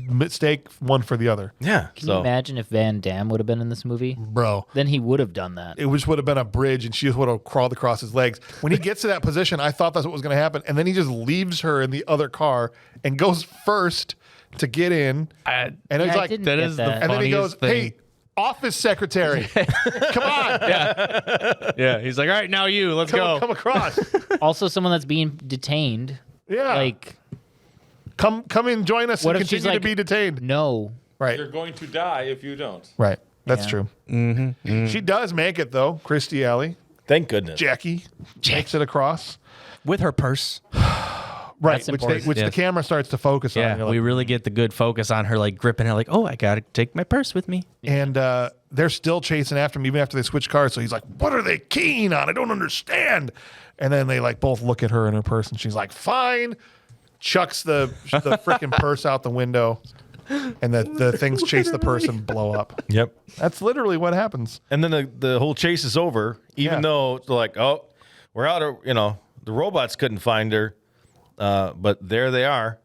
S1: mistake one for the other.
S3: Yeah.
S6: Can you imagine if Van Damme would have been in this movie?
S1: Bro.
S6: Then he would have done that.
S1: It just would have been a bridge, and she just would have crawled across his legs. When he gets to that position, I thought that's what was going to happen, and then he just leaves her in the other car and goes first to get in. And
S6: Yeah,
S1: he's
S6: I
S1: like,
S6: didn't
S2: that
S6: get
S2: is the
S6: that.
S1: and then he goes,
S2: funniest thing.
S1: "Hey, office secretary, come on,
S2: Yeah, he's like, all right, now you, let's go.
S1: come across,
S6: Also, someone that's being detained.
S1: yeah,
S6: Like,
S1: come in, join us,
S6: what
S1: and
S6: if she's
S1: continue to
S6: like,
S1: be detained."
S6: no.
S1: Right,
S4: You're going to die if you don't.
S1: right, that's
S6: Yeah.
S1: true. Mm-hmm. She does make it though. Christy Alley,
S3: Thank goodness.
S1: Jackie makes it across.
S2: With her purse.
S1: Right,
S6: That's
S1: which
S6: important.
S1: the
S2: Yeah.
S1: camera starts to focus on.
S2: Yeah,
S1: You're like,
S2: we really get the good focus on her, like gripping it, like, oh, I gotta take my purse with me.
S1: And they're still chasing after him even after they switch cars. So he's like, "What are they keen on? I don't understand." And then they like both look at her in her purse, and she's like, "Fine." Chucks the freaking purse out the window, and the things chase the purse and blow up.
S3: Yep.
S1: That's literally what happens.
S3: And then the whole chase is over, even
S1: Yeah.
S3: though they're like, oh, we're out of, the robots couldn't find her, but there they are.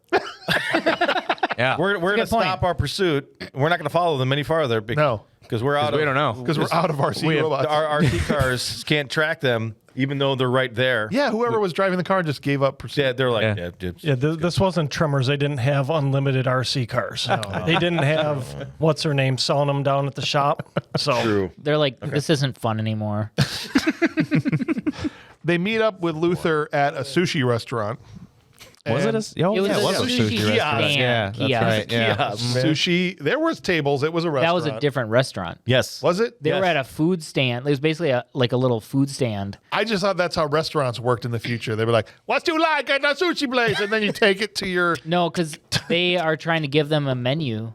S2: Yeah.
S3: We're going to
S6: good point.
S3: stop our pursuit. We're not going to follow them any farther.
S1: No.
S3: Because we're out of.
S2: we don't know.
S1: Because we're out of RC robots.
S3: Our RC cars can't track them, even though they're right there.
S1: Yeah, whoever was driving the car just gave up pursuit.
S3: Yeah, they're like,
S2: Yeah.
S3: yeah, dude,
S5: Yeah, this wasn't Tremors. They didn't have unlimited RC cars. They didn't have what's her name selling them down at the shop. So
S3: true.
S6: They're like, this isn't fun anymore.
S1: They meet up with Luther at a sushi restaurant.
S2: Was it
S1: And
S2: a? Oh,
S6: It was
S2: yeah,
S6: a
S2: it was a
S6: sushi
S2: sushi
S6: kiosk.
S2: restaurant. Yeah, that's
S6: Kiosk.
S2: right. Yeah.
S1: Sushi. There was tables. It was a
S6: That
S1: restaurant.
S6: was a different restaurant.
S3: Yes.
S1: Was it?
S6: They were at a food stand. It was basically a little food stand.
S1: I just thought that's how restaurants worked in the future. They were like, "What you like at the sushi place?" And then you take it to your.
S6: No, because they are trying to give them a menu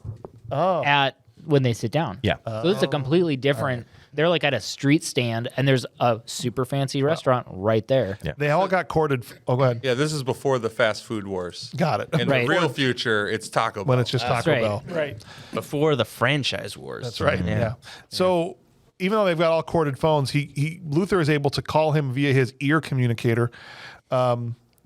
S6: at when they sit down.
S3: Yeah.
S6: So it's a completely different. They're like at a street stand, and there's a super fancy restaurant right there.
S3: Yeah.
S1: They all got corded. Oh, go ahead.
S4: Yeah, this is before the fast food wars.
S1: Got it.
S4: In
S6: Right.
S4: the real future, it's Taco Bell.
S1: When it's just Taco
S6: right.
S1: Bell.
S5: right.
S2: Before the franchise wars.
S1: That's right. Yeah. So even though they've got all corded phones, Luther is able to call him via his ear communicator.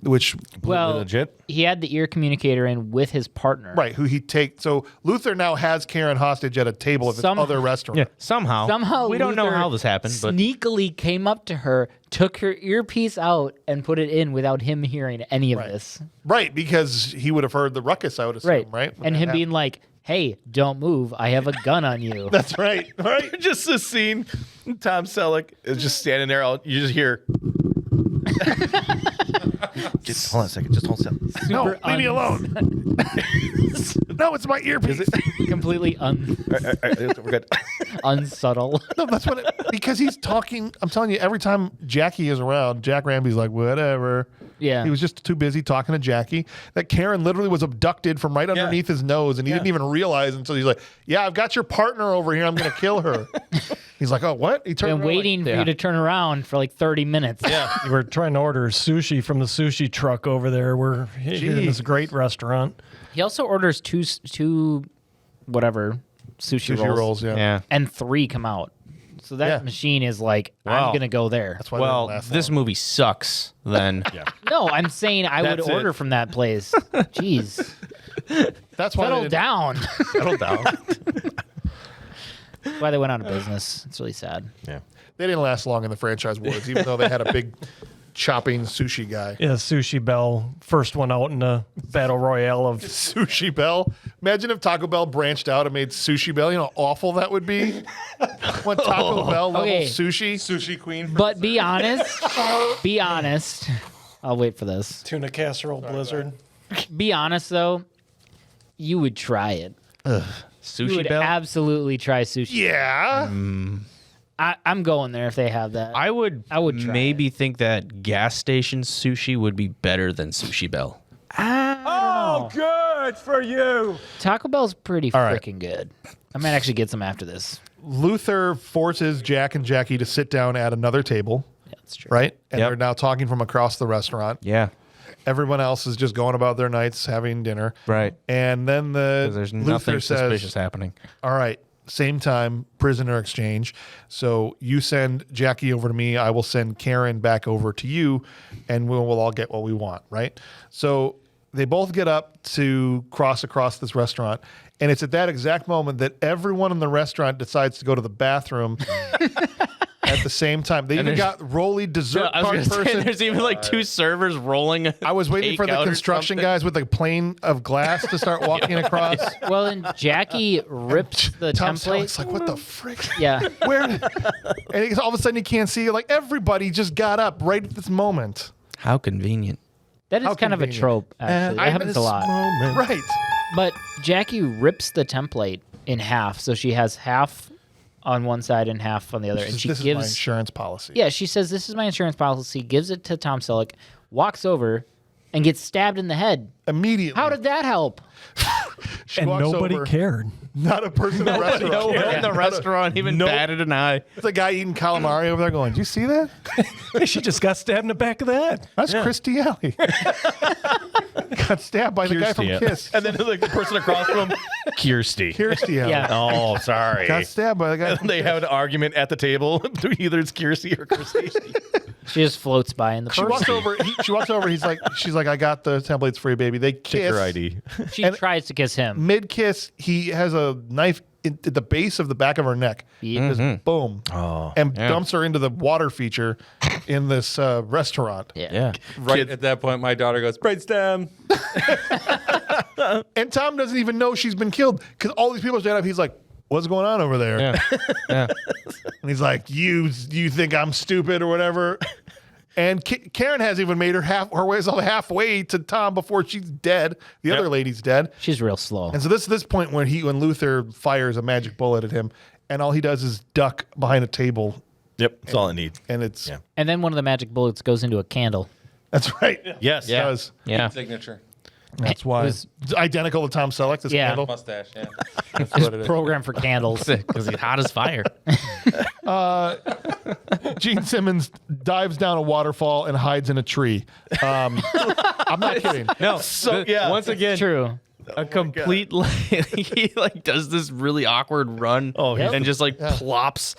S1: which
S6: Well,
S3: legit.
S6: he had the ear communicator in with his partner.
S1: right, who he takes. So Luther now has Karen hostage at a table at this
S6: Some-
S1: other restaurant.
S2: Yeah, somehow.
S6: Somehow
S2: we don't know
S6: Luther
S2: how this happened, but
S6: sneakily came up to her, took her earpiece out, and put it in without him hearing any of this.
S1: Right, because he would have heard the ruckus, I would assume, right? When
S6: And
S1: that
S6: him
S1: happened.
S6: being like, "Hey, don't move. I have a gun on you."
S1: That's right, right?
S3: Just the scene. Tom Selleck is just standing there. You just hear. Just hold on a second. Just hold on a second.
S1: No, leave me alone. No, it's my earpiece.
S6: Completely
S3: We're good.
S6: unsubtle.
S1: No, that's what because he's talking. I'm telling you, every time Jackie is around, Jack Ramsay's like, whatever.
S6: Yeah.
S1: He was just too busy talking to Jackie. That Karen literally was abducted from right underneath his nose, and he didn't even realize until he's like, yeah, I've got your partner over here. I'm going to kill her. He's like, oh, what? He turned
S6: Been
S1: around
S6: waiting for you to turn around for like 30 minutes. Yeah.
S5: We're trying to order sushi from the sushi truck over there. We're here in this great restaurant.
S6: He also orders two whatever sushi,
S1: Sushi
S6: rolls,
S1: rolls, yeah.
S2: yeah.
S6: and 3 come out. So that
S1: Yeah.
S6: machine is like,
S2: Wow.
S6: I'm gonna go there.
S1: That's why they don't
S2: Well,
S1: last
S2: this
S1: long.
S2: movie sucks. Then
S6: No, I'm saying I would
S3: That's it.
S6: order from that place. Jeez,
S1: That's why they
S6: settle
S1: didn't-
S6: down.
S3: Settle down.
S6: That's why they went out of business. It's really sad.
S3: Yeah.
S1: They didn't last long in the franchise wars, even though they had a big chopping sushi guy.
S5: Yeah, Sushi Bell, first one out in the battle royale of.
S1: Sushi Bell. Imagine if Taco Bell branched out and made Sushi Bell. You know how awful that would be? When Taco Bell level
S6: Okay.
S1: sushi.
S4: Sushi queen.
S6: But be honest. Be honest. I'll wait for this.
S5: Tuna casserole blizzard.
S6: Be honest though. You would try it. You
S2: Sushi
S6: would
S2: Bell.
S6: absolutely try sushi.
S1: Yeah.
S6: I'm going there if they have that.
S2: I would
S6: I would try
S2: maybe think that gas station sushi would be better than Sushi Bell.
S5: Oh, good for you.
S6: Taco Bell's pretty
S1: right.
S6: freaking good. I might actually get some after this.
S1: Luther forces Jack and Jackie to sit down at another table,
S6: Yeah, that's true.
S1: right? And
S2: Yep.
S1: they're now talking from across the restaurant.
S2: Yeah,
S1: Everyone else is just going about their nights having dinner.
S2: right.
S1: And then
S2: 'Cause there's
S1: Luther
S2: nothing
S1: says,
S2: suspicious happening.
S1: all right, same time, prisoner exchange. So you send Jackie over to me. I will send Karen back over to you, and we'll all get what we want, right? So they both get up to cross across this restaurant. And it's at that exact moment that everyone in the restaurant decides to go to the bathroom at the same time. They even
S2: there's-
S1: got Rolly dessert
S2: I was
S1: cart
S2: gonna say,
S1: person.
S2: there's even like 2 servers rolling.
S1: I was waiting for the
S2: takeout or
S1: construction
S2: something.
S1: guys with a plane of glass to start walking across.
S6: Well, and Jackie rips the
S1: Tom
S6: template.
S1: Selleck's like, what the frick?
S6: Yeah.
S1: Where? And it's all of a sudden you can't see. Like everybody just got up right at this moment.
S2: How convenient.
S6: That is
S1: How
S6: kind of a
S1: convenient.
S6: trope, actually. That happens a lot.
S1: Right.
S6: But Jackie rips the template in half, so she has half on one side and half on the other, and she
S1: This is my
S6: gives.
S1: insurance policy.
S6: Yeah, she says, "This is my insurance policy." Gives it to Tom Selleck, walks over, and gets stabbed in the head.
S1: Immediately.
S6: How did that help?
S1: she
S5: And
S1: walks
S5: nobody
S1: over,
S5: cared.
S1: Not a person in the restaurant.
S2: No one in the restaurant even batted an eye.
S1: It's a guy eating calamari over there going, "Did you see that?
S5: She just got stabbed in the back of the head.
S1: That's Christy Alley." Got stabbed by the guy from
S3: Kirsty, yeah.
S1: Kiss.
S3: And then like the person across from him, Kirsty.
S1: Kirsty Alley.
S6: Yeah.
S3: Oh, sorry.
S1: Got stabbed by the guy from
S3: They have an argument at the table between either it's Kirsty or Kirsty.
S6: She just floats by in the
S1: She
S6: first.
S1: walks over. She walks over. She's like, "I got the templates for you, baby." They
S3: Check
S1: kiss.
S3: your ID.
S6: She tries to kiss him.
S1: Mid kiss, he has a knife at the base of the back of her neck.
S6: Yeah.
S1: Just boom, and dumps her into the water feature in this restaurant.
S6: Yeah.
S4: Right at that point, my daughter goes, brainstem.
S1: And Tom doesn't even know she's been killed because all these people stand up. He's like, "What's going on over there?"
S2: Yeah.
S1: And he's like, "You think I'm stupid or whatever?" And Karen has even made her way halfway to Tom before she's dead. The other lady's dead.
S6: She's real slow.
S1: And so this point when Luther fires a magic bullet at him, and all he does is duck behind a table,
S3: Yep, that's all it needs.
S1: and it's
S6: And then one of the magic bullets goes into a candle.
S1: that's right.
S3: Yes.
S1: It does.
S2: Yeah.
S4: Signature.
S1: That's why it's identical to Tom Selleck. This
S6: Yeah.
S1: candle.
S4: Mustache, yeah. That's what it is.
S6: Program for candles.
S2: Because he's hot as fire.
S1: Gene Simmons dives down a waterfall and hides in a tree. I'm not kidding.
S2: No.
S3: So, yeah.
S2: Once again,
S6: True.
S2: a complete like he like does this really awkward run
S3: Oh, yeah.
S2: and just like plops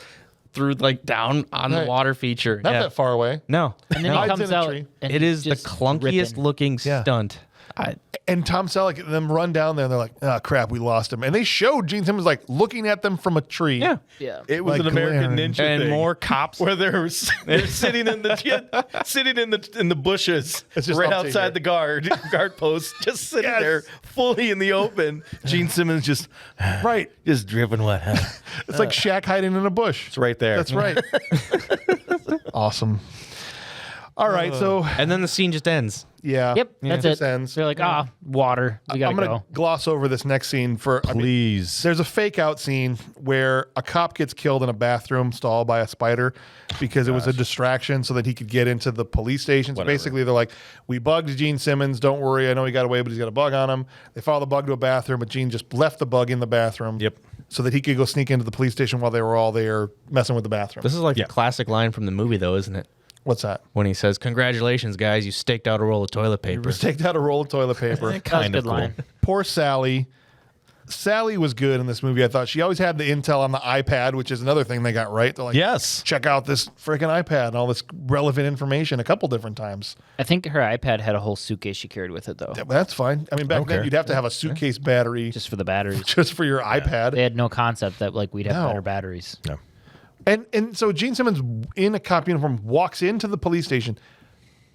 S2: through like down on the
S1: Right.
S2: water feature.
S1: Not
S2: yeah.
S1: that far away.
S2: No.
S6: And then
S1: Hides
S6: he comes
S1: in a
S6: out.
S1: tree.
S6: And
S2: It
S6: he's
S2: is the
S6: just
S2: clunkiest
S6: ripping.
S2: looking
S1: Yeah.
S2: stunt.
S1: And Tom Selleck and them run down there and they're like, oh crap, we lost him. And they showed Gene Simmons like looking at them from a tree.
S2: Yeah.
S6: Yeah.
S3: It was
S1: Like
S3: an American
S1: glaring.
S3: Ninja
S2: And
S3: thing.
S2: more cops.
S3: Where they're sitting in the bushes
S1: It's just
S3: right
S1: I'll take
S3: outside
S1: it.
S3: the guard post, just sitting
S1: Yes.
S3: there fully in the open. Gene Simmons just
S1: Right.
S3: just dripping wet.
S1: It's like Shaq hiding in a bush.
S3: It's right there.
S1: That's right. Awesome. All right, so
S2: And then the scene just ends.
S1: yeah.
S6: Yep. That's
S1: just
S6: it.
S1: ends.
S6: They're like, water. We gotta
S1: I'm gonna
S6: go.
S1: gloss over this next scene for I mean,
S3: Please.
S1: there's a fake out scene where a cop gets killed in a bathroom stall by a spider because it was a distraction so that he could get into the police station. So basically, they're like, we bugged Gene Simmons. Don't worry. I know he got away, but he's got a bug on him. They follow the bug to a bathroom, but Gene just left the bug in the bathroom.
S3: Yep.
S1: So that he could go sneak into the police station while they were all there messing with the bathroom.
S2: This is like
S3: Yeah.
S2: the classic line from the movie, though, isn't it?
S1: What's that?
S2: When he says, "Congratulations, guys! You staked out a roll of toilet paper."
S1: Just take out a roll of toilet paper.
S6: That was a
S3: kind of
S6: good
S3: cool.
S6: line.
S1: Poor Sally. Sally was good in this movie. I thought she always had the intel on the iPad, which is another thing they got right. They're like,
S3: Yes.
S1: check out this freaking iPad and all this relevant information a couple different times.
S6: I think her iPad had a whole suitcase she carried with it though,
S1: Yeah, but that's fine. I mean, back then
S3: Okay.
S1: you'd have to have a suitcase battery
S6: just for the batteries.
S1: just for your iPad.
S6: They had no concept that like we'd have
S1: No.
S6: better batteries.
S3: No.
S1: And so Gene Simmons in a cop uniform walks into the police station.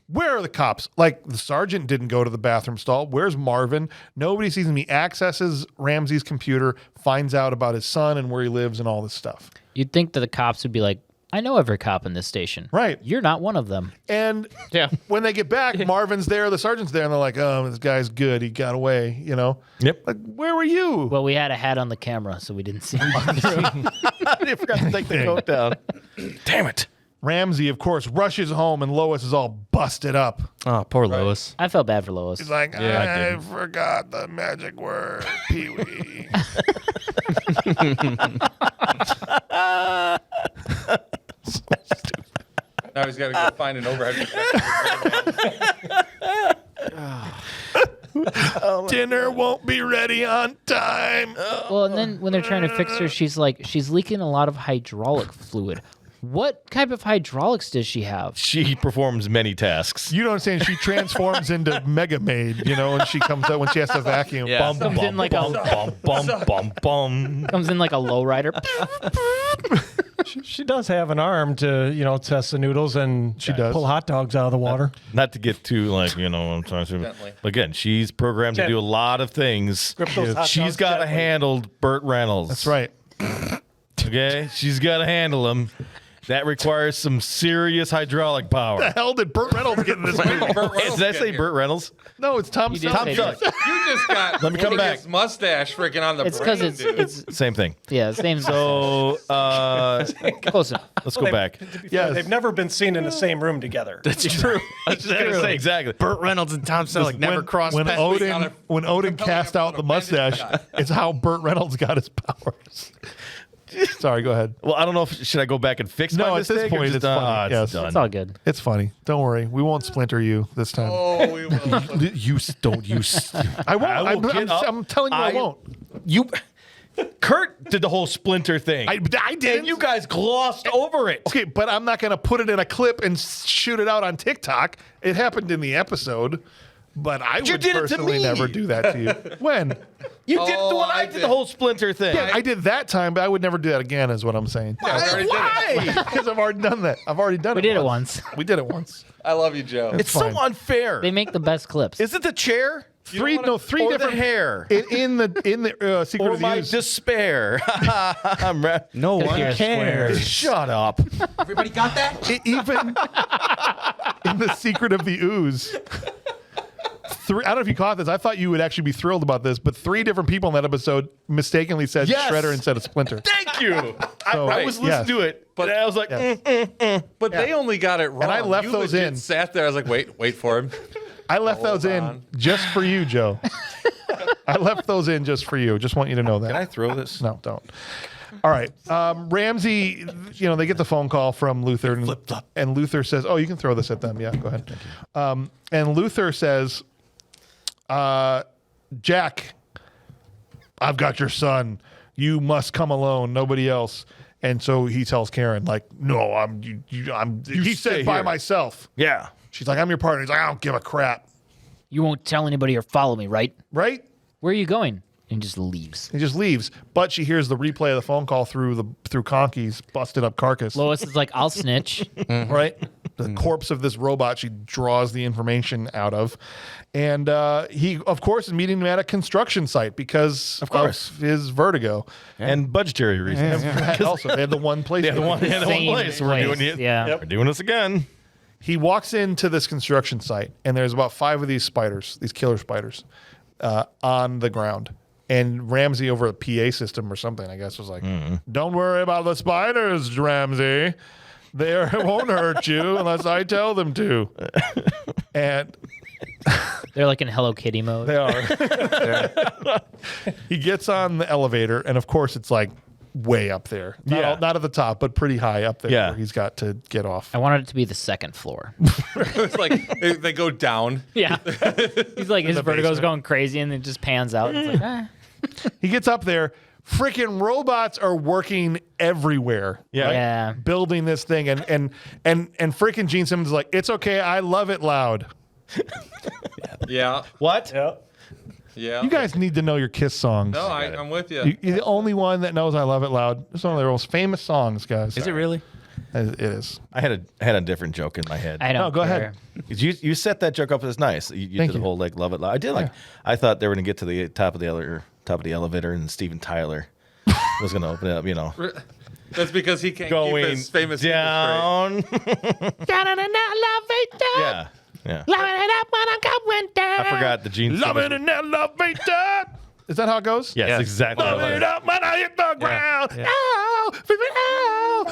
S1: Where are the cops? Like the sergeant didn't go to the bathroom stall. Where's Marvin? Nobody sees him. He accesses Ramsay's computer, finds out about his son and where he lives and all this stuff.
S6: You'd think that the cops would be like, I know every cop in this station.
S1: Right.
S6: You're not one of them.
S1: And
S2: Yeah.
S1: when they get back, Marvin's there, the sergeant's there, and they're like, oh, this guy's good. He got away, you know?
S3: Yep.
S1: Like, where were you?
S6: Well, we had a hat on the camera, so we didn't see him.
S3: I forgot to take the coat down. Damn it.
S1: Ramsay, of course, rushes home, and Lois is all busted up.
S2: Oh, poor Lois.
S6: I felt bad for Lois.
S1: He's like,
S3: Yeah,
S1: I forgot the magic word, Pee-wee.
S4: Now he's got to go find an overhead.
S1: Dinner won't be ready on time.
S6: Well, and then when they're trying to fix her, she's leaking a lot of hydraulic fluid. What type of hydraulics does she have?
S3: She performs many tasks.
S1: You don't understand. She transforms into Mega Maid, you know, and she comes out when she has to vacuum.
S2: Yeah.
S3: Bum,
S6: Comes in like a
S3: bum, bum, bum, bum.
S6: comes in like a lowrider.
S5: She does have an arm to, test the noodles and
S1: She does.
S5: pull hot dogs out of the water.
S3: Not to get too I'm trying to.
S4: Gently.
S3: But again, she's programmed to do a lot of things.
S5: Grip those hot
S3: She's
S5: dogs
S3: got to
S5: gently.
S3: handle Burt Reynolds.
S1: That's right.
S3: Okay, she's got to handle him. That requires some serious hydraulic power.
S1: The hell did Burt Reynolds get in this movie?
S3: Did I say Burt Reynolds?
S1: No, it's Tom
S6: You did
S1: Selleck.
S6: say that.
S4: You just got
S3: Let me come back.
S4: his mustache freaking on the
S6: It's
S4: brain,
S6: because
S4: dude.
S6: it's
S3: Same thing.
S6: yeah, same.
S3: So
S6: Close enough.
S3: let's go back.
S1: Yes.
S5: They've never been seen in the same room together.
S2: That's true. I was just gonna say
S3: Exactly.
S2: Burt Reynolds and Tom Selleck never crossed
S1: when
S2: paths.
S1: Odin cast out the mustache, it's how Burt Reynolds got his powers. Sorry, go ahead.
S3: Well, I don't know if should I go back and fix
S1: No,
S3: my
S1: at this
S3: mistake or
S1: point,
S3: just,
S1: it's funny. Yes.
S3: done.
S6: It's all good.
S1: It's funny. Don't worry. We won't splinter you this time.
S4: Oh, we will.
S3: Don't you?
S1: I won't.
S3: I will get up.
S1: I'm telling you, I won't.
S3: You. Kurt did the whole Splinter thing.
S1: I did.
S3: and you guys glossed over it.
S1: Okay, but I'm not going to put it in a clip and shoot it out on TikTok. It happened in the episode, but I
S3: You
S1: would
S3: did it to
S1: personally
S3: me.
S1: never do that to you. When?
S3: You did the one
S4: I
S3: I did
S4: did.
S3: the whole Splinter thing.
S1: Yeah, I did that time, but I would never do that again, is what I'm saying.
S4: Yeah, we already did it.
S3: Why?
S1: Because I've already done that. I've already done
S6: We
S1: it.
S6: did it once.
S1: We did it once.
S4: I love you, Joe.
S3: It's
S1: fine.
S3: so unfair.
S6: They make the best clips.
S3: Is it the chair?
S1: Three
S3: or
S1: different
S3: the hair?
S1: in the Secret
S3: Or
S1: of the
S3: my
S1: Use.
S3: despair?
S2: No one
S6: Because you're
S2: cares.
S3: Shut up.
S4: Everybody got that?
S1: Even in the Secret of the Ooze. I don't know if you caught this. I thought you would actually be thrilled about this, but 3 different people in that episode mistakenly said
S3: Yes.
S1: Shredder instead of Splinter.
S3: Thank you.
S1: So,
S3: I was listening
S1: yes.
S3: to it, but I was like,
S1: Yes.
S4: But they only got it wrong.
S1: I left
S4: you
S1: those
S4: legit
S1: in.
S4: Sat there. I was like, wait for him.
S1: I left those in
S4: on.
S1: just for you, Joe. I left those in just for you. Just want you to know that.
S3: can I throw this?
S1: No, don't. All right. Ramsay, they get the phone call from Luther. And Luther says, oh, you can throw this at them. Yeah, go ahead. And Luther says, Jack, I've got your son. You must come alone, nobody else. And so he tells Karen, like, no, he said
S3: stay
S1: by
S3: here.
S1: myself.
S3: Yeah.
S1: She's like, I'm your partner. He's like, I don't give a crap.
S6: You won't tell anybody or follow me, right?
S1: Right?
S6: Where are you going? And just leaves.
S1: He just leaves. But she hears the replay of the phone call through Conky's busted up carcass.
S6: Lois is like, I'll snitch.
S1: Right? The corpse of this robot she draws the information out of. And he, of course, is meeting him at a construction site because of his vertigo.
S3: And budgetary reasons.
S1: Also, they had the one place.
S3: They had the one
S6: Same
S3: place. We're
S6: place,
S3: doing it.
S6: yeah.
S3: We're doing this again.
S1: He walks into this construction site, and there's about 5 of these spiders, these killer spiders, on the ground. And Ramsay over a PA system or something, I guess, was like, don't worry about the spiders, Ramsay. They won't hurt you unless I tell them to. And
S6: They're like in Hello Kitty mode.
S1: they are. He gets on the elevator, and of course, it's like way up there. Not at the top, but pretty high up there
S3: Yeah.
S1: where he's got to get off.
S6: I wanted it to be the second floor.
S4: It's like they go down.
S6: Yeah. He's like, his vertigo's going crazy and it just pans out. It's like, ah.
S1: He gets up there. Freaking robots are working everywhere.
S3: Yeah.
S1: right?
S6: Yeah.
S1: Building this thing. And freaking Gene Simmons is like, it's okay. I love it loud.
S4: Yeah.
S3: What?
S4: Yeah.
S1: You guys need to know your Kiss songs.
S4: No, I'm with you.
S1: You're the only one that knows I Love It Loud. It's one of their most famous songs, guys.
S2: Is it really?
S1: It is.
S3: I had a different joke in my head.
S6: I don't
S1: No, go
S6: care.
S1: ahead.
S3: 'Cause you set that joke up as nice. You
S1: Thank
S3: did the
S1: you.
S3: whole like love it loud. I did like. I thought they were gonna get to the top of the elevator, and Steven Tyler was gonna open it up. You know,
S4: That's because he can't keep
S3: going
S4: his famous people
S3: down.
S6: Down in an elevator.
S3: Yeah, yeah.
S6: Loving it up when I'm going down.
S3: I forgot the Gene.
S1: Love it
S3: Simmons-
S1: in that elevator. Is that how it goes?
S3: Yes,
S2: Yeah.
S3: exactly.
S1: Love it up when I hit the ground.
S2: Yeah.
S1: Oh, oh,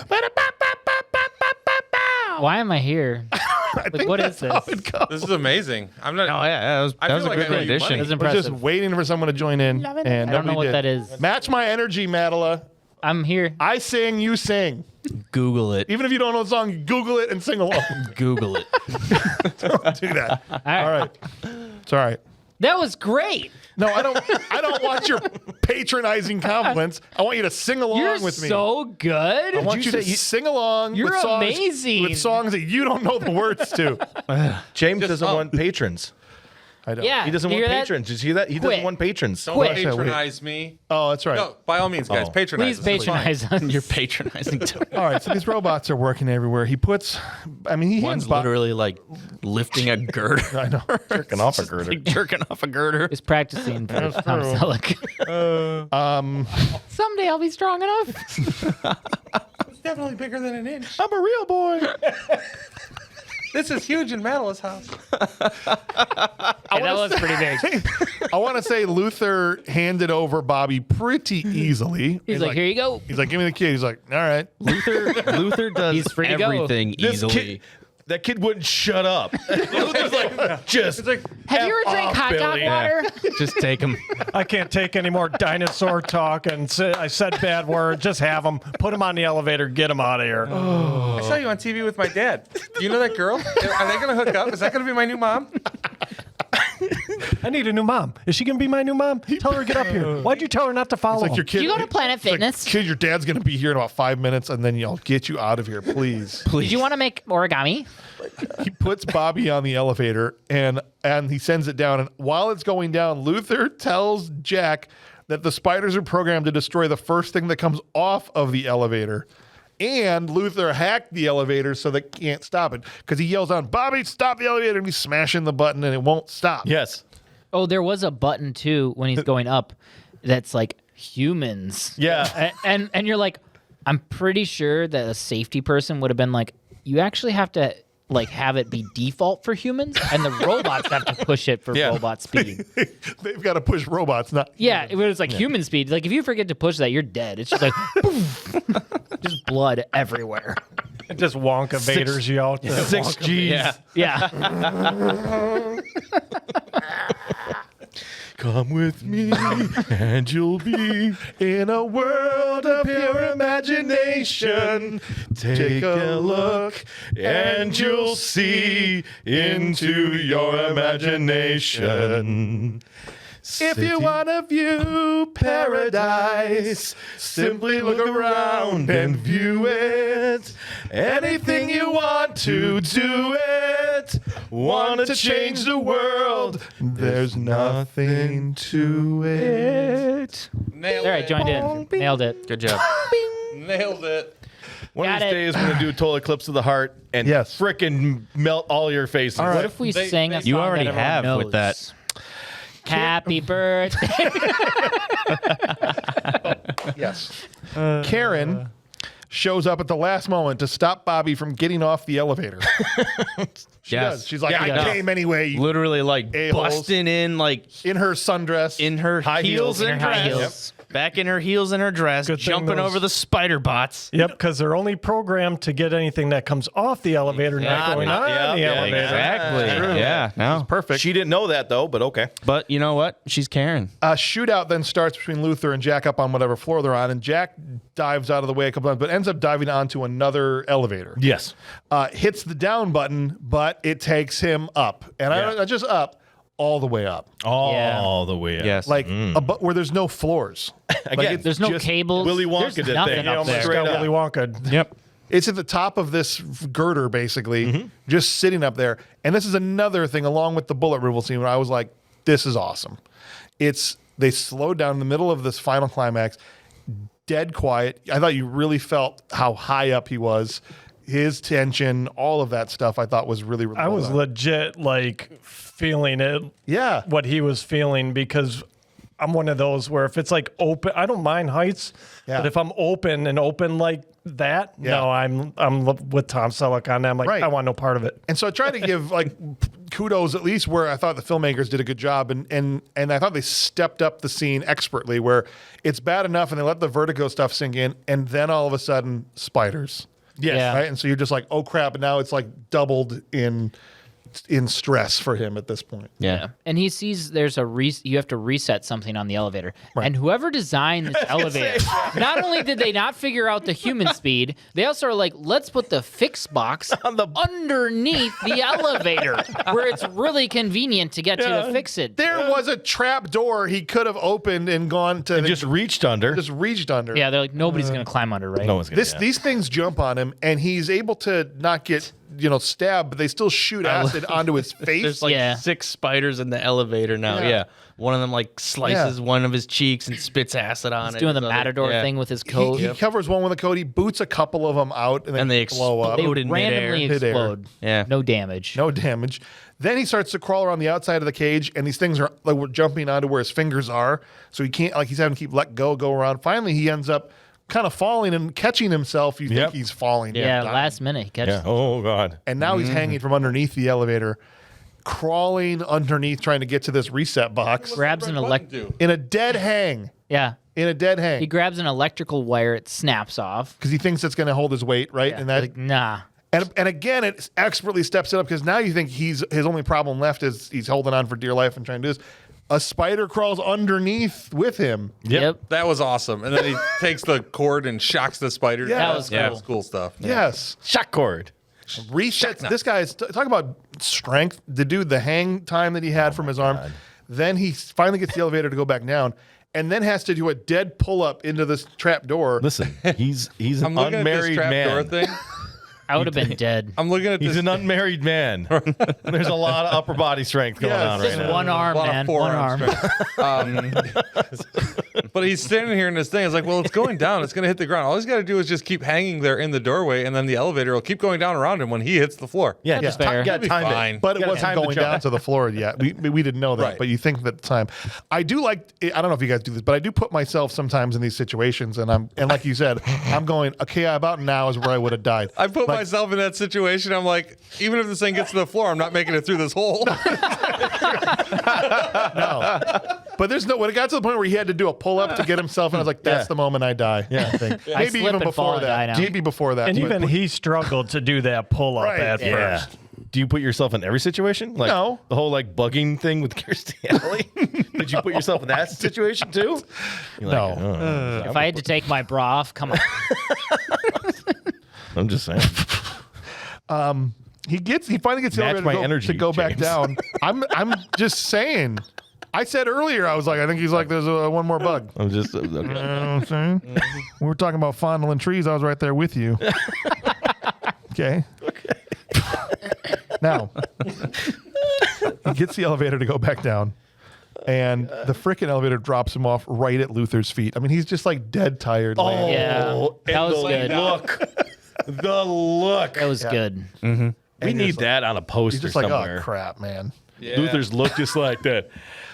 S1: ba-da-ba-ba-ba-ba-ba-ba.
S6: Why am I here?
S1: I think
S6: what
S1: that's
S6: is
S1: how
S6: this?
S1: it goes.
S4: This is amazing. I'm not.
S2: Oh yeah, that was
S4: I
S2: that was
S4: feel
S2: a
S4: like
S2: good
S4: I know you
S2: rendition.
S6: That's
S1: We're just
S6: impressive.
S1: waiting for someone to join in. And
S6: I don't know
S1: nobody
S6: what
S1: did.
S6: that is.
S1: Match my energy, Mattila.
S6: I'm here.
S1: I sing, you sing.
S2: Google it.
S1: Even if you don't know the song, Google it and sing along.
S2: Google it.
S1: Don't do that. All right. It's all right.
S6: That was great.
S1: No, I don't want your patronizing compliments. I want you to sing along
S6: You're
S1: with me.
S6: so good.
S1: I want you to sing along
S6: You're
S1: with songs,
S6: amazing.
S1: with songs that you don't know the words to.
S3: James doesn't want patrons.
S1: I don't.
S6: Yeah.
S3: He doesn't
S6: you
S3: want
S6: hear that?
S3: patrons. Did you hear that? He
S6: Quit.
S3: doesn't want patrons.
S4: Don't
S6: Quit.
S4: patronize me.
S1: Oh, that's right.
S4: No, by all means, guys,
S3: Oh.
S4: patronize.
S6: Please
S4: us. It's fine.
S6: patronize us.
S2: You're patronizing too.
S1: All right, so these robots are working everywhere. He puts, I mean, he
S2: One's
S1: hands Bob.
S2: literally like lifting a girder,
S1: I know.
S3: Jerking off a girder.
S2: like jerking off a girder.
S6: Is practicing for Tom
S1: true.
S6: Selleck. Someday I'll be strong enough.
S4: It's definitely bigger than an inch.
S1: I'm a real boy.
S4: This is huge in Mattla's house.
S6: Hey, that was pretty big.
S1: I want to say Luther handed over Bobby pretty easily.
S6: He's like, here you go.
S1: He's like, give me the key. He's like, all right.
S3: Luther does
S6: He's free to go.
S2: everything
S3: This
S2: easily.
S3: kid, that kid wouldn't shut up. Luther's like, just.
S6: Have you ever drank hot dog
S3: Billy.
S6: water?
S2: Just take him.
S5: I can't take any more dinosaur talk, and I said bad words. Just have them. Put them on the elevator. Get them out of here.
S4: I saw you on TV with my dad. Do you know that girl? Are they going to hook up? Is that going to be my new mom?
S5: I need a new mom. Is she going to be my new mom? Tell her to get up here. Why'd you tell her not to follow
S1: It's like
S5: him?
S1: your kid.
S6: You go to Planet
S1: it's like,
S6: Fitness?
S1: kid, your dad's going to be here in about 5 minutes, and then I'll get you out of here, please.
S6: Did you want to make origami?
S1: He puts Bobby on the elevator, and he sends it down. And while it's going down, Luther tells Jack that the spiders are programmed to destroy the first thing that comes off of the elevator. And Luther hacked the elevator so they can't stop it. Because he yells out, Bobby, stop the elevator. And he's smashing the button, and it won't stop.
S3: Yes.
S6: Oh, there was a button too when he's going up that's like humans.
S3: Yeah.
S6: And you're like, I'm pretty sure that a safety person would have been like, you actually have to like have it be default for humans, and the robots have to push it for
S3: Yeah.
S6: robot speed.
S1: They've got to push robots, not.
S6: Yeah, it was like human speed. Like if you forget to push that, you're dead. It's just like boom, just blood everywhere.
S5: Just Wonka Vaders you out there.
S3: 6 Gs.
S2: Yeah.
S6: Yeah.
S3: Come with me, and you'll be in a world of pure imagination. Take a look, and you'll see into your imagination.
S1: If you want to view paradise, simply look around and view it. Anything you want to do it. Want to change the world, there's nothing to it.
S4: Nailed
S6: There, I
S4: it.
S6: joined in. Nailed it.
S2: Good job.
S4: Nailed it.
S3: One
S6: Got
S3: of these
S6: it.
S3: days, we're gonna do a total eclipse of the heart and
S1: Yes.
S3: frickin' melt all your faces.
S6: What if we sang a song
S2: You already
S6: that everyone
S2: have
S6: knows?
S2: with that.
S6: Happy birthday.
S1: Yes. Karen shows up at the last moment to stop Bobby from getting off the elevator. She
S2: Yes.
S1: does. She's like,
S2: Yeah,
S1: I
S2: yeah.
S1: came anyway. you-"
S2: Literally like
S1: A-holes.
S2: busting in like
S1: In her sundress.
S2: in her
S3: High
S2: heels
S3: heels.
S2: and
S6: In her high
S2: dress.
S6: heels.
S2: Back in her heels and her dress,
S5: Good thing
S2: jumping
S5: those-
S2: over the spider bots.
S5: Yep, because they're only programmed to get anything that comes off the elevator, not going on the
S3: yeah,
S5: elevator.
S2: Exactly. Yeah. No.
S1: Perfect.
S3: She didn't know that though, but okay.
S2: But you know what? She's Karen.
S1: A shootout then starts between Luther and Jack up on whatever floor they're on, and Jack dives out of the way a couple times, but ends up diving onto another elevator.
S3: Yes.
S1: Hits the down button, but it takes him up, and not just up, all the way up,
S3: All the way up.
S2: Yes.
S1: like but where there's no floors.
S3: Again,
S1: it's
S6: There's no
S3: just
S6: cables.
S3: Willy Wonka
S6: There's
S3: did
S6: nothing
S3: that.
S6: up
S3: Almost
S6: there.
S3: straight
S5: Got
S3: up.
S5: Willy Wonka.
S2: Yep.
S1: It's at the top of this girder, basically, just sitting up there. And this is another thing, along with the bullet removal scene, where I was like, "This is awesome." They slowed down in the middle of this final climax, dead quiet. I thought you really felt how high up he was, his tension, all of that stuff. I thought was really, really.
S5: I
S1: well
S5: was
S1: done.
S5: legit like feeling it,
S1: yeah.
S5: what he was feeling, because I'm one of those where if it's like open, I don't mind heights,
S1: Yeah.
S5: but if I'm open like that,
S1: Yeah.
S5: no, I'm with Tom Selleck on that. I'm like,
S1: Right.
S5: I want no part of it.
S1: And so I tried to give like kudos at least where I thought the filmmakers did a good job, and I thought they stepped up the scene expertly where it's bad enough and they let the vertigo stuff sink in, and then all of a sudden spiders.
S6: Yeah.
S1: Right. And so you're just like, oh crap, and now it's like doubled in stress for him at this point.
S2: Yeah.
S6: And he sees there's you have to reset something on the elevator. And whoever designed this elevator, not only did they not figure out the human speed, they also are like, let's put the fix box underneath the elevator where it's really convenient to get you to fix it.
S1: There was a trap door he could have opened and gone to
S3: Just reached under.
S1: just reached under.
S6: Yeah, they're like, nobody's going to climb under, right?
S3: No one's gonna.
S1: These things jump on him, and he's able to not get stabbed, but they still shoot acid onto his face.
S2: There's like
S6: Yeah.
S2: 6 spiders in the elevator now.
S1: Yeah.
S2: Yeah. One of them like slices one of his cheeks and spits acid on
S6: He's
S2: it.
S6: doing the
S2: His other-
S6: Matador
S2: yeah.
S6: thing with his coat.
S1: He covers one with a coat. He boots a couple of them out, and,
S2: And they
S1: blow up.
S6: They
S2: explode in
S6: randomly
S2: midair.
S6: explode.
S2: Yeah.
S6: No damage.
S1: No damage. Then he starts to crawl around the outside of the cage, and these things are like we're jumping onto where his fingers are, so he can't he's having to keep let go around. Finally, he ends up kind of falling and catching himself. You think he's falling.
S6: Yeah,
S1: dying.
S6: last minute he catches
S3: Yeah. Oh God.
S1: And now he's hanging from underneath the elevator, crawling underneath, trying to get to this reset box
S6: grabs an elect.
S1: in a dead hang.
S6: Yeah,
S1: In a dead
S6: he
S1: hang.
S6: grabs an electrical wire. It snaps off.
S1: Because he thinks it's going to hold his weight, right?
S6: Yeah,
S1: And that
S6: like, nah.
S1: and again, it expertly steps it up because now you think his only problem left is he's holding on for dear life and trying to do this. A spider crawls underneath with him.
S6: Yep.
S4: That was awesome. And then he takes the cord and shocks the spider.
S1: Yeah.
S6: That was
S4: That
S6: cool.
S4: was cool stuff.
S1: Yes.
S3: Shock cord.
S1: Resets. This guy is talk about strength. The dude, the hang time that he had from his arm. Then he finally gets the elevator to go back down, and then has to do a dead pull up into this trap door.
S3: Listen, he's
S4: I'm
S3: an
S4: looking at this
S3: unmarried
S4: trap door
S3: man.
S4: thing.
S6: I would have been dead.
S4: I'm looking at
S3: He's
S4: this.
S3: an unmarried man. There's a lot of upper body strength going on right
S6: Just
S3: now.
S6: one arm,
S4: a lot of
S6: man. One
S4: forearm
S6: arm.
S4: But he's standing here in this thing. It's like, well, it's going down. It's going to hit the ground. All he's got to do is just keep hanging there in the doorway, and then the elevator will keep going down around him when he hits the floor.
S3: Yeah,
S6: That's
S3: just
S6: fair.
S3: got
S4: be
S3: time
S4: fine.
S3: it.
S1: But it
S3: Gotta
S1: wasn't
S3: time the
S1: going
S3: jump.
S1: down to the floor yet. We didn't know that,
S4: Right.
S1: but you think at the time. I do like. I don't know if you guys do this, but I do put myself sometimes in these situations, and like you said, I'm going. Okay, about now is where I would have died.
S4: I put myself in that situation. I'm like, even if this thing gets to the floor, I'm not making it through this hole.
S1: But there's no. When it got to the point where he had to do a pull up to get himself, and I was like, that's the moment I die. Yeah, I think.
S6: I
S1: Maybe
S6: slip
S1: even
S6: and
S1: before
S6: fall and die
S1: that.
S6: now.
S1: Maybe before that.
S5: And
S1: but-
S5: even he struggled to do that pull up
S1: Right,
S5: at
S3: Yeah.
S5: first.
S3: Do you put yourself in every situation? Like
S1: No.
S3: the whole like bugging thing with Kirstie Alley? Did you put yourself in that situation too? You're
S1: No.
S3: like, oh,
S6: If I had to take my bra off, come on.
S3: I'm just saying.
S1: He finally gets the
S3: Match
S1: elevator
S3: my
S1: to go,
S3: energy,
S1: to go back
S3: James.
S1: down. I'm just saying. I said earlier, I was like, I think he's like, there's one more bug.
S3: I'm just okay.
S1: You know what I'm saying? We were talking about fondling trees. I was right there with you. Okay. Now, he gets the elevator to go back down, and the frickin' elevator drops him off right at Luther's feet. I mean, he's just like dead tired. laying.
S6: Yeah, that was good.
S3: Look, the look.
S6: That was good.
S3: We need that on a
S1: He's
S3: poster
S1: just like,
S3: somewhere.
S1: oh, crap, man.
S3: Luther's look just like that.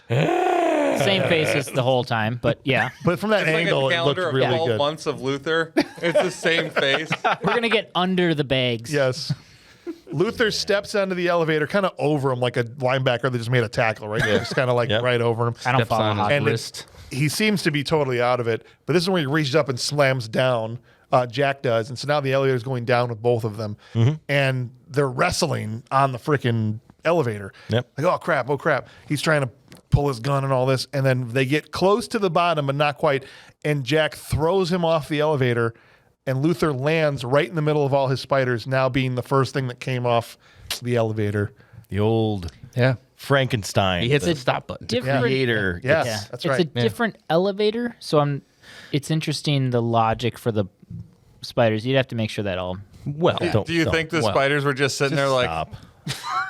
S6: Same faces the whole time, but yeah.
S1: But from that
S4: It's like
S1: angle,
S4: a
S1: it looks
S4: calendar of
S1: really
S4: 12
S1: good.
S4: months of Luther. It's the same face.
S6: We're going to get under the bags.
S1: Yes. Luther steps onto the elevator, kind of over him, like a linebacker that just made a tackle, right? Just kind of like right over him.
S6: I don't
S2: Steps
S6: follow
S2: on his
S6: hockey.
S1: And
S2: wrist.
S1: he seems to be totally out of it. But this is where he reaches up and slams down. Jack does. And so now the elevator's going down with both of them. And they're wrestling on the freaking elevator.
S3: Yep.
S1: Like, oh, crap, oh, crap. He's trying to pull his gun and all this. And then they get close to the bottom, but not quite. And Jack throws him off the elevator. And Luther lands right in the middle of all his spiders, now being the first thing that came off the elevator.
S3: The old
S2: Yeah.
S3: Frankenstein.
S2: He hits
S3: the
S2: the stop button.
S6: Different.
S3: creator.
S1: Yes,
S6: Yeah.
S1: that's
S6: it's
S1: right.
S6: a different elevator, so it's interesting the logic for the spiders. You'd have to make sure that all.
S2: Well,
S4: Do you think the spiders were just sitting there like,
S3: Stop.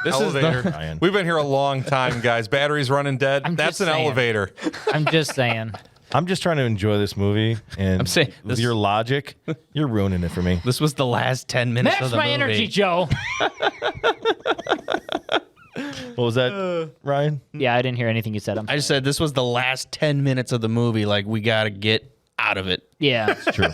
S2: this is
S4: elevator?
S3: Ryan.
S4: We've been here a long time, guys. Battery's running dead.
S6: I'm
S4: That's
S6: just
S4: an
S6: saying.
S4: elevator.
S6: I'm just saying.
S3: I'm just trying to enjoy this movie, and
S2: I'm saying
S3: with
S2: this-
S3: your logic, you're ruining it for me.
S2: this was the last 10 minutes
S6: Match
S2: of the
S6: my
S2: movie.
S6: energy, Joe.
S3: What was that, Ryan?
S6: Yeah, I didn't hear anything you said.
S2: I just said this was the last 10 minutes of the movie. Like, we got to get out of it.
S6: Yeah,
S3: True.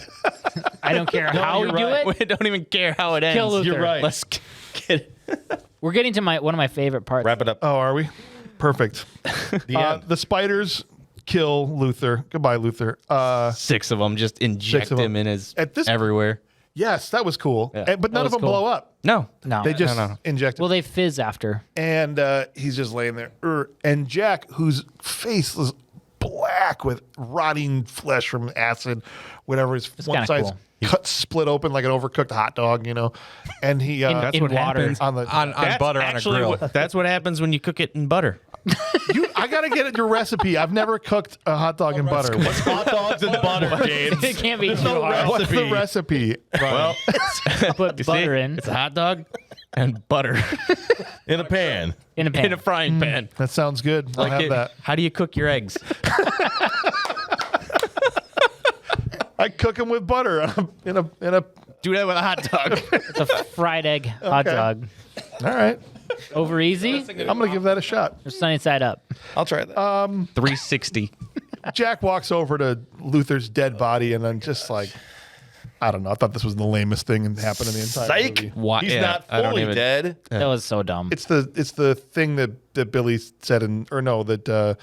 S6: I don't care how we
S3: you're
S6: do
S3: right.
S6: it.
S2: We don't even care how it ends.
S6: Kill Luther.
S3: You're right.
S2: Let's get it.
S6: We're getting to one of my favorite parts.
S3: Wrap it up.
S1: Oh, are we? Perfect. The spiders kill Luther. Goodbye, Luther.
S2: 6 of them just inject
S1: of 'em.
S2: him in his
S1: At this-
S2: everywhere.
S1: Yes, that was cool.
S2: Yeah.
S1: But none
S6: That
S1: of them
S6: was cool.
S1: blow up.
S2: No.
S6: No,
S1: They just
S2: no.
S1: inject him.
S6: well, they fizz after.
S1: And he's just laying there. And Jack, whose face was black with rotting flesh from acid, whatever, his one
S6: kinda
S1: side's
S6: cool.
S1: cut split open like an overcooked hot dog, you know. And he
S2: That's
S6: in
S2: what
S6: water.
S2: happens.
S1: on the
S4: On butter on a
S2: Actually,
S4: grill.
S2: that's what happens when you cook it in butter.
S1: I gotta get your recipe. I've never cooked a hot dog in butter. What's
S3: Hot dogs and butter, James.
S6: It can't be too hard.
S1: What's the recipe?
S3: Well,
S6: Put butter in
S2: It's a hot dog and butter
S3: in a pan.
S6: in a pan.
S2: in a frying pan.
S1: That sounds good. I'll have that.
S2: How do you cook your eggs?
S1: I cook them with butter in a.
S2: Do that with a hot dog.
S6: It's a fried egg hot
S1: Okay.
S6: dog.
S1: All right,
S6: Over easy
S1: I'm gonna give that a shot.
S6: or sunny side up?
S3: I'll try that.
S2: 360.
S1: Jack walks over to Luther's dead body, and then just like, I don't know. I thought this was the lamest thing that happened in the entire
S3: Psych.
S1: movie.
S2: Why-
S3: He's
S2: yeah,
S3: not
S2: I don't
S3: fully
S2: even-
S3: dead.
S6: That was so dumb.
S1: It's the thing that Billy said that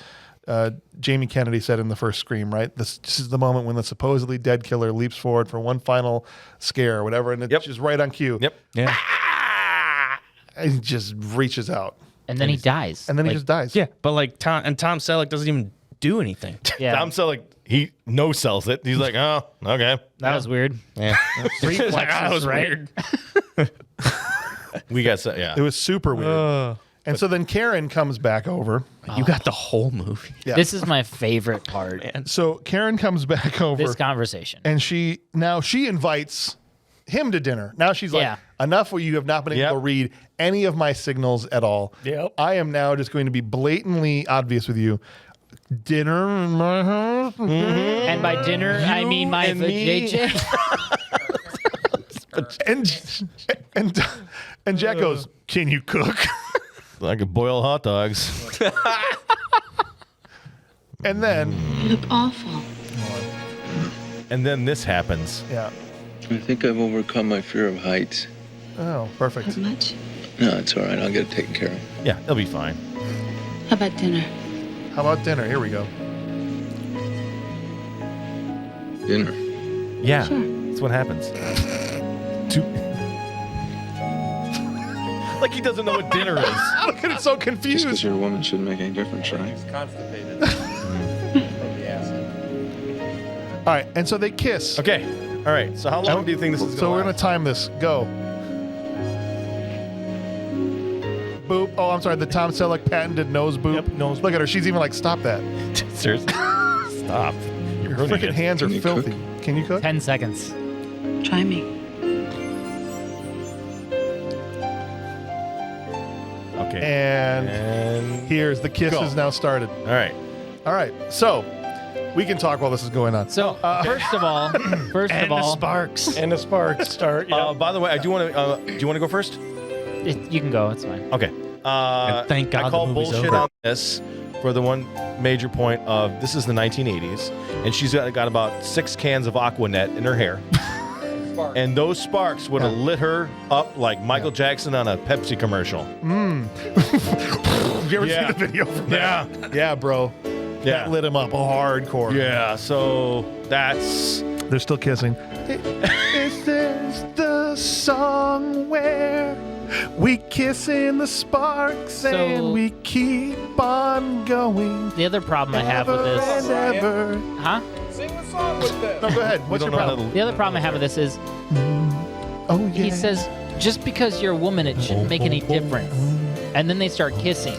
S1: Jamie Kennedy said in the first Scream, right? This is the moment when the supposedly dead killer leaps forward for one final scare or whatever, and it's
S3: Yep.
S1: just right on cue.
S3: Yep.
S2: Yeah.
S1: And he just reaches out,
S6: And then he dies.
S1: and then he
S6: Like,
S1: just dies.
S2: Yeah, but like Tom Selleck doesn't even do anything.
S6: yeah,
S3: Tom Selleck, he no sells it. He's like, oh, okay.
S6: that was weird.
S2: Yeah. That was
S6: right?
S2: weird.
S3: We got some, yeah.
S1: It was super weird. And so then Karen comes back over.
S2: You got the whole movie.
S1: Yeah.
S6: This is my favorite part.
S1: So Karen comes back over.
S6: This conversation.
S1: And she invites him to dinner. Now she's like,
S6: Yeah.
S1: enough where you have not been able
S3: Yep.
S1: to read any of my signals at all.
S5: Yep.
S1: I am now just going to be blatantly obvious with you. Dinner in my house.
S6: And by dinner, I mean my
S3: and me.
S6: JJ.
S1: And Jack goes, "Can you cook?"
S3: I could boil hot dogs.
S1: And then,
S7: You look awful.
S3: And then this happens.
S1: yeah.
S8: I think I've overcome my fear of heights.
S1: Oh, perfect.
S7: Not much.
S8: No, it's all right. I'll get it taken care of.
S3: Yeah, it'll be fine.
S7: How about dinner?
S1: How about dinner? Here we go.
S8: Dinner.
S3: Yeah,
S7: Sure.
S3: that's what happens. Like he doesn't know what dinner is.
S1: Look at it, so
S8: Just
S1: confused.
S8: because you're a woman shouldn't make any difference, right?
S4: Constipated.
S1: All right, and so they kiss.
S3: Okay. All right. So how long do you think this is
S1: So we're
S3: going
S1: gonna time this. Go. boop. Oh, I'm sorry. The Tom Selleck patented nose boop.
S5: Yep, nose
S1: Look at her. She's even like, stop that.
S3: Seriously. Stop.
S1: Your freaking hands are
S8: Can you
S1: filthy.
S8: cook?
S1: Can you cook?
S6: 10 seconds.
S7: Try me.
S3: Okay.
S1: And here's the kiss
S3: Go.
S1: has now started.
S3: All right.
S1: All right. So we can talk while this is going on.
S6: So first of all,
S2: sparks.
S5: And the sparks start.
S3: By the way, I do want to. Do you want to go first?
S6: you can go. It's fine.
S3: Okay.
S2: And thank God
S3: I
S2: the
S3: call
S2: movie's
S3: bullshit
S2: over.
S3: on this for the one major point of this is the 1980s, and she's got about 6 cans of Aquanet in her hair. And those sparks would have lit her up like Michael Jackson on a Pepsi commercial.
S1: Have you ever seen the video from that? Yeah, bro. That lit him up hardcore.
S3: Yeah, so that's
S1: They're still kissing. This is the song where we kiss in the sparks and we keep on going.
S6: The other problem I have with this,
S1: And ever.
S6: huh?
S1: No, go ahead. What's your problem?
S6: The other problem I have with this is
S1: Oh, yeah.
S6: he says, just because you're a woman, it shouldn't make any difference. And then they start kissing.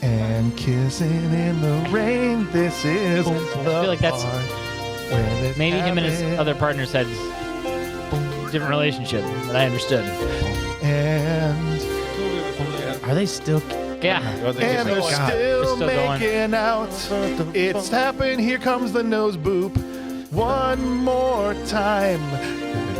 S1: And kissing in the rain. This is the
S6: feel like that's-
S1: part when it
S6: Maybe him and his
S1: happens.
S6: other partners had different relationship, but I understood.
S1: And
S2: Are they still?
S6: Yeah.
S1: and they're still
S6: still going.
S1: making out. It's happened. Here comes the nose boop. One more time.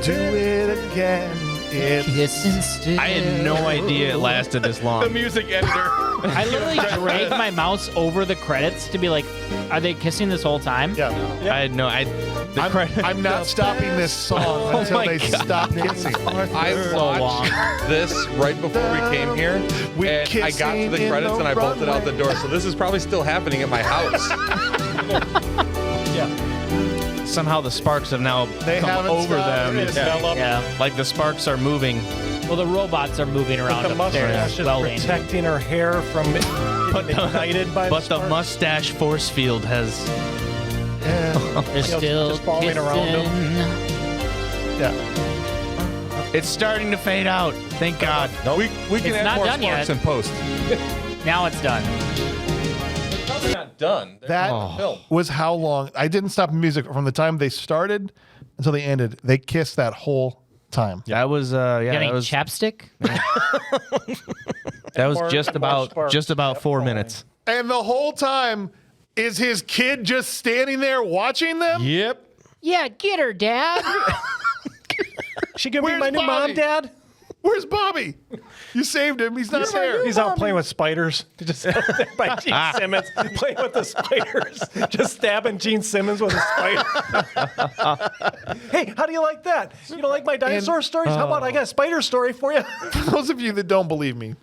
S1: Do it again. It's
S6: Kissing still.
S2: I had no idea it lasted this long.
S3: music editor.
S6: I literally dragged my mouse over the credits to be like, are they kissing this whole time?
S1: yeah.
S2: I had no.
S1: I'm not stopping this song until
S2: my
S1: they
S2: God.
S1: stop kissing.
S4: I watched this right before we came here,
S1: We're
S4: and I got to
S1: kissing
S4: the
S1: in
S4: credits
S1: the
S4: and I bolted out the
S1: runway.
S4: door. So this is probably still happening at my house.
S2: Somehow the sparks have now
S1: They
S2: come
S1: haven't
S2: over
S1: stopped.
S2: them.
S1: It's
S6: Yeah.
S2: Like the sparks are moving.
S6: Well, the robots are moving around
S5: The
S6: upstairs,
S5: mustache is
S6: welding.
S5: protecting her hair from getting ignited by
S2: But
S5: the
S2: the
S5: sparks.
S2: mustache force field has.
S1: Yeah.
S6: They're still
S5: just following
S6: kissing.
S5: around
S1: Yeah.
S2: It's starting to fade out. Thank God.
S4: We can
S6: It's
S4: add
S6: not
S4: more
S6: done
S4: sparks
S6: yet.
S4: in post.
S6: Now it's done.
S4: Probably not done.
S1: That was how long. I didn't stop the music from the time they started until they ended. They kissed that whole time.
S2: That was
S6: Getting
S2: that was
S6: chapstick?
S2: just about 4 minutes.
S1: And the whole time is his kid just standing there watching them?
S3: Yep.
S6: Yeah, get her, Dad.
S5: She gonna be
S1: Where's
S5: my new
S1: Bobby?
S5: mom, Dad?
S1: Where's Bobby? You saved him. He's not there.
S5: He's out playing with spiders. Just by Gene Simmons, playing with the spiders. Just stabbing Gene Simmons with a spider. Hey, how do you like that? You don't like my dinosaur stories? How about I got a spider story for you?
S1: For those of you that don't believe me,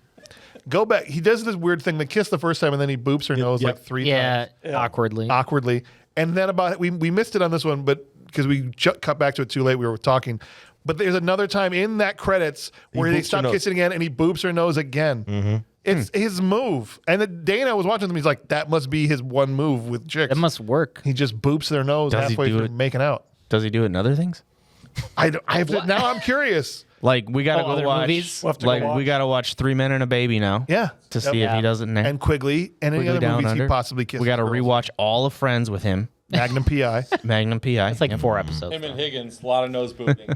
S1: go back. He does this weird thing. They kiss the first time and then he boops her nose like 3 times.
S6: Yeah, awkwardly.
S1: Awkwardly. And then we missed it on this one, but because we cut back to it too late, we were talking. But there's another time in that credits where they
S3: boops her
S1: stop
S3: nose.
S1: kissing again and he boops her nose again.
S3: Mm-hmm.
S1: It's his move. And then Dana was watching them. He's like, that must be his one move with chicks.
S6: It must work.
S1: He just boops their nose
S2: Does he
S1: halfway
S2: do
S1: through
S2: it?
S1: making out.
S2: Does he do it in other things?
S1: Now I'm curious.
S2: Like we gotta go
S6: other
S2: watch.
S6: movies?
S5: We'll have to go
S2: Like
S5: watch.
S2: we gotta watch 3 Men and a Baby now.
S1: Yeah.
S2: To see if he does it in there.
S1: And Quigley and any
S2: Quigley
S1: other
S2: Down
S1: movies
S2: Under.
S1: he possibly kissed.
S2: We gotta
S1: girls.
S2: rewatch all of Friends with him.
S1: Magnum PI.
S2: Magnum PI.
S6: It's like 4 episodes.
S4: Him and Higgins, a lot of nose booping.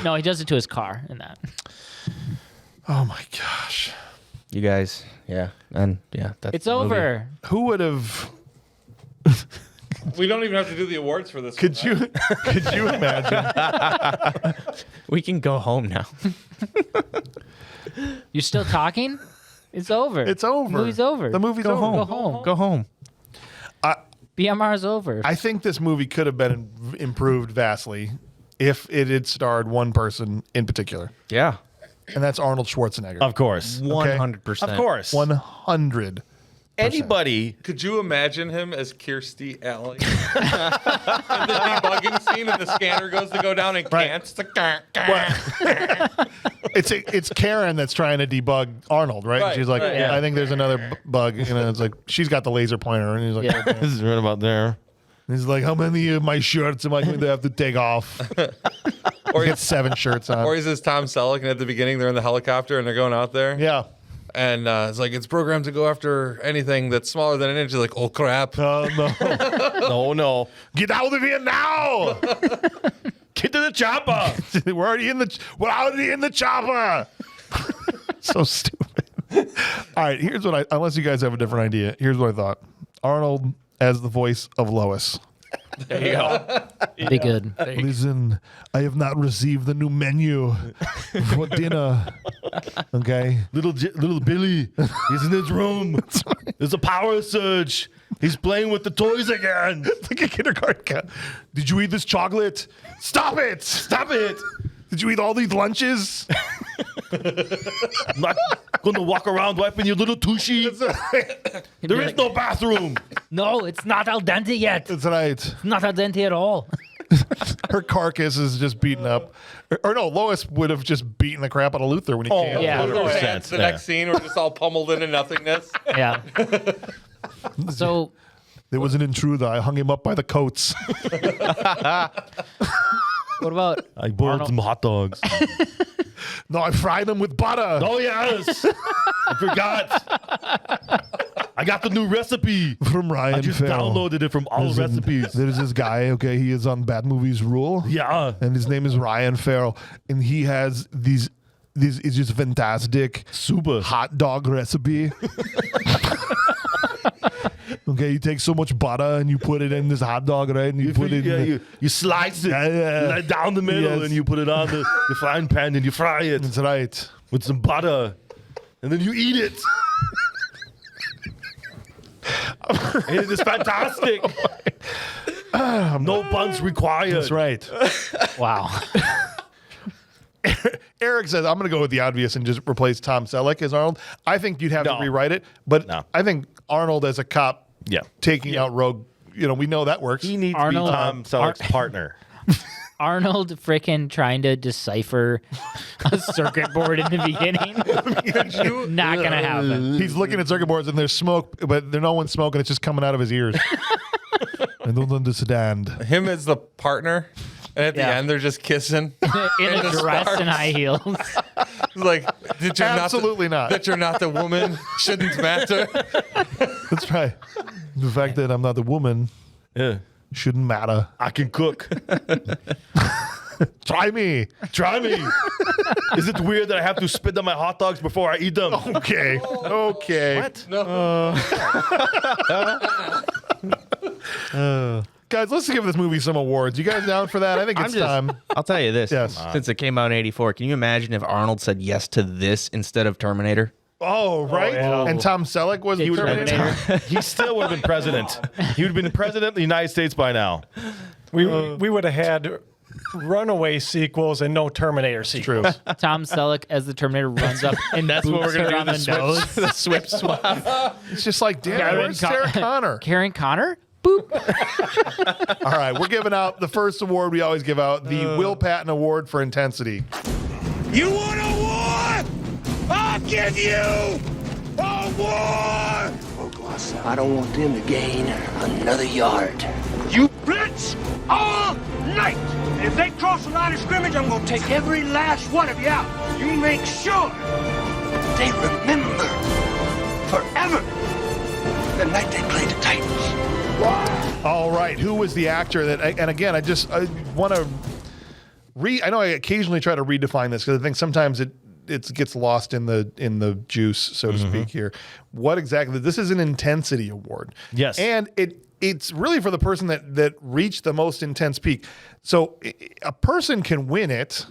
S6: No, he does it to his car in that.
S1: Oh my gosh.
S2: You guys, yeah, and yeah, that's
S6: It's
S2: the movie.
S6: over.
S1: Who would have
S4: We don't even have to do the awards for this.
S1: could you imagine?
S2: We can go home now.
S6: You're still talking? It's over.
S1: It's over.
S6: The movie's over.
S1: The movie's
S2: Go
S1: over.
S2: home.
S6: Go home.
S2: Go home.
S6: BMR's over.
S1: I think this movie could have been improved vastly if it had starred one person in particular.
S2: Yeah,
S1: And that's Arnold Schwarzenegger.
S3: Of course.
S2: 100%.
S3: Of course.
S1: 100.
S3: Anybody.
S4: Could you imagine him as Kirstie Alley? In the debugging scene and the scanner goes to go down and can't. It's like,
S1: It's Karen that's trying to debug Arnold, right?
S4: Right,
S1: She's like,
S4: right, yeah.
S1: I think there's another bug. You know, it's like she's got the laser pointer, and he's like,
S6: Yeah.
S3: This is right about there.
S1: he's like, how many of my shirts am I going to have to take off? Or he gets 7 shirts on.
S4: Or he's this Tom Selleck, and at the beginning they're in the helicopter and they're going out there.
S1: Yeah.
S4: And it's like, it's programmed to go after anything that's smaller than an inch. He's like, oh crap.
S1: No.
S3: No.
S1: Get out of here now.
S3: Get to the chopper.
S1: We're already in the chopper. So stupid. All right, here's what unless you guys have a different idea, here's what I thought. Arnold as the voice of Lois.
S2: There you go.
S6: Be good.
S1: Listen, I have not received the new menu for dinner. Okay.
S3: Little Billy, he's in his room. There's a power surge. He's playing with the toys again.
S1: It's like a kindergarten cat. Did you eat this chocolate? Stop it.
S3: Stop it.
S1: Did you eat all these lunches?
S3: I'm not going to walk around wiping your little tushy. There is no bathroom.
S6: No, it's not al dente yet.
S1: That's right.
S6: Not al dente at all.
S1: Her carcass is just beaten up. Or no, Lois would have just beaten the crap out of Luther when he came.
S6: yeah.
S3: 100%.
S4: The next scene, we're just all pummeled into nothingness.
S6: Yeah. So
S1: There was an intruder. I hung him up by the coats.
S6: what about
S3: I boiled some hot dogs.
S1: No, I fried them with butter.
S3: Oh, yes. I forgot. I got the new recipe.
S1: From Ryan
S3: I just
S1: Farrell.
S3: downloaded it from all
S1: There's
S3: recipes.
S1: There's this guy, okay, he is on Bad Movies Rule.
S3: Yeah.
S1: And his name is Ryan Farrell. And he has these it's just fantastic
S3: Super.
S1: hot dog recipe. Okay, you take so much butter and you put it in this hot dog, right? And you put it in
S3: you slice it
S1: Yeah.
S3: down the middle
S1: Yes.
S3: and you put it on the frying pan and you fry it
S1: That's right.
S3: with some butter. And then you eat it. And it is fantastic. No buns required.
S1: That's right.
S6: wow?
S1: Eric says, I'm going to go with the obvious and just replace Tom Selleck as Arnold. I think you'd have to
S3: No.
S1: rewrite it, but
S3: No.
S1: I think Arnold as a cop
S3: Yeah.
S1: taking out Rogue, we know that works.
S3: He needs
S6: Arnold-
S3: to be Tom Selleck's partner.
S6: Arnold frickin' trying to decipher a circuit board in the beginning. Not gonna happen.
S1: He's looking at circuit boards and there's smoke, but there's no one smoking. It's just coming out of his ears. I don't understand.
S4: Him as the partner, and at the
S6: Yeah.
S4: end they're just kissing.
S6: In a
S4: the
S6: dress
S4: stars.
S6: and high heels.
S4: It's like, that you're
S1: Absolutely not.
S4: That you're not the woman shouldn't matter.
S1: That's right. The fact that I'm not the woman
S3: Yeah.
S1: shouldn't matter.
S3: I can cook.
S1: Try me.
S3: Try me. Is it weird that I have to spit on my hot dogs before I eat them?
S1: Okay. Okay.
S3: What?
S4: No.
S1: Guys, let's give this movie some awards. You guys down for that? I think it's time.
S2: I'll tell you this.
S1: Yes.
S2: Since it came out in 84, can you imagine if Arnold said yes to this instead of Terminator?
S1: Oh, right.
S5: yeah.
S1: And Tom Selleck was
S6: He
S1: the
S6: would've been
S1: Terminator.
S3: He still would have been president. He would have been president of the United States by now.
S5: We would have had Runaway sequels and no Terminator sequels.
S1: True.
S6: Tom Selleck as the Terminator runs up and
S2: That's what we're
S6: boops
S2: gonna
S6: her
S2: do.
S6: on
S2: The
S6: the
S2: swip,
S6: nose.
S2: the swip swap.
S1: It's just like, damn,
S6: Karen
S1: where's Sarah Connor?
S6: Karen Connor? Boop.
S1: All right, we're giving out the first award we always give out, the Will Patton Award for Intensity.
S9: You want a war? I'll give you a war! I don't want them to gain another yard. You blitz all night! If they cross the line of scrimmage, I'm gonna take every last one of you out. You make sure they remember forever the night they played the Titans.
S1: All right, who was the actor that? And again, I want to I know I occasionally try to redefine this because I think sometimes it gets lost in the juice, so to speak. Here, what exactly? This is an intensity award.
S3: Yes.
S1: and it's really for the person that reached the most intense peak. So a person can win it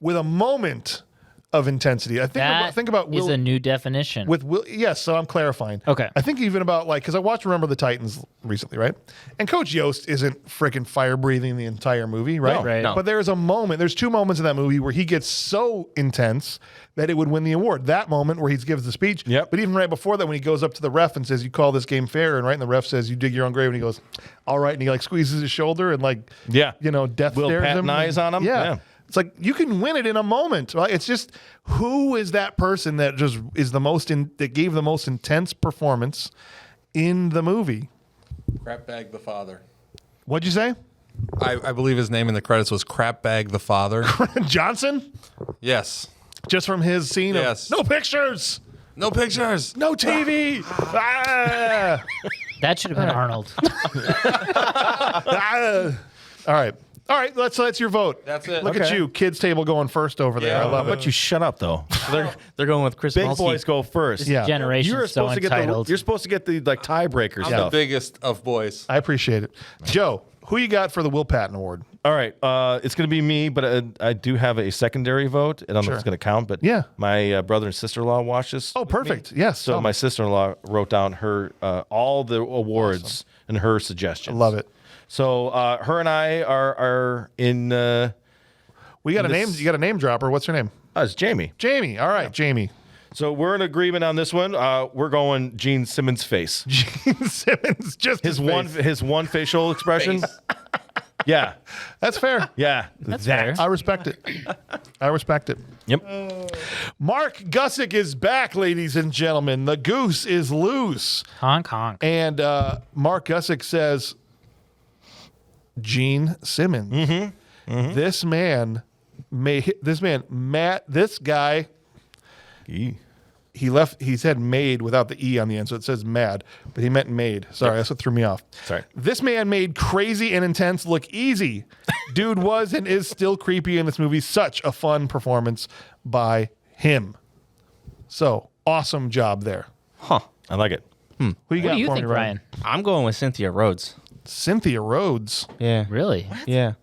S1: with a moment of intensity. I think about
S6: is
S1: Will,
S6: a new definition.
S1: with Will. Yes, so I'm clarifying.
S6: Okay.
S1: I think even about because I watched Remember the Titans recently, right? And Coach Yost isn't freaking fire breathing the entire movie, right?
S3: No,
S6: right.
S2: no.
S1: But there's there's 2 moments in that movie where he gets so intense that it would win the award. That moment where he gives the speech.
S3: Yep.
S1: But even right before that, when he goes up to the ref and says, "You call this game fair," and the ref says, "You dig your own grave," and he goes, "All right," and he squeezes his shoulder and
S3: Yeah.
S1: death
S3: Will
S1: stares
S3: Patton
S1: him.
S3: eyes on him?
S1: Yeah.
S3: Yeah.
S1: It's like you can win it in a moment. Right? It's just who is that person that just is that gave the most intense performance in the movie?
S4: Crap bag the father.
S1: What'd you say?
S4: I believe his name in the credits was Crapbag the Father.
S1: Johnson?
S4: Yes.
S1: Just from his scene
S4: Yes.
S1: of no pictures,
S4: No pictures.
S1: no TV. Ah.
S6: That should have been Arnold.
S1: Ah. All right. That's your vote.
S4: That's it.
S1: Look at you, kids table going first over there.
S4: Yeah.
S1: I love
S3: But
S1: it.
S3: you shut up though.
S2: They're going with Chris
S3: Big
S2: Mulsey.
S3: boys go first.
S1: Yeah.
S6: Generation
S3: You're
S6: so
S3: supposed to get
S6: entitled.
S3: you're supposed to get the like tiebreaker
S4: I'm
S3: stuff.
S4: the biggest of boys.
S1: I appreciate it. Joe, who you got for the Will Patton Award?
S3: All right, it's going to be me, but I do have a secondary vote. I don't know if it's going to count, but
S1: Yeah.
S3: my brother and sister-in-law watched this.
S1: Oh, perfect. Yes.
S3: So my sister-in-law wrote down her all the awards and her suggestions.
S1: I love it.
S3: So her and I are in.
S1: We got a name.
S3: this-
S1: You got a name dropper. What's her name?
S3: It's Jamie.
S1: Jamie. All right, Jamie.
S3: So we're in agreement on this one. We're going Gene Simmons' face.
S1: Gene Simmons. Just
S3: His
S1: face.
S3: one facial expression. Yeah,
S1: That's fair.
S3: yeah.
S6: That's fair.
S1: I respect it. I respect it.
S3: Yep.
S1: Mark Gusick is back, ladies and gentlemen. The goose is loose.
S6: Honk honk.
S1: And Mark Gusick says, Gene Simmons. This guy, he said made without the E on the end, so it says mad, but he meant made. Sorry, that's what threw me off.
S3: Sorry.
S1: This man made crazy and intense look easy. Dude was and is still creepy in this movie. Such a fun performance by him. So, awesome job there.
S2: Huh.
S3: I like it.
S1: Who you
S6: What
S1: got
S6: do you
S1: for me,
S6: think, Ryan?
S2: I'm going with Cynthia Rhodes.
S1: Cynthia Rhodes.
S2: Yeah.
S6: Really?
S2: Yeah.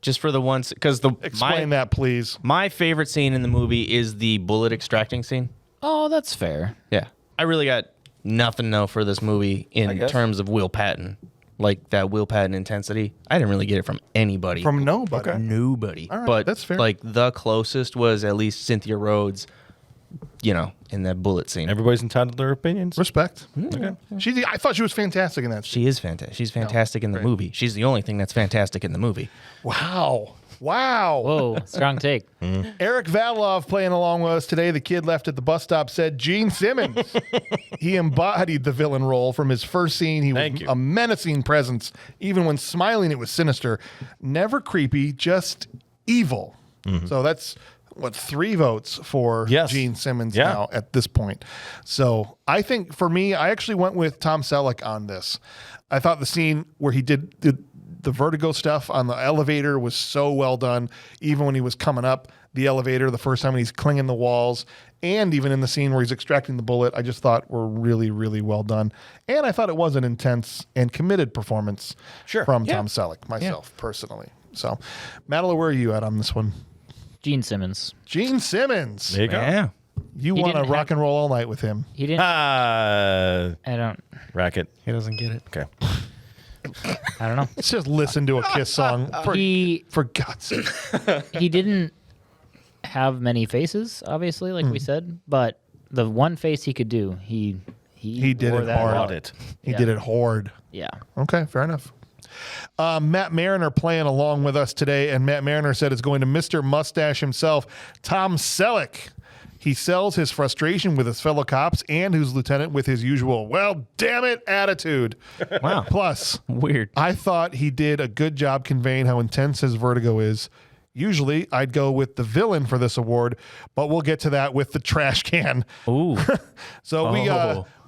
S2: Just for the ones, because
S1: Explain that, please.
S2: my favorite scene in the movie is the bullet extracting scene.
S6: Oh, that's fair.
S2: Yeah. I really got nothing though for this movie in
S3: guess.
S2: terms of Will Patton. Like that Will Patton intensity. I didn't really get it from anybody.
S1: From nobody.
S2: nobody.
S1: All right,
S2: but
S1: that's fair.
S2: like the closest was at least Cynthia Rhodes, in that bullet scene.
S3: Everybody's entitled to their opinions.
S1: Respect. Okay. I thought she was fantastic in that.
S2: She is fantastic. She's fantastic in the movie. She's the only thing that's fantastic in the movie.
S1: Wow. Wow.
S6: Whoa, strong take.
S1: Eric Vadlov playing along with us today. The kid left at the bus stop said Gene Simmons. He embodied the villain role from his first scene. He
S3: Thank
S1: was
S3: you.
S1: a menacing presence. Even when smiling, it was sinister. Never creepy, just evil. So that's, 3 votes for
S3: Yes.
S1: Gene Simmons
S3: Yeah.
S1: now at this point. So I think for me, I actually went with Tom Selleck on this. I thought the scene where he did the vertigo stuff on the elevator was so well done. Even when he was coming up the elevator the first time when he's clinging the walls, and even in the scene where he's extracting the bullet, I just thought were really, really well done. And I thought it was an intense and committed performance from Tom Selleck, myself, personally. So, Mattila, where are you at on this one?
S6: Gene Simmons.
S1: Gene Simmons.
S3: There you go.
S2: Yeah.
S1: You
S6: He
S1: want to
S6: didn't
S1: rock and roll all night with him.
S6: He didn't.
S3: Ah,
S6: I don't.
S3: racket.
S2: He doesn't get it.
S3: Okay.
S6: I don't know.
S1: Let's just listen to a Kiss song. For God's sake.
S6: He didn't have many faces, obviously, like we said, but the one face he could do, he
S1: did
S6: wore
S1: it
S6: that
S1: hard.
S6: out.
S1: He did it hard.
S6: Yeah.
S1: Okay, fair enough. Matt Mariner playing along with us today, and Matt Mariner said it's going to Mr. Mustache himself, Tom Selleck. He sells his frustration with his fellow cops and his lieutenant with his usual, well, damn it, attitude.
S2: Wow.
S1: Plus,
S2: Weird.
S1: I thought he did a good job conveying how intense his vertigo is. Usually, I'd go with the villain for this award, but we'll get to that with the trash can.
S2: Ooh.
S1: So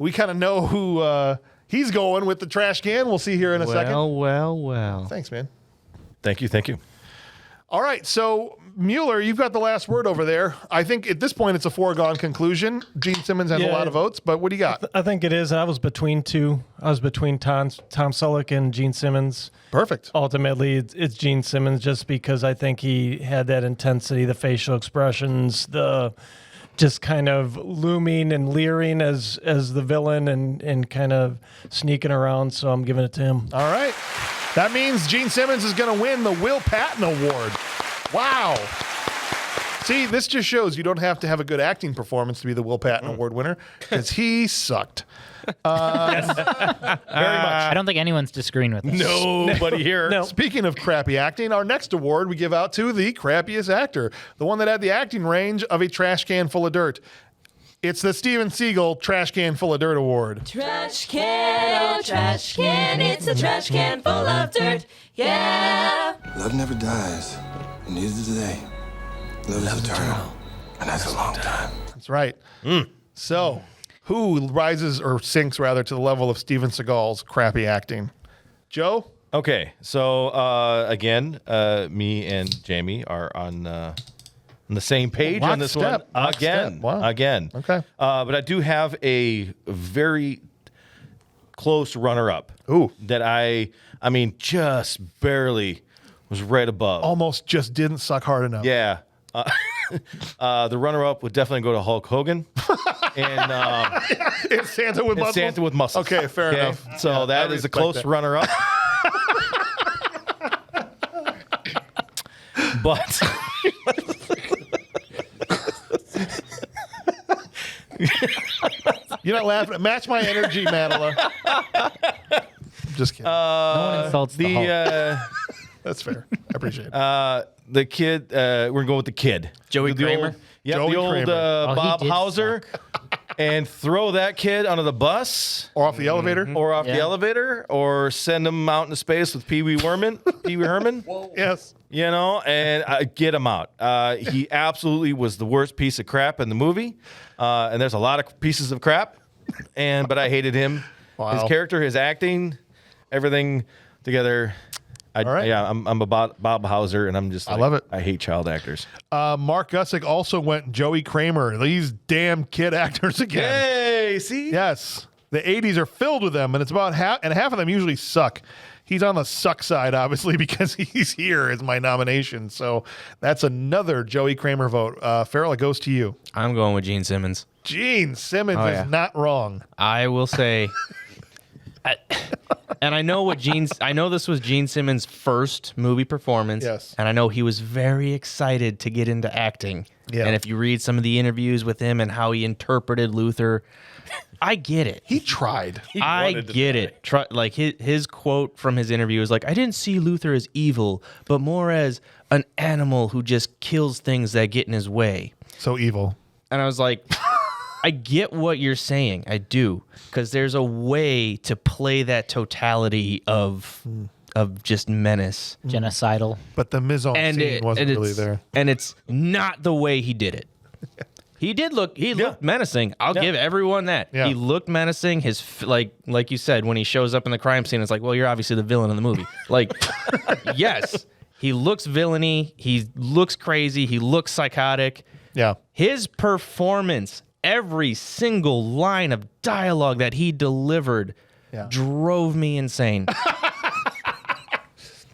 S1: we kind of know who he's going with the trash can. We'll see here in a second.
S2: Well.
S1: Thanks, man.
S3: Thank you. Thank you.
S1: All right, so Mueller, you've got the last word over there. I think at this point it's a foregone conclusion. Gene Simmons has a
S5: Yeah.
S1: lot of votes, but what do you got?
S5: I think it is. I was between two. I was between Tom Selleck and Gene Simmons.
S1: Perfect.
S5: Ultimately, it's Gene Simmons just because I think he had that intensity, the facial expressions, the just kind of looming and leering as the villain and kind of sneaking around. So I'm giving it to him.
S1: All right. That means Gene Simmons is going to win the Will Patton Award. Wow. See, this just shows you don't have to have a good acting performance to be the Will Patton Award winner because he sucked.
S5: Very much.
S6: I don't think anyone's disagreeing with this.
S3: Nobody here.
S5: No.
S1: Speaking of crappy acting, our next award we give out to the crappiest actor, the one that had the acting range of a trash can full of dirt. It's the Steven Seagal Trash Can Full of Dirt Award.
S10: Trash can, oh trash can, it's a trash can full of dirt, yeah.
S11: Love never dies, and neither do they. Love is eternal, and that's a long time.
S1: That's right. So, who rises or sinks rather to the level of Steven Seagal's crappy acting? Joe?
S3: Okay, so again, me and Jamie are on the same page on this one again.
S1: Wow.
S3: Again.
S1: Okay.
S3: But I do have a very close runner-up.
S1: Ooh.
S3: That I mean, just barely was right above.
S1: Almost just didn't suck hard enough.
S3: Yeah. The runner-up would definitely go to Hulk Hogan. And
S1: It's Santa with muscles?
S3: Santa with muscles.
S1: Okay, fair enough.
S3: So that is a
S1: respect
S3: close
S1: that.
S3: runner-up. But
S1: You're not laughing. Match my energy, Mattila. Just kidding.
S6: No one insults the Hulk.
S1: That's fair. I appreciate it.
S3: the kid, we're going to go with the kid.
S2: Joey
S3: The
S2: Kramer?
S3: Old, yeah,
S1: Joey
S3: the old
S1: Kramer.
S6: He
S3: Bob
S6: did
S3: Hauser. And throw that kid onto the bus
S1: Or off the elevator?
S3: or off the
S6: Yeah.
S3: elevator or send him out into space with Pee Wee Herman.
S1: Yes.
S3: You know, and get him out. He absolutely was the worst piece of crap in the movie. And there's a lot of pieces of crap. But I hated him.
S1: Wow.
S3: His character, his acting, everything together.
S1: All right.
S3: Yeah, I'm a Bob Hauser, and I'm just
S1: I love it.
S3: I hate child actors.
S1: Mark Gusick also went Joey Kramer. These damn kid actors again.
S3: Hey, see?
S1: Yes. The 80s are filled with them, and it's about half of them usually suck. He's on the suck side, obviously, because he's here as my nomination. So that's another Joey Kramer vote. Farrell, it goes to you.
S2: I'm going with Gene Simmons.
S1: Gene Simmons
S2: Oh, yeah.
S1: is not wrong.
S2: I will say, and I know this was Gene Simmons' first movie performance.
S1: Yes.
S2: And I know he was very excited to get into acting.
S1: Yeah.
S2: And if you read some of the interviews with him and how he interpreted Luther, I get it.
S1: He tried.
S2: I get it. Like his quote from his interview is like, I didn't see Luther as evil, but more as an animal who just kills things that get in his way.
S1: So evil.
S2: And I was like, I get what you're saying. I do. Because there's a way to play that totality of just menace.
S6: Genocidal.
S1: But the mise en scene wasn't really there.
S2: And it's not the way he did it. He looked menacing. I'll give everyone that.
S1: Yeah.
S2: He looked menacing. Like you said, when he shows up in the crime scene, it's like, well, you're obviously the villain in the movie. Like, yes, he looks villainy. He looks crazy. He looks psychotic.
S1: Yeah.
S2: His performance, every single line of dialogue that he delivered drove me insane.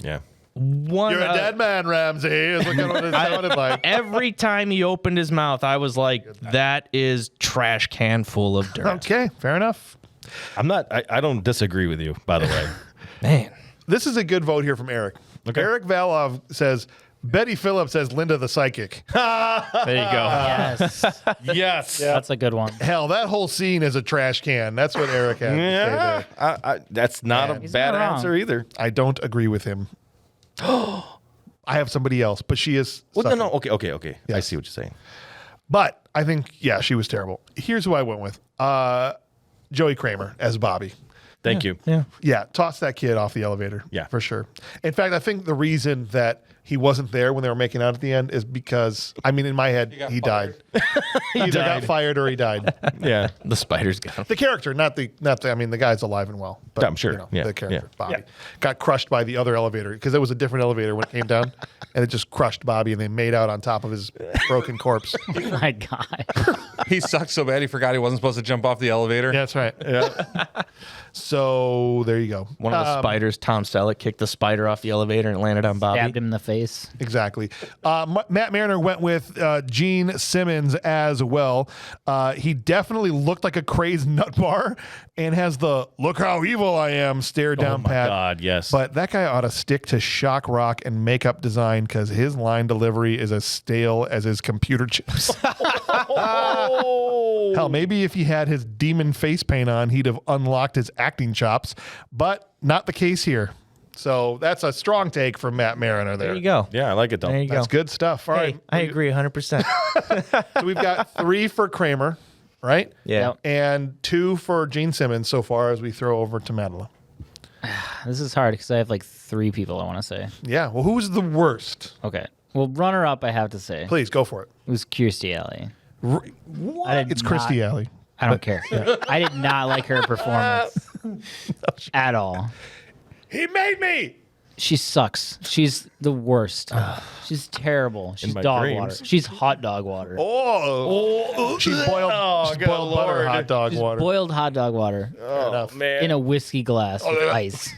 S3: Yeah.
S1: You're a dead man, Ramsay, is what it sounded like.
S2: Every time he opened his mouth, I was like, that is trash can full of dirt.
S1: Okay, fair enough.
S3: I don't disagree with you, by the way.
S2: Man.
S1: This is a good vote here from Eric.
S3: Okay.
S1: Eric Valov says, Betty Phillips as Linda the Psychic.
S2: There you go.
S6: Yes.
S3: Yes.
S6: That's a good one.
S1: Hell, that whole scene is a trash can. That's what Eric had to say there.
S3: That's not a
S6: He's
S3: bad
S6: not wrong.
S3: answer either.
S1: I don't agree with him. I have somebody else, but she is.
S3: Well,
S1: sucking.
S3: no. Okay. I see what you're saying.
S1: But I think, yeah, she was terrible. Here's who I went with Joey Kramer as Bobby.
S3: Thank you.
S2: Yeah.
S1: Yeah, toss that kid off the elevator.
S3: Yeah.
S1: For sure. In fact, I think the reason that he wasn't there when they were making out at the end is because, I mean, in my head, he died. He either got fired or he died.
S3: Yeah.
S2: The spiders got him.
S1: The character, not the. I mean, the guy's alive and well. But,
S3: I'm sure.
S1: You know,
S3: Yeah.
S1: The character,
S3: Yeah.
S1: Bobby, got crushed by the other elevator because it was a different elevator when it came down, and it just crushed Bobby, and they made out on top of his broken corpse.
S6: Oh my God.
S4: He sucked so bad he forgot he wasn't supposed to jump off the elevator.
S1: Yeah, that's right. Yeah. So there you go.
S2: One of the spiders, Tom Selleck, kicked the spider off the elevator and it landed on Bobby.
S6: Stabbed him in the face.
S1: Exactly. Matt Mariner went with Gene Simmons as well. He definitely looked like a crazed nut bar and has the "look how evil I am" stare down
S3: Oh my
S1: pat.
S3: God, yes.
S1: But that guy ought to stick to shock rock and makeup design because his line delivery is as stale as his computer chips. Hell, maybe if he had his demon face paint on, he'd have unlocked his acting chops, but not the case here. So that's a strong take from Matt Mariner there.
S2: There you go.
S3: Yeah, I like it though.
S2: There you go.
S1: That's good stuff. All
S2: Hey,
S1: right.
S2: I agree 100%.
S1: So we've got 3 for Kramer. right?
S2: Yeah.
S6: Yep.
S1: And 2 for Gene Simmons so far as we throw over to Mattila.
S6: This is hard because I have like 3 people I want to say.
S1: Yeah. Well, who's the worst?
S6: Okay. Well, runner up, I have to say,
S1: Please go for it.
S6: it was Kirstie Alley.
S1: What?
S6: I did
S1: It's Christy
S6: not-
S1: Alley.
S6: I don't care. I did not like her performance at all.
S1: He made me.
S6: She sucks. She's the worst. She's terrible. She's
S3: my
S6: dog
S3: dreams.
S6: water. She's hot dog water.
S1: Oh, she's boiled, she's
S3: good
S1: boiled butter
S3: Lord.
S1: hot dog
S6: She's
S1: water.
S6: boiled hot dog water
S3: Oh, man.
S6: in a whiskey glass with ice.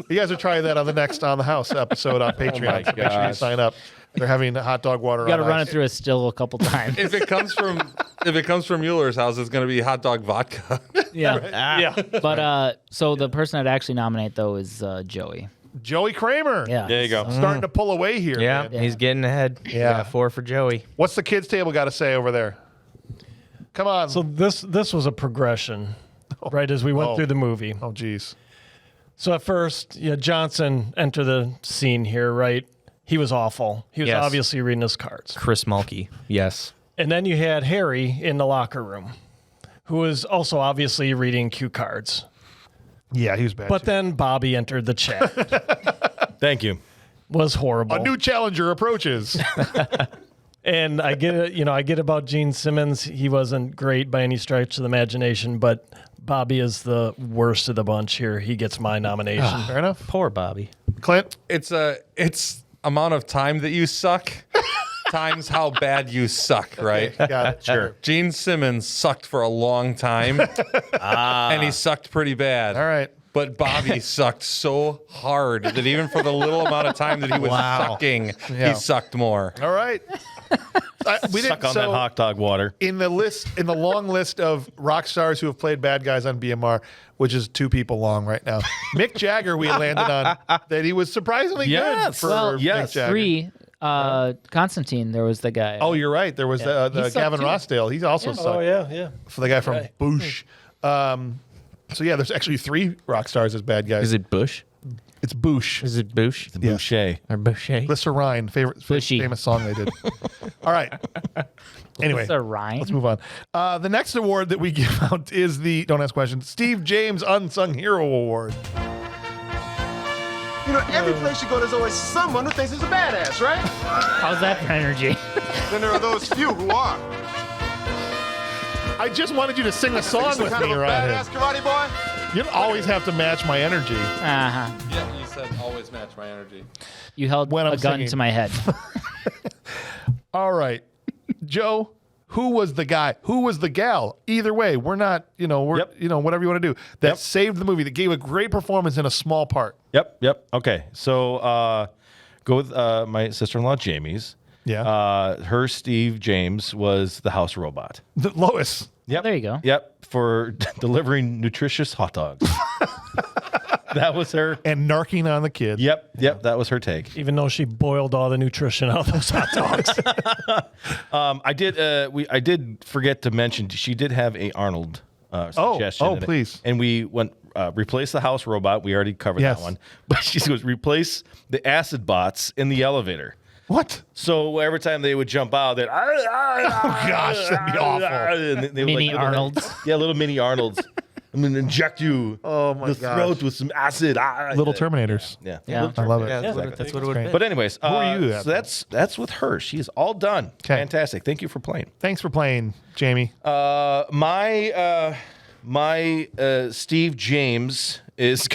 S1: You guys are trying that on the next On the House episode on Patreon.
S3: my
S1: So make sure you
S3: gosh.
S1: sign up. They're having hot dog water.
S6: You got to
S1: on
S6: run
S1: ice.
S6: it through a still a couple times.
S4: If it comes from Mueller's house, it's going to be hot dog vodka.
S6: Yeah. But so the person I'd actually nominate though is Joey.
S1: Joey Kramer.
S6: Yeah.
S3: There you go.
S1: Starting to pull away here.
S2: Yeah,
S1: man.
S2: he's getting ahead.
S1: Yeah.
S2: 4 for Joey.
S1: What's the kids' table got to say over there? Come on.
S5: So this was a progression, right, as we went
S1: Oh.
S5: through the movie.
S1: Oh, geez.
S5: So at first, Johnson entered the scene here, right? He was awful. He was
S2: Yes.
S5: obviously reading his cards.
S2: Chris Mulkey. Yes.
S5: And then you had Harry in the locker room, who was also obviously reading cue cards.
S1: Yeah, he was bad.
S5: But
S1: too.
S5: then Bobby entered the chat.
S3: Thank you.
S5: Was horrible.
S1: A new challenger approaches.
S5: And I get it, I get about Gene Simmons. He wasn't great by any stretch of the imagination, but Bobby is the worst of the bunch here. He gets my nomination.
S1: Fair enough.
S2: Poor Bobby.
S1: Clint?
S4: It's amount of time that you suck times how bad you suck, right?
S1: Got it. Sure.
S4: Gene Simmons sucked for a long time, and he sucked pretty bad.
S1: All right.
S4: But Bobby sucked so hard that even for the little amount of time that he was sucking,
S1: Yeah.
S4: he sucked more.
S1: All right. We
S3: Suck on that hot dog water.
S1: In the long list of rock stars who have played bad guys on BMR, which is 2 people long right now. Mick Jagger, we landed on that he was surprisingly
S3: Yes.
S1: good for
S6: Well,
S1: Mick Jagger.
S6: 3. Constantine, there was the guy.
S1: Oh, you're right. There was
S6: He
S1: the
S6: sucked
S1: Gavin
S6: too.
S1: Rossdale. He's also sucked.
S5: Oh, yeah.
S1: For the guy from Boosh. So yeah, there's actually 3 rock stars as bad guys.
S2: Is it Bush?
S1: It's Boosh.
S2: Is it Bush?
S3: The Boucher.
S2: Or Boucher?
S1: Lissa Ryan,
S6: Bushy.
S1: famous song they did. All right. Anyway,
S6: It's a rhyme.
S1: let's move on. The next award that we give out is the Don't Ask Questions Steve James Unsung Hero Award.
S9: You know, every place you go, there's always someone who thinks he's a badass, right?
S6: How's that for energy?
S9: Then there are those few who are.
S1: I just wanted you to sing a song
S9: Some
S1: with
S9: kind
S1: me
S9: of a
S1: around
S9: badass
S1: here.
S9: karate boy?
S1: You don't always have to match my energy.
S6: Uh-huh.
S4: Yeah, you said always match my energy.
S6: You held
S1: When I'm
S6: a gun
S1: singing.
S6: to my head.
S1: All right. Joe, who was the guy? Who was the gal? Either way, we're not, whatever you want to do. That saved the movie, that gave a great performance in a small part.
S3: Yep. Okay. So go with my sister-in-law, Jamie's.
S1: Yeah.
S3: Her Steve James was the house robot.
S1: Lois.
S3: Yep.
S6: There you go.
S3: Yep. For delivering nutritious hot dogs. That was her.
S1: And narking on the kids.
S3: Yep. That was her take.
S5: Even though she boiled all the nutrition out of those hot dogs.
S3: I did forget to mention she did have a Arnold suggestion. in it.
S1: Please.
S3: And we went replace the house robot. We already covered
S1: Yes.
S3: that one. But she goes replace the acid bots in the elevator.
S1: What?
S3: So every time they would jump out, they'd
S1: gosh, that'd be awful.
S3: and they would,
S6: Mini
S3: little-
S6: Arnolds.
S3: Yeah, little mini Arnolds. I'm gonna inject you the throat with some acid.
S1: Little Terminators.
S3: Yeah.
S6: Yeah.
S1: I love it.
S2: Yeah, that's what it would have been.
S3: But anyways,
S1: Who are you?
S3: So that's with her. She's all done.
S1: 'Kay.
S3: Fantastic. Thank you for playing.
S1: Thanks for playing, Jamie.
S3: My Steve James is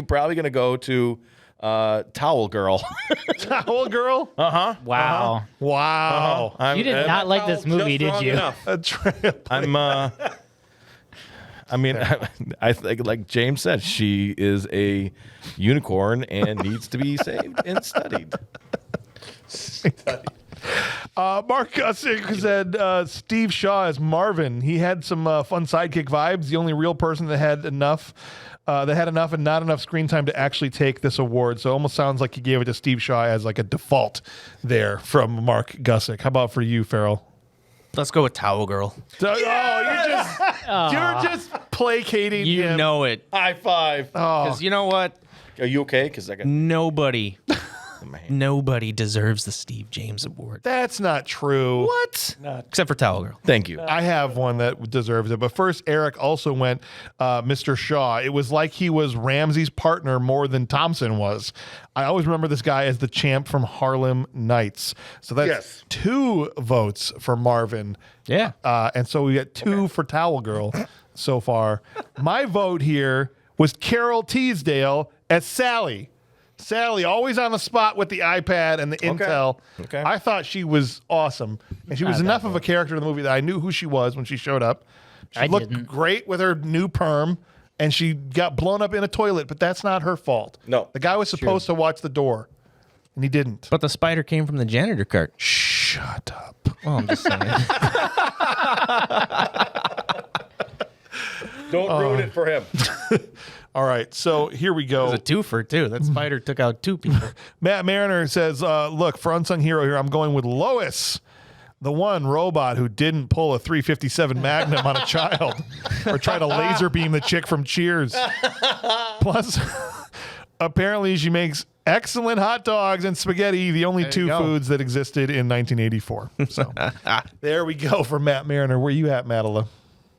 S3: probably gonna go to Towel Girl.
S1: Towel Girl?
S6: Wow.
S1: Wow.
S3: I'm-
S6: You did not like this movie, did you?
S1: A trip.
S3: I mean, I think, like James said, she is a unicorn and needs to be saved and studied.
S1: Mark Gussick said Steve Shaw as Marvin. He had some fun sidekick vibes. The only real person that had enough and not enough screen time to actually take this award. So it almost sounds like he gave it to Steve Shaw as like a default there from Mark Gussick. How about for you, Farrell?
S2: Let's go with Towel Girl.
S1: You're just placating
S2: You
S1: him.
S2: know it.
S3: High five.
S2: Because you know what?
S3: Are you okay? Because I got
S2: Nobody Nobody deserves the Steve James Award.
S1: That's not true.
S3: What?
S2: Except for Towel Girl.
S3: Thank you.
S1: I have one that deserves it. But first, Eric also went Mr. Shaw. It was like he was Ramsay's partner more than Thompson was. I always remember this guy as the champ from Harlem Nights. So that's 2 votes for Marvin.
S2: Yeah.
S1: And so we got 2 for Towel Girl so far. My vote here was Carol Teasdale as Sally. Sally, always on the spot with the iPad and the intel.
S3: Okay.
S1: I thought she was awesome. And she was enough of a character in the movie that I knew who she was when she showed up. She looked great with her new perm, and she got blown up in a toilet, but that's not her fault.
S3: No.
S1: The guy was supposed to watch the door, and he didn't.
S2: But the spider came from the janitor cart.
S1: Shut up.
S2: Well, I'm just saying.
S3: Don't ruin it for him.
S1: All right, so here we go.
S2: It was a twofer, too. That spider took out 2 people.
S1: Matt Mariner says, look, for Unsung Hero here, I'm going with Lois, the one robot who didn't pull a 357 Magnum on a child or try to laser beam the chick from Cheers. Plus, apparently she makes excellent hot dogs and spaghetti, the only 2 foods that existed in 1984. So there we go for Matt Mariner. Where you at, Mattila?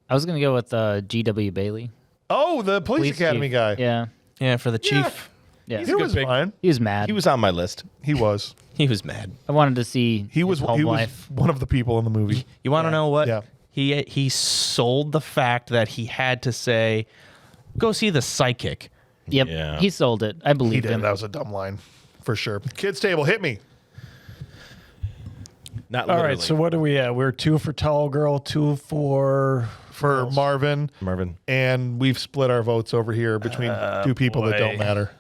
S6: I was going to go with G.W. Bailey.
S1: Oh, the police academy
S6: chief.
S1: guy.
S6: Yeah.
S2: Yeah, for the chief.
S6: Yeah.
S1: He was fine.
S6: He was mad.
S3: He was on my list.
S1: He was.
S2: He was mad.
S6: I wanted to see
S1: He was
S6: his home life.
S1: one of the people in the movie.
S2: You want to know what?
S1: Yeah.
S2: He sold the fact that he had to say, go see the psychic.
S6: Yep.
S3: Yeah.
S6: He sold it. I
S1: He
S6: believe
S1: did.
S6: him.
S1: That was a dumb line for sure. Kids table, hit me.
S3: Not
S5: All
S3: literally.
S5: right, so what do we have? We're 2 for Towel Girl, 2 for
S1: Marvin, and we've split our votes over here between 2 people that don't matter.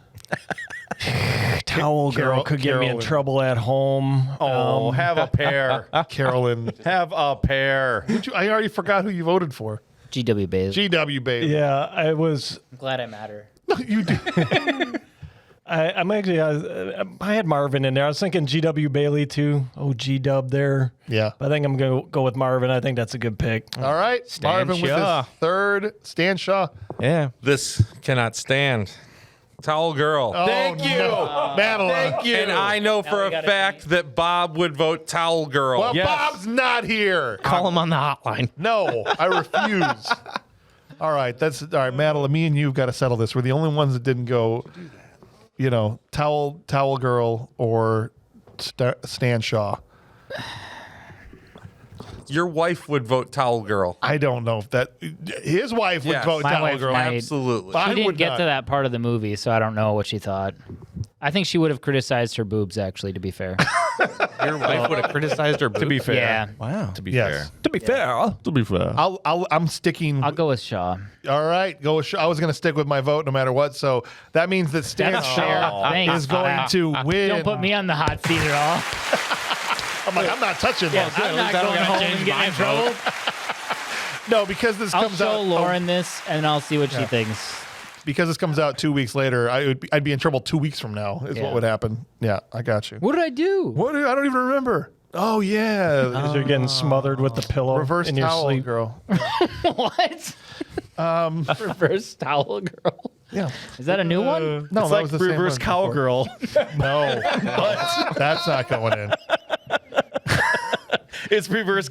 S5: Towel Girl could get me in
S1: Carolyn.
S5: trouble at home.
S3: Oh, have a pair.
S1: Carolyn.
S3: Have a pair.
S1: I already forgot who you voted for.
S6: G.W. Bailey.
S1: GW, baby.
S5: Yeah, I was.
S6: I'm glad I matter.
S1: No, you did.
S5: I'm actually. I had Marvin in there. I was thinking G.W. Bailey too. Oh, G-Dub there.
S1: Yeah.
S5: But I think I'm going to go with Marvin. I think that's a good pick.
S1: All right.
S2: Stan
S1: Marvin
S2: Shaw.
S1: with his 3rd. Stan Shaw.
S2: Yeah.
S4: This cannot stand. Towel Girl.
S1: Thank you. Madeline. Thank
S4: And I know for a fact that Bob would vote Towel Girl.
S1: Well, Bob's not here.
S2: Call him on the hotline.
S1: No, I refuse. All right. All right, Madeline, me and you've got to settle this. We're the only ones that didn't go, Towel Girl or Stan Shaw.
S4: Your wife would vote Towel Girl.
S1: I don't know if that his wife would
S4: Yes.
S1: vote
S6: My
S1: Towel
S6: wife
S1: Girl.
S6: might.
S4: Absolutely.
S1: I
S6: She didn't
S1: would
S6: get
S1: not.
S6: to that part of the movie, so I don't know what she thought. I think she would have criticized her boobs, actually, to be fair.
S2: Your wife would have criticized her.
S3: To be fair.
S6: Yeah.
S2: Wow.
S3: To be
S1: Yes.
S3: fair.
S5: To be fair.
S3: To be fair.
S1: I'm sticking.
S6: I'll go with Shaw.
S1: All right, go with Shaw. I was going to stick with my vote no matter what. So that means that Stan
S6: That's
S1: Shaw
S6: fair. Thanks.
S1: is going to win.
S6: Don't put me on the hot seat at all.
S1: I'm like, I'm not touching
S6: Yeah,
S1: this.
S6: I'm not going home and getting in trouble.
S1: No, because this
S6: I'll
S1: comes
S6: show
S1: out.
S6: Lauren this, and I'll see what she thinks.
S1: Because this comes out 2 weeks later, I'd be in trouble 2 weeks from now. Is
S6: Yeah.
S1: what would happen. Yeah, I got you.
S6: What did I do?
S1: What? I don't even remember. Oh yeah,
S5: Because you're getting smothered with the pillow
S1: reverse
S5: in your
S1: towel
S5: sleep.
S1: girl.
S6: What? Reverse towel girl.
S1: Yeah.
S6: Is that a new one?
S1: No,
S3: It's
S1: that
S3: like
S1: was the same
S3: reverse
S1: one
S3: cowgirl.
S1: before. No, that's not going in.
S3: It's reverse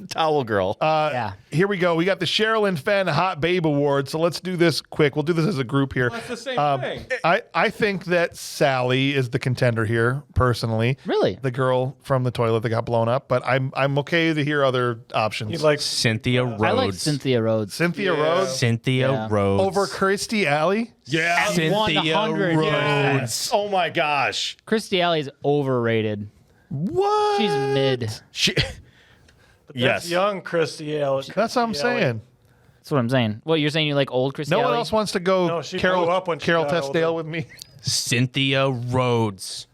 S3: towel girl.
S6: Yeah.
S1: Here we go. We got the Sherilyn Fenn Hot Babe Award. So let's do this quick. We'll do this as a group here.
S4: That's the same thing.
S1: I think that Sally is the contender here, personally.
S6: Really?
S1: The girl from the toilet that got blown up. But I'm okay to hear other options.
S5: You like
S2: Cynthia Rhodes.
S6: I like Cynthia Rhodes.
S1: Cynthia Rhodes
S2: Cynthia
S6: Yeah.
S2: Rhodes.
S1: over Kirstie Alley?
S3: Yeah.
S2: Cynthia
S6: 100.
S2: Rhodes.
S3: Oh my gosh.
S6: Kirstie Alley's overrated.
S1: What?
S6: She's mid.
S3: She,
S5: That's young Christy Alley.
S1: That's what I'm saying.
S6: That's what I'm saying. What, you're saying you like old Kirstie
S1: No
S6: Alley?
S1: one else wants to go
S5: No, she
S1: Carol
S5: blew up when she
S1: Carol
S5: got
S1: Testdale
S5: older.
S1: with me.
S2: Cynthia Rhodes.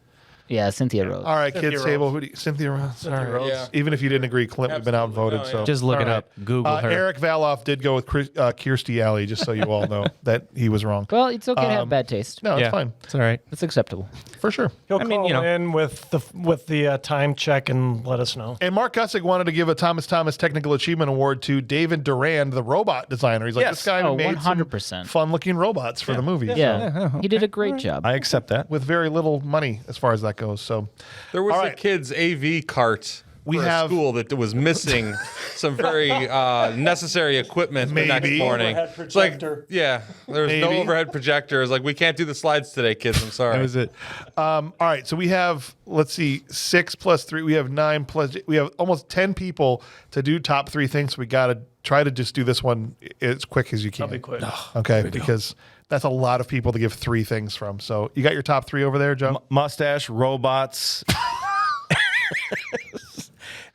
S6: Yeah, Cynthia Rhodes.
S1: All right,
S5: Cynthia
S1: kids
S5: Rhodes.
S1: table. Who do you, Cynthia Rhodes. All right.
S5: Rhodes.
S4: Yeah.
S1: Even if you didn't agree, Clint, we've been outvoted.
S4: No,
S1: So
S4: yeah.
S2: Just look it
S1: All
S2: up. Google her.
S1: Eric Valoff did go with Kirstie Alley, just so you all know that he was wrong.
S6: Well, it's okay to have bad taste.
S1: No,
S2: yeah,
S1: it's fine
S2: It's all right.
S6: It's acceptable.
S1: for sure.
S5: He'll
S2: I mean,
S5: call
S2: you know.
S5: in with the time check and let us know.
S1: And Mark Gussick wanted to give a Thomas Technical Achievement Award to David Durand, the robot designer. He's like,
S3: Yes.
S1: this guy
S6: Oh,
S1: made
S6: 100%.
S1: fun-looking robots for the movie.
S6: Yeah. He did a great job.
S3: I accept that.
S1: With very little money as far as that goes. goes. So
S4: There was
S1: All
S4: a
S1: right.
S4: kid's AV cart
S1: We
S4: for
S1: have-
S4: a school that was missing some very necessary equipment the next
S1: Maybe.
S4: morning.
S5: Overhead
S4: It's like,
S5: projector.
S4: yeah, there was no
S1: Maybe.
S4: overhead projector. It's like, we can't do the slides today, kids. I'm sorry.
S1: that was it. All right, so we have, let's see, 6 plus 3. We have 9 plus. We have almost 10 people to do top 3 things. We got to try to just do this one as quick as you can.
S5: I'll be quick.
S1: Okay, because that's a lot of people to give 3 things from. So you got your top 3 over there, Joe?
S3: Mustache, robots,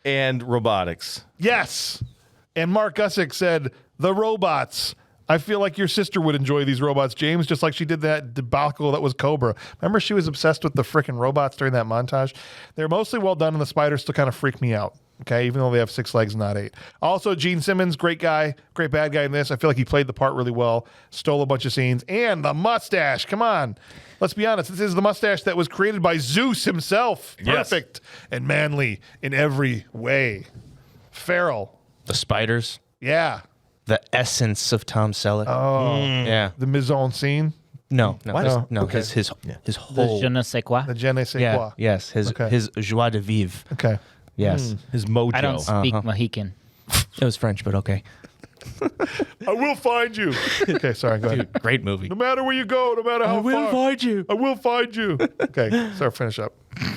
S3: and robotics.
S1: Yes. And Mark Gussick said, the robots. I feel like your sister would enjoy these robots, James, just like she did that debacle that was Cobra. Remember she was obsessed with the freaking robots during that montage? They're mostly well done, and the spiders still kind of freak me out. Okay, even though they have 6 legs, not 8. Also, Gene Simmons, great guy, great bad guy in this. I feel like he played the part really well, stole a bunch of scenes. And the mustache, come on. Let's be honest, this is the mustache that was created by Zeus himself.
S3: Yes.
S1: Perfect and manly in every way. Farrell,
S2: The spiders,
S1: yeah.
S2: the essence of Tom Selleck.
S1: Oh,
S2: Yeah.
S1: the mise en scene,
S2: No,
S1: What? Oh,
S2: no.
S1: okay.
S2: His
S6: The
S2: whole.
S6: je ne sais quoi.
S1: the je ne sais
S2: Yeah.
S1: quoi.
S2: Yes. His
S1: Okay.
S2: his joie de vivre.
S1: Okay.
S2: Yes.
S3: His mojo.
S6: I don't speak Mohican.
S2: It was French, but okay.
S1: I will find you. Okay, sorry, go ahead.
S2: Great movie.
S1: No matter where you go, no matter how far.
S2: find you.
S1: I will find you. Okay, so finish up.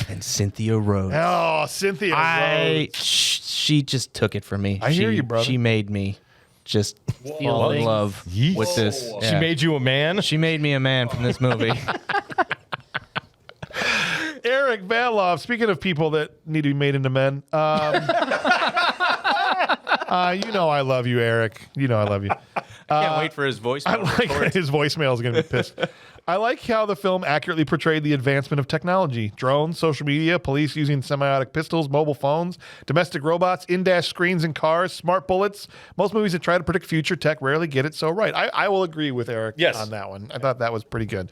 S2: And Cynthia Rhodes.
S1: Oh, Cynthia Rhodes.
S2: She just took it from me.
S1: I hear you, brother.
S2: She made me just
S6: Feel
S2: fall in
S6: things.
S2: love with this.
S3: She
S2: Yeah.
S3: made you a man.
S2: She made me a man from this movie.
S1: Eric Badlov, speaking of people that need to be made into men, you know I love you, Eric. You know I love you.
S2: Can't wait for his voice.
S1: I like his voicemail is going to be pissed. I like how the film accurately portrayed the advancement of technology. Drones, social media, police using semiotic pistols, mobile phones, domestic robots, in-dash screens in cars, smart bullets. Most movies that try to predict future tech rarely get it so right. I will agree with Eric on that one. I thought that was pretty good.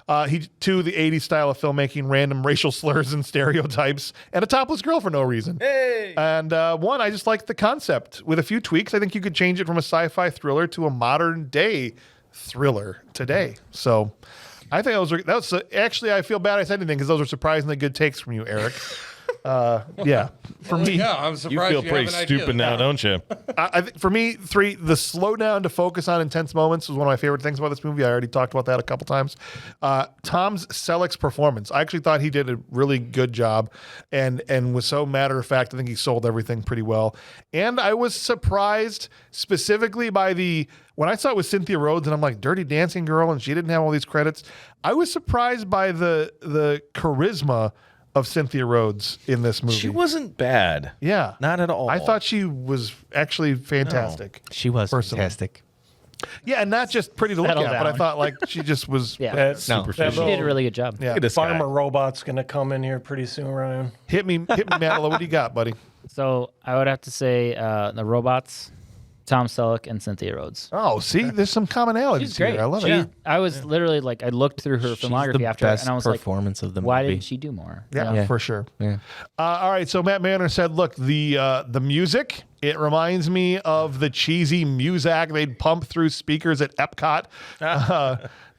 S1: The 80s style of filmmaking, random racial slurs and stereotypes, and a topless girl for no reason. Hey! And one, I just like the concept. With a few tweaks, I think you could change it from a sci-fi thriller to a modern day thriller today. So I think actually, I feel bad I said anything because those are surprisingly good takes from you, Eric. Yeah, for me,
S4: Yeah, I'm
S3: You
S4: surprised
S3: feel pretty
S4: have an idea.
S3: stupid now, don't you?
S1: I think for me, 3, the slowdown to focus on intense moments was one of my favorite things about this movie. I already talked about that a couple times. Tom Selleck's performance, I actually thought he did a really good job, and was so matter of fact. I think he sold everything pretty well, and I was surprised specifically by when I saw it with Cynthia Rhodes, and I'm like, Dirty Dancing girl, and she didn't have all these credits. I was surprised by the charisma of Cynthia Rhodes in this movie.
S3: She wasn't bad.
S1: Yeah.
S3: Not at all.
S1: I thought she was actually fantastic.
S2: She was
S1: Personally.
S2: fantastic.
S1: Yeah, and not just pretty to look
S6: Settle
S1: at, but I
S6: down.
S1: thought like she just was.
S6: Yeah.
S5: That's
S2: No.
S5: that
S6: She did a really good job.
S1: Yeah.
S3: Look at this guy.
S5: Farmer robot's gonna come in here pretty soon, Ryan.
S1: Hit me, Mattila. What do you got, buddy?
S6: So I would have to say the robots, Tom Selleck, and Cynthia Rhodes.
S1: Oh, see, there's some commonalities
S6: She's great.
S1: here. I love
S6: She-
S1: it.
S6: I was literally like, I looked through her
S2: She's
S6: filmography
S2: the
S6: after,
S2: best
S6: and I was like,
S2: performance of the
S6: why
S2: movie.
S6: didn't she do more?
S1: Yeah,
S2: Yeah.
S1: for sure.
S2: Yeah.
S1: All right, so Matt Manor said, look, the music, it reminds me of the cheesy Muzak they'd pump through speakers at Epcot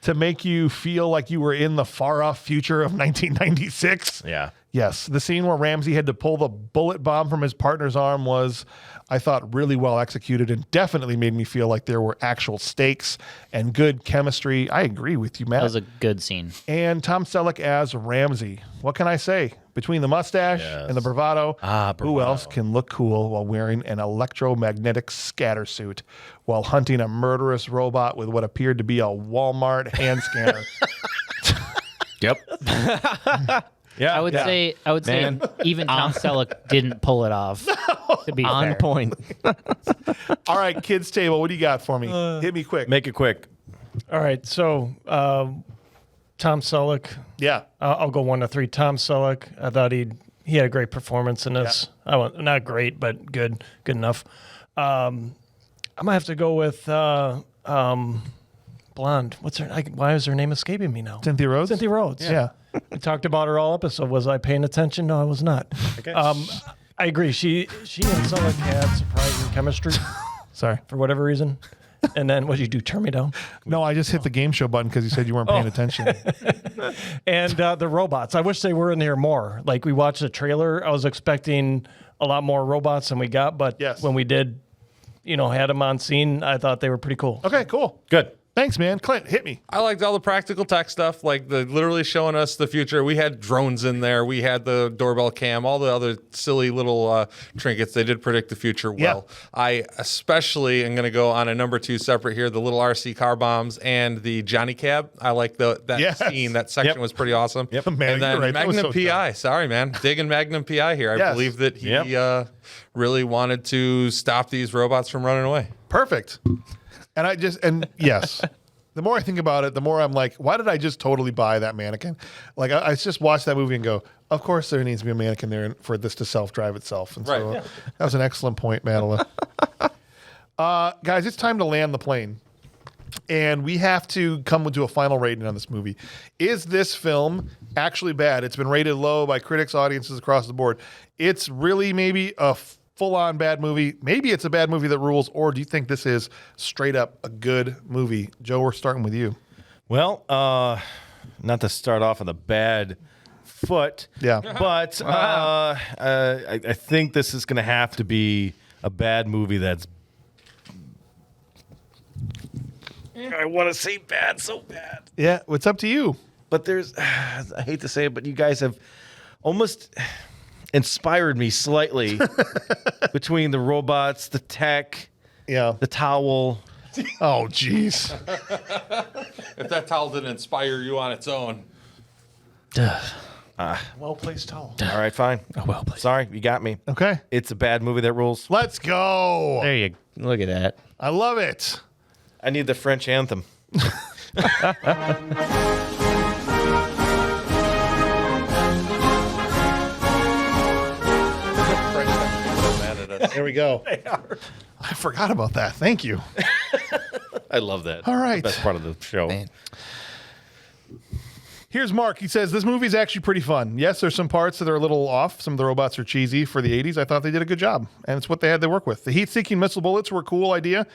S1: to make you feel like you were in the far-off future of 1996.
S3: Yeah.
S1: Yes, the scene where Ramsay had to pull the bullet bomb from his partner's arm was, I thought, really well executed and definitely made me feel like there were actual stakes and good chemistry. I agree with you, Matt.
S6: That was a good scene.
S1: And Tom Selleck as Ramsay. What can I say? Between the mustache and the bravado, who else can look cool while wearing an electromagnetic scatter suit while hunting a murderous robot with what appeared to be a Walmart hand scanner?
S2: Yep.
S3: Yeah.
S6: I would say
S2: Man.
S6: even Tom Selleck didn't pull it off. To be
S2: On
S6: fair.
S2: point.
S1: All right, kids table, what do you got for me? Hit me quick.
S3: Make it quick.
S5: All right, so Tom Selleck.
S1: Yeah.
S5: I'll go 1 to 3. Tom Selleck. I thought he had a great performance in this. Not great, but good enough. I'm gonna have to go with blonde. What's her? Why is her name escaping me now?
S1: Cynthia Rhodes?
S5: Cynthia Rhodes.
S1: Yeah.
S5: We talked about her all episode. Was I paying attention? No, I was not.
S3: Okay.
S5: I agree. She and Selleck had surprising chemistry
S1: Sorry.
S5: for whatever reason. And then what did you do? Turn me down?
S1: No, I just hit the game show button because you said you weren't paying attention.
S5: And the robots. I wish they were in here more. Like we watched the trailer. I was expecting a lot more robots than we got. But when we did, had them on scene, I thought they were pretty cool.
S1: Okay, cool.
S3: Good.
S1: Thanks, man. Clint, hit me.
S4: I liked all the practical tech stuff, like the literally showing us the future. We had drones in there. We had the doorbell cam, all the other silly little trinkets. They did predict the future well. I especially am going to go on a number 2 separate here, the little RC car bombs and the Johnny Cab. I like that scene. That section was pretty awesome.
S1: Yep, man,
S4: and then
S1: you're right. That was
S4: Magnum
S1: so
S4: PI. Sorry, man. Digging Magnum PI here. I believe that he really wanted to stop these robots from running away.
S1: Perfect. And yes, the more I think about it, the more I'm like, why did I just totally buy that mannequin? Like, I just watched that movie and go, of course there needs to be a mannequin there for this to self-drive itself. And so that was an excellent point, Mattila. Guys, it's time to land the plane. And we have to come to a final rating on this movie. Is this film actually bad? It's been rated low by critics, audiences across the board. It's really maybe a full-on bad movie. Maybe it's a bad movie that rules, or do you think this is straight up a good movie? Joe, we're starting with you.
S3: Well, not to start off on a bad foot, but I think this is going to have to be a bad movie that's... I want to say bad so bad.
S1: Yeah, it's up to you.
S3: But there's... I hate to say it, but you guys have almost... inspired me slightly between the robots, the tech, the towel.
S1: Oh, jeez.
S4: If that towel didn't inspire you on its own.
S1: Well-placed towel.
S3: All right, fine.
S2: Well played.
S3: Sorry, you got me.
S1: Okay.
S3: It's a bad movie that rules.
S1: Let's go.
S2: There you look at that.
S1: I love it.
S3: I need the French anthem.
S1: There we go. I forgot about that. Thank you.
S3: I love that.
S1: All right.
S3: Best part of the show.
S2: Man.
S1: Here's Mark. He says, this movie is actually pretty fun. Yes, there's some parts that are a little off. Some of the robots are cheesy for the 80s. I thought they did a good job, and it's what they had to work with. The heat-seeking missile bullets were a cool idea.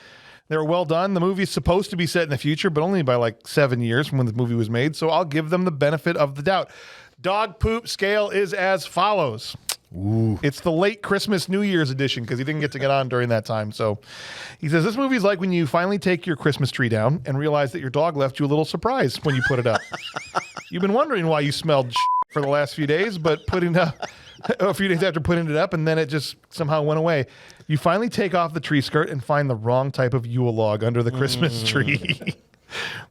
S1: They were well done. The movie's supposed to be set in the future, but only by like 7 years from when the movie was made, so I'll give them the benefit of the doubt. Dog poop scale is as follows. Ooh. It's the late Christmas New Year's edition because he didn't get to get on during that time. So he says, this movie's like when you finally take your Christmas tree down and realize that your dog left you a little surprise when you put it up. You've been wondering why you smelled for the last few days, but putting up a few days after putting it up, and then it just somehow went away. You finally take off the tree skirt and find the wrong type of Yule log under the Christmas tree.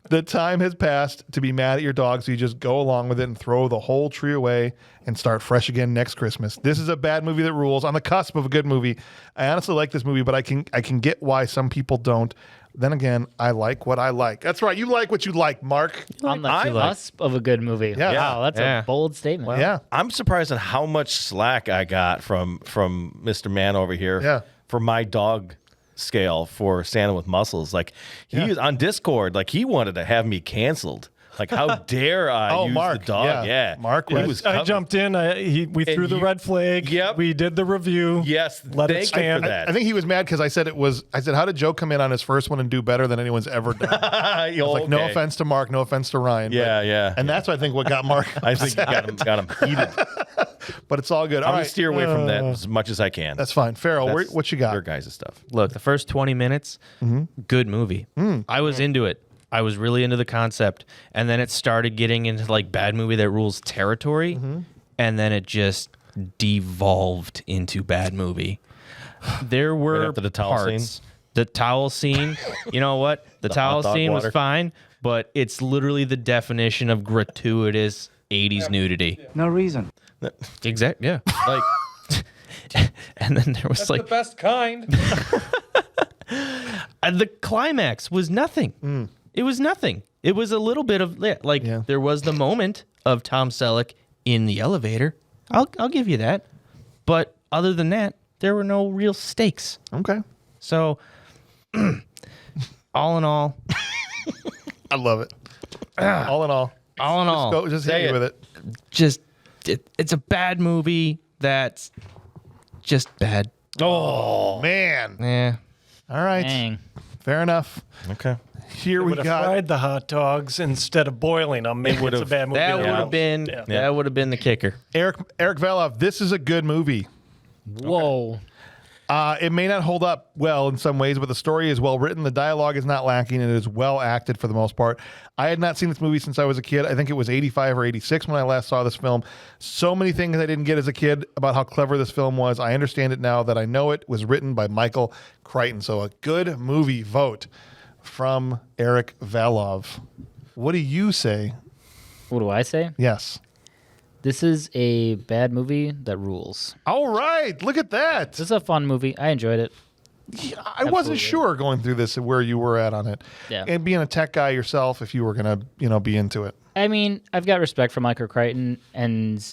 S1: The time has passed to be mad at your dog, so you just go along with it and throw the whole tree away and start fresh again next Christmas. This is a bad movie that rules. On the cusp of a good movie. I honestly like this movie, but I can get why some people don't. Then again, I like what I like. That's right. You like what you like, Mark.
S6: On the cusp of a good movie.
S1: Yeah.
S6: Wow, that's a bold statement.
S1: Well, yeah.
S3: I'm surprised at how much slack I got from Mr. Man over here for my dog scale for Santa with Muscles. Like he was on Discord, like he wanted to have me canceled. Like, how dare I use
S1: Mark,
S3: the dog? Yeah.
S1: Mark
S5: was I jumped in. We threw the red flag.
S3: Yep.
S5: We did the review.
S3: Yes.
S5: Let it stand.
S3: For that.
S1: I think he was mad because I said, how did Joe come in on his first one and do better than anyone's ever done? I was like, no offense to Mark, no offense to Ryan.
S3: Yeah.
S1: And that's, I think, what got Mark
S3: I think got him heated.
S1: But it's all good.
S3: I'm going to steer away from that as much as I can.
S1: That's fine. Farrell, what you got?
S3: Your guys' stuff.
S2: Look, the first 20 minutes, good movie. I was into it. I was really into the concept, and then it started getting into like bad movie that rules territory, and then it just devolved into bad movie. There were
S3: after the towel
S2: parts.
S3: scene?
S2: The towel scene, you know what? The towel
S3: hot dog
S2: scene
S3: water.
S2: was fine, but it's literally the definition of gratuitous 80s nudity.
S12: No reason.
S2: Exactly. Yeah. Like, and then there was
S4: That's
S2: like
S4: the best kind.
S2: and the climax was nothing. It was nothing. It was a little bit of there was the moment of Tom Selleck in the elevator. I'll give you that. But other than that, there were no real stakes.
S1: Okay.
S2: So all in all,
S1: I love it. All in all. Just hit me with it.
S2: It's a bad movie that's just bad.
S1: Oh, man.
S2: Yeah.
S1: All right.
S6: Dang.
S1: Fair enough.
S3: Okay.
S1: Here we
S5: Would have
S1: got.
S5: fried the hot dogs instead of boiling them. Maybe it's a bad movie.
S2: That
S5: to
S2: would
S5: watch.
S2: have been that would have been the kicker.
S1: Eric Velov, this is a good movie.
S6: Whoa.
S1: It may not hold up well in some ways, but the story is well written. The dialogue is not lacking, and it is well acted for the most part. I had not seen this movie since I was a kid. I think it was 85 or 86 when I last saw this film. So many things I didn't get as a kid about how clever this film was. I understand it now that I know it was written by Michael Crichton. So a good movie vote from Eric Velov. What do you say?
S6: What do I say?
S1: Yes.
S6: This is a bad movie that rules.
S1: All right. Look at that.
S6: This is a fun movie. I enjoyed it.
S1: I wasn't sure going through this where you were at on it.
S6: Yeah.
S1: And being a tech guy yourself, if you were going to, be into it.
S6: I mean, I've got respect for Michael Crichton, and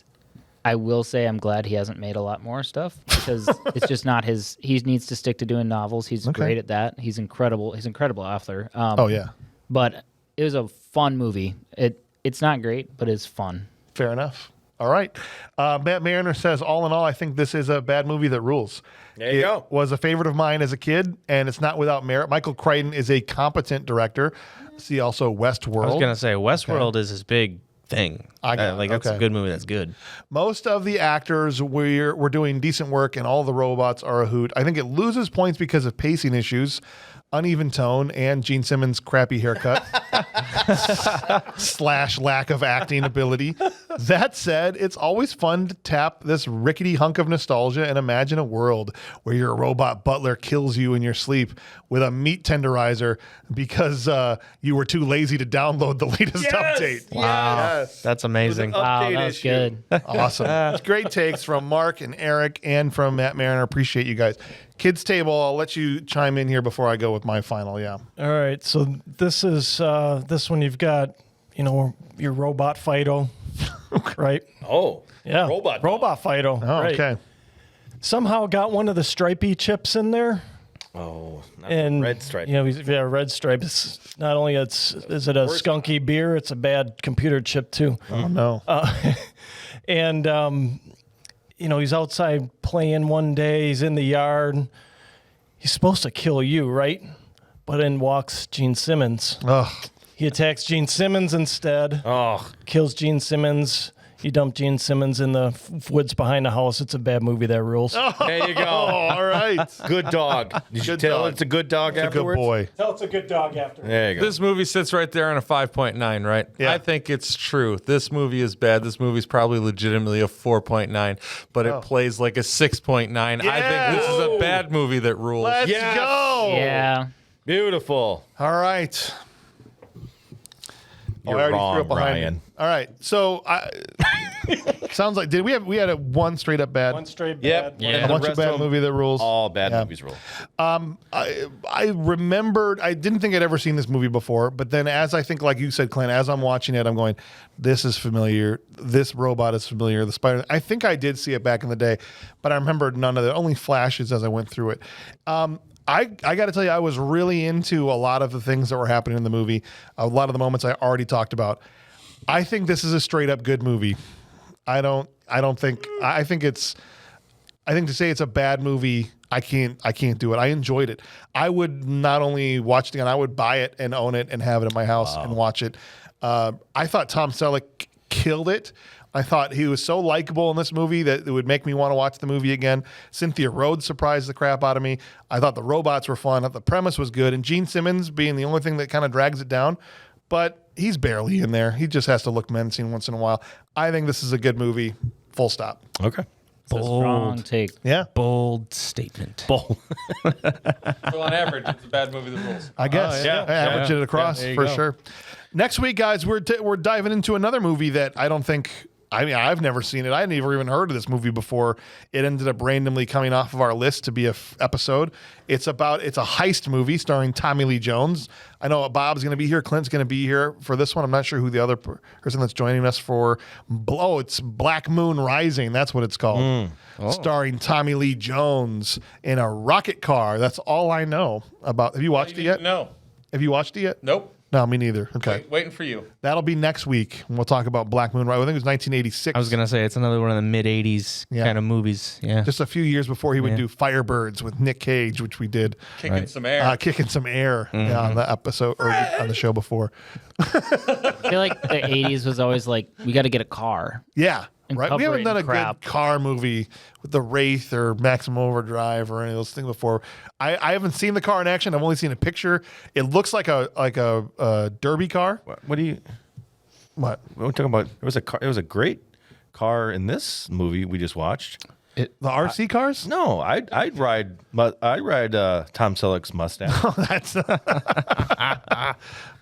S6: I will say I'm glad he hasn't made a lot more stuff because it's just not his. He needs to stick to doing novels. He's great at that. He's incredible. He's an incredible author.
S1: Yeah.
S6: But it was a fun movie. It's not great, but it's fun.
S1: Fair enough. All right. Matt Mariner says, all in all, I think this is a bad movie that rules.
S3: There you go.
S1: Was a favorite of mine as a kid, and it's not without merit. Michael Crichton is a competent director. See also Westworld.
S2: I was gonna say Westworld is his big thing. That's
S1: okay.
S2: a good movie. That's good.
S1: Most of the actors were doing decent work, and all the robots are a hoot. I think it loses points because of pacing issues, uneven tone, and Gene Simmons' crappy haircut / lack of acting ability. That said, it's always fun to tap this rickety hunk of nostalgia and imagine a world where your robot butler kills you in your sleep with a meat tenderizer because you were too lazy to download the latest update.
S2: Wow, that's amazing.
S6: Wow, that was good.
S1: Awesome. It's great takes from Mark and Eric and from Matt Mariner. Appreciate you guys. Kids Table, I'll let you chime in here before I go with my final. Yeah.
S5: All right. So this is this one. You've got your robot Fido, right?
S3: Oh,
S5: Yeah, robot Fido.
S1: Oh,
S5: right.
S1: okay.
S5: Somehow got one of the stripey chips in there.
S3: Oh, not
S5: And
S3: red stripe.
S5: Red stripe. It's not only is it a skunky beer, it's a bad computer chip too.
S1: Oh no.
S5: And he's outside playing one day. He's in the yard. He's supposed to kill you, right? But in walks Gene Simmons.
S1: Ugh.
S5: He attacks Gene Simmons instead.
S3: Oh,
S5: Kills Gene Simmons. You dump Gene Simmons in the woods behind the house. It's a bad movie that rules.
S3: there you go.
S1: All right.
S3: Good dog. Did you
S1: Good
S3: tell
S1: dog.
S3: it's a good dog
S1: It's a good
S3: afterwards?
S1: boy.
S5: Tell it's a good dog after.
S3: There you go.
S4: This movie sits right there on a 5.9, right?
S1: Yeah.
S4: I think it's true. This movie is bad. This movie's probably legitimately a 4.9, but it plays like a 6.9. I think this is a bad movie that rules.
S1: Let's go.
S6: Yeah.
S3: Beautiful.
S1: All right.
S3: You're
S1: I already
S3: wrong,
S1: threw it behind
S3: Ryan.
S1: me. All right. So sounds like we had a one straight up bad.
S5: One straight
S3: Yep.
S5: bad.
S3: Yeah.
S1: A
S3: the
S1: bunch of
S3: rest of
S1: bad
S3: them,
S1: movie that rules.
S3: All bad
S1: Yeah.
S3: movies rule.
S1: I remembered, I didn't think I'd ever seen this movie before, but then as I think, like you said, Clint, as I'm watching it, I'm going, this is familiar. This robot is familiar. The spider. I think I did see it back in the day, but I remembered none of it, only flashes as I went through it. I got to tell you, I was really into a lot of the things that were happening in the movie. A lot of the moments I already talked about. I think this is a straight up good movie. I think to say it's a bad movie, I can't do it. I enjoyed it. I would not only watch it again, I would buy it and own it and have it in my house and watch it. I thought Tom Selleck killed it. I thought he was so likable in this movie that it would make me want to watch the movie again. Cynthia Rhodes surprised the crap out of me. I thought the robots were fun. I thought the premise was good. And Gene Simmons being the only thing that kind of drags it down. But he's barely in there. He just has to look menacing once in a while. I think this is a good movie. Full stop.
S3: Okay.
S6: It's a strong take.
S1: Yeah.
S2: Bold statement.
S3: Bold.
S4: So on average, it's a bad movie that rules.
S1: I guess.
S3: yeah.
S1: I average it across
S3: there you
S1: for
S3: go.
S1: sure. Next week, guys, we're diving into another movie that I don't think. I mean, I've never seen it. I had never even heard of this movie before. It ended up randomly coming off of our list to be a episode. It's a heist movie starring Tommy Lee Jones. I know Bob's going to be here. Clint's going to be here for this one. I'm not sure who the other person that's joining us for. Oh, it's Black Moon Rising. That's what it's called. Starring Tommy Lee Jones in a rocket car. That's all I know about. Have you watched it yet?
S4: No.
S1: Have you watched it yet?
S4: Nope.
S1: No, me neither. Okay.
S4: Waiting for you.
S1: That'll be next week. We'll talk about Black Moon Rising. I think it was 1986.
S2: I was gonna say it's another one of the mid '80s kind of movies. Yeah,
S1: just a few years before he would do Firebirds with Nick Cage, which we did.
S4: Kicking some air.
S1: Kicking some air on the episode or on the show before.
S6: I feel like the 80s was always like, we got to get a car.
S1: Yeah. Right. We haven't
S6: cover it
S1: done
S6: in
S1: a
S6: crap.
S1: good car movie with the Wraith or Maximum Overdrive or any of those things before. I haven't seen the car in action. I've only seen a picture. It looks like a derby car.
S3: What do you?
S1: What?
S3: We're talking about. It was a car. It was a great car in this movie we just watched.
S1: The RC cars?
S3: No, I'd ride Tom Selleck's Mustang.
S1: That's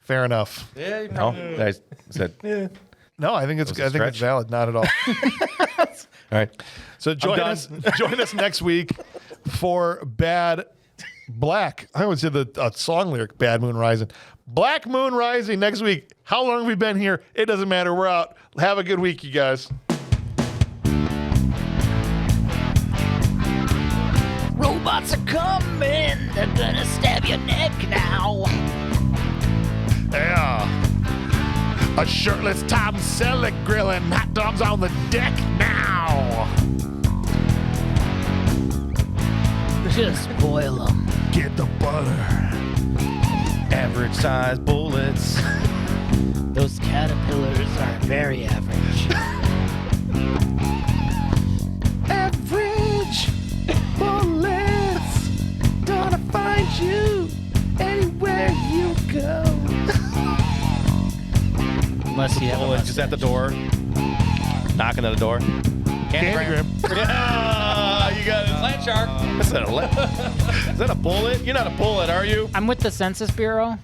S1: fair enough.
S4: Yeah, you
S3: No,
S4: probably
S3: I said.
S1: No, I think it's
S3: was a stretch.
S1: valid. Not at all.
S3: All right.
S1: So join us next week for Bad Black. I always did the song lyric, Bad Moon Rising. Black Moon Rising next week. How long have we been here? It doesn't matter. We're out. Have a good week, you guys.
S10: Robots are coming. They're gonna stab your neck now.
S1: Yeah. A shirtless Tom Selleck grilling hot dogs on the deck now.
S6: Just boil them.
S1: Get the butter.
S3: Average size bullets.
S6: Those caterpillars are very average.
S1: Average bullets. Gonna find you anywhere you go.
S6: Unless you have a
S3: Just at the door. Knocking at the door.
S1: Candygram.
S3: Yeah, you got it.
S4: Land shark.
S3: Is that a bullet? You're not a bullet, are you?
S6: I'm with the Census Bureau.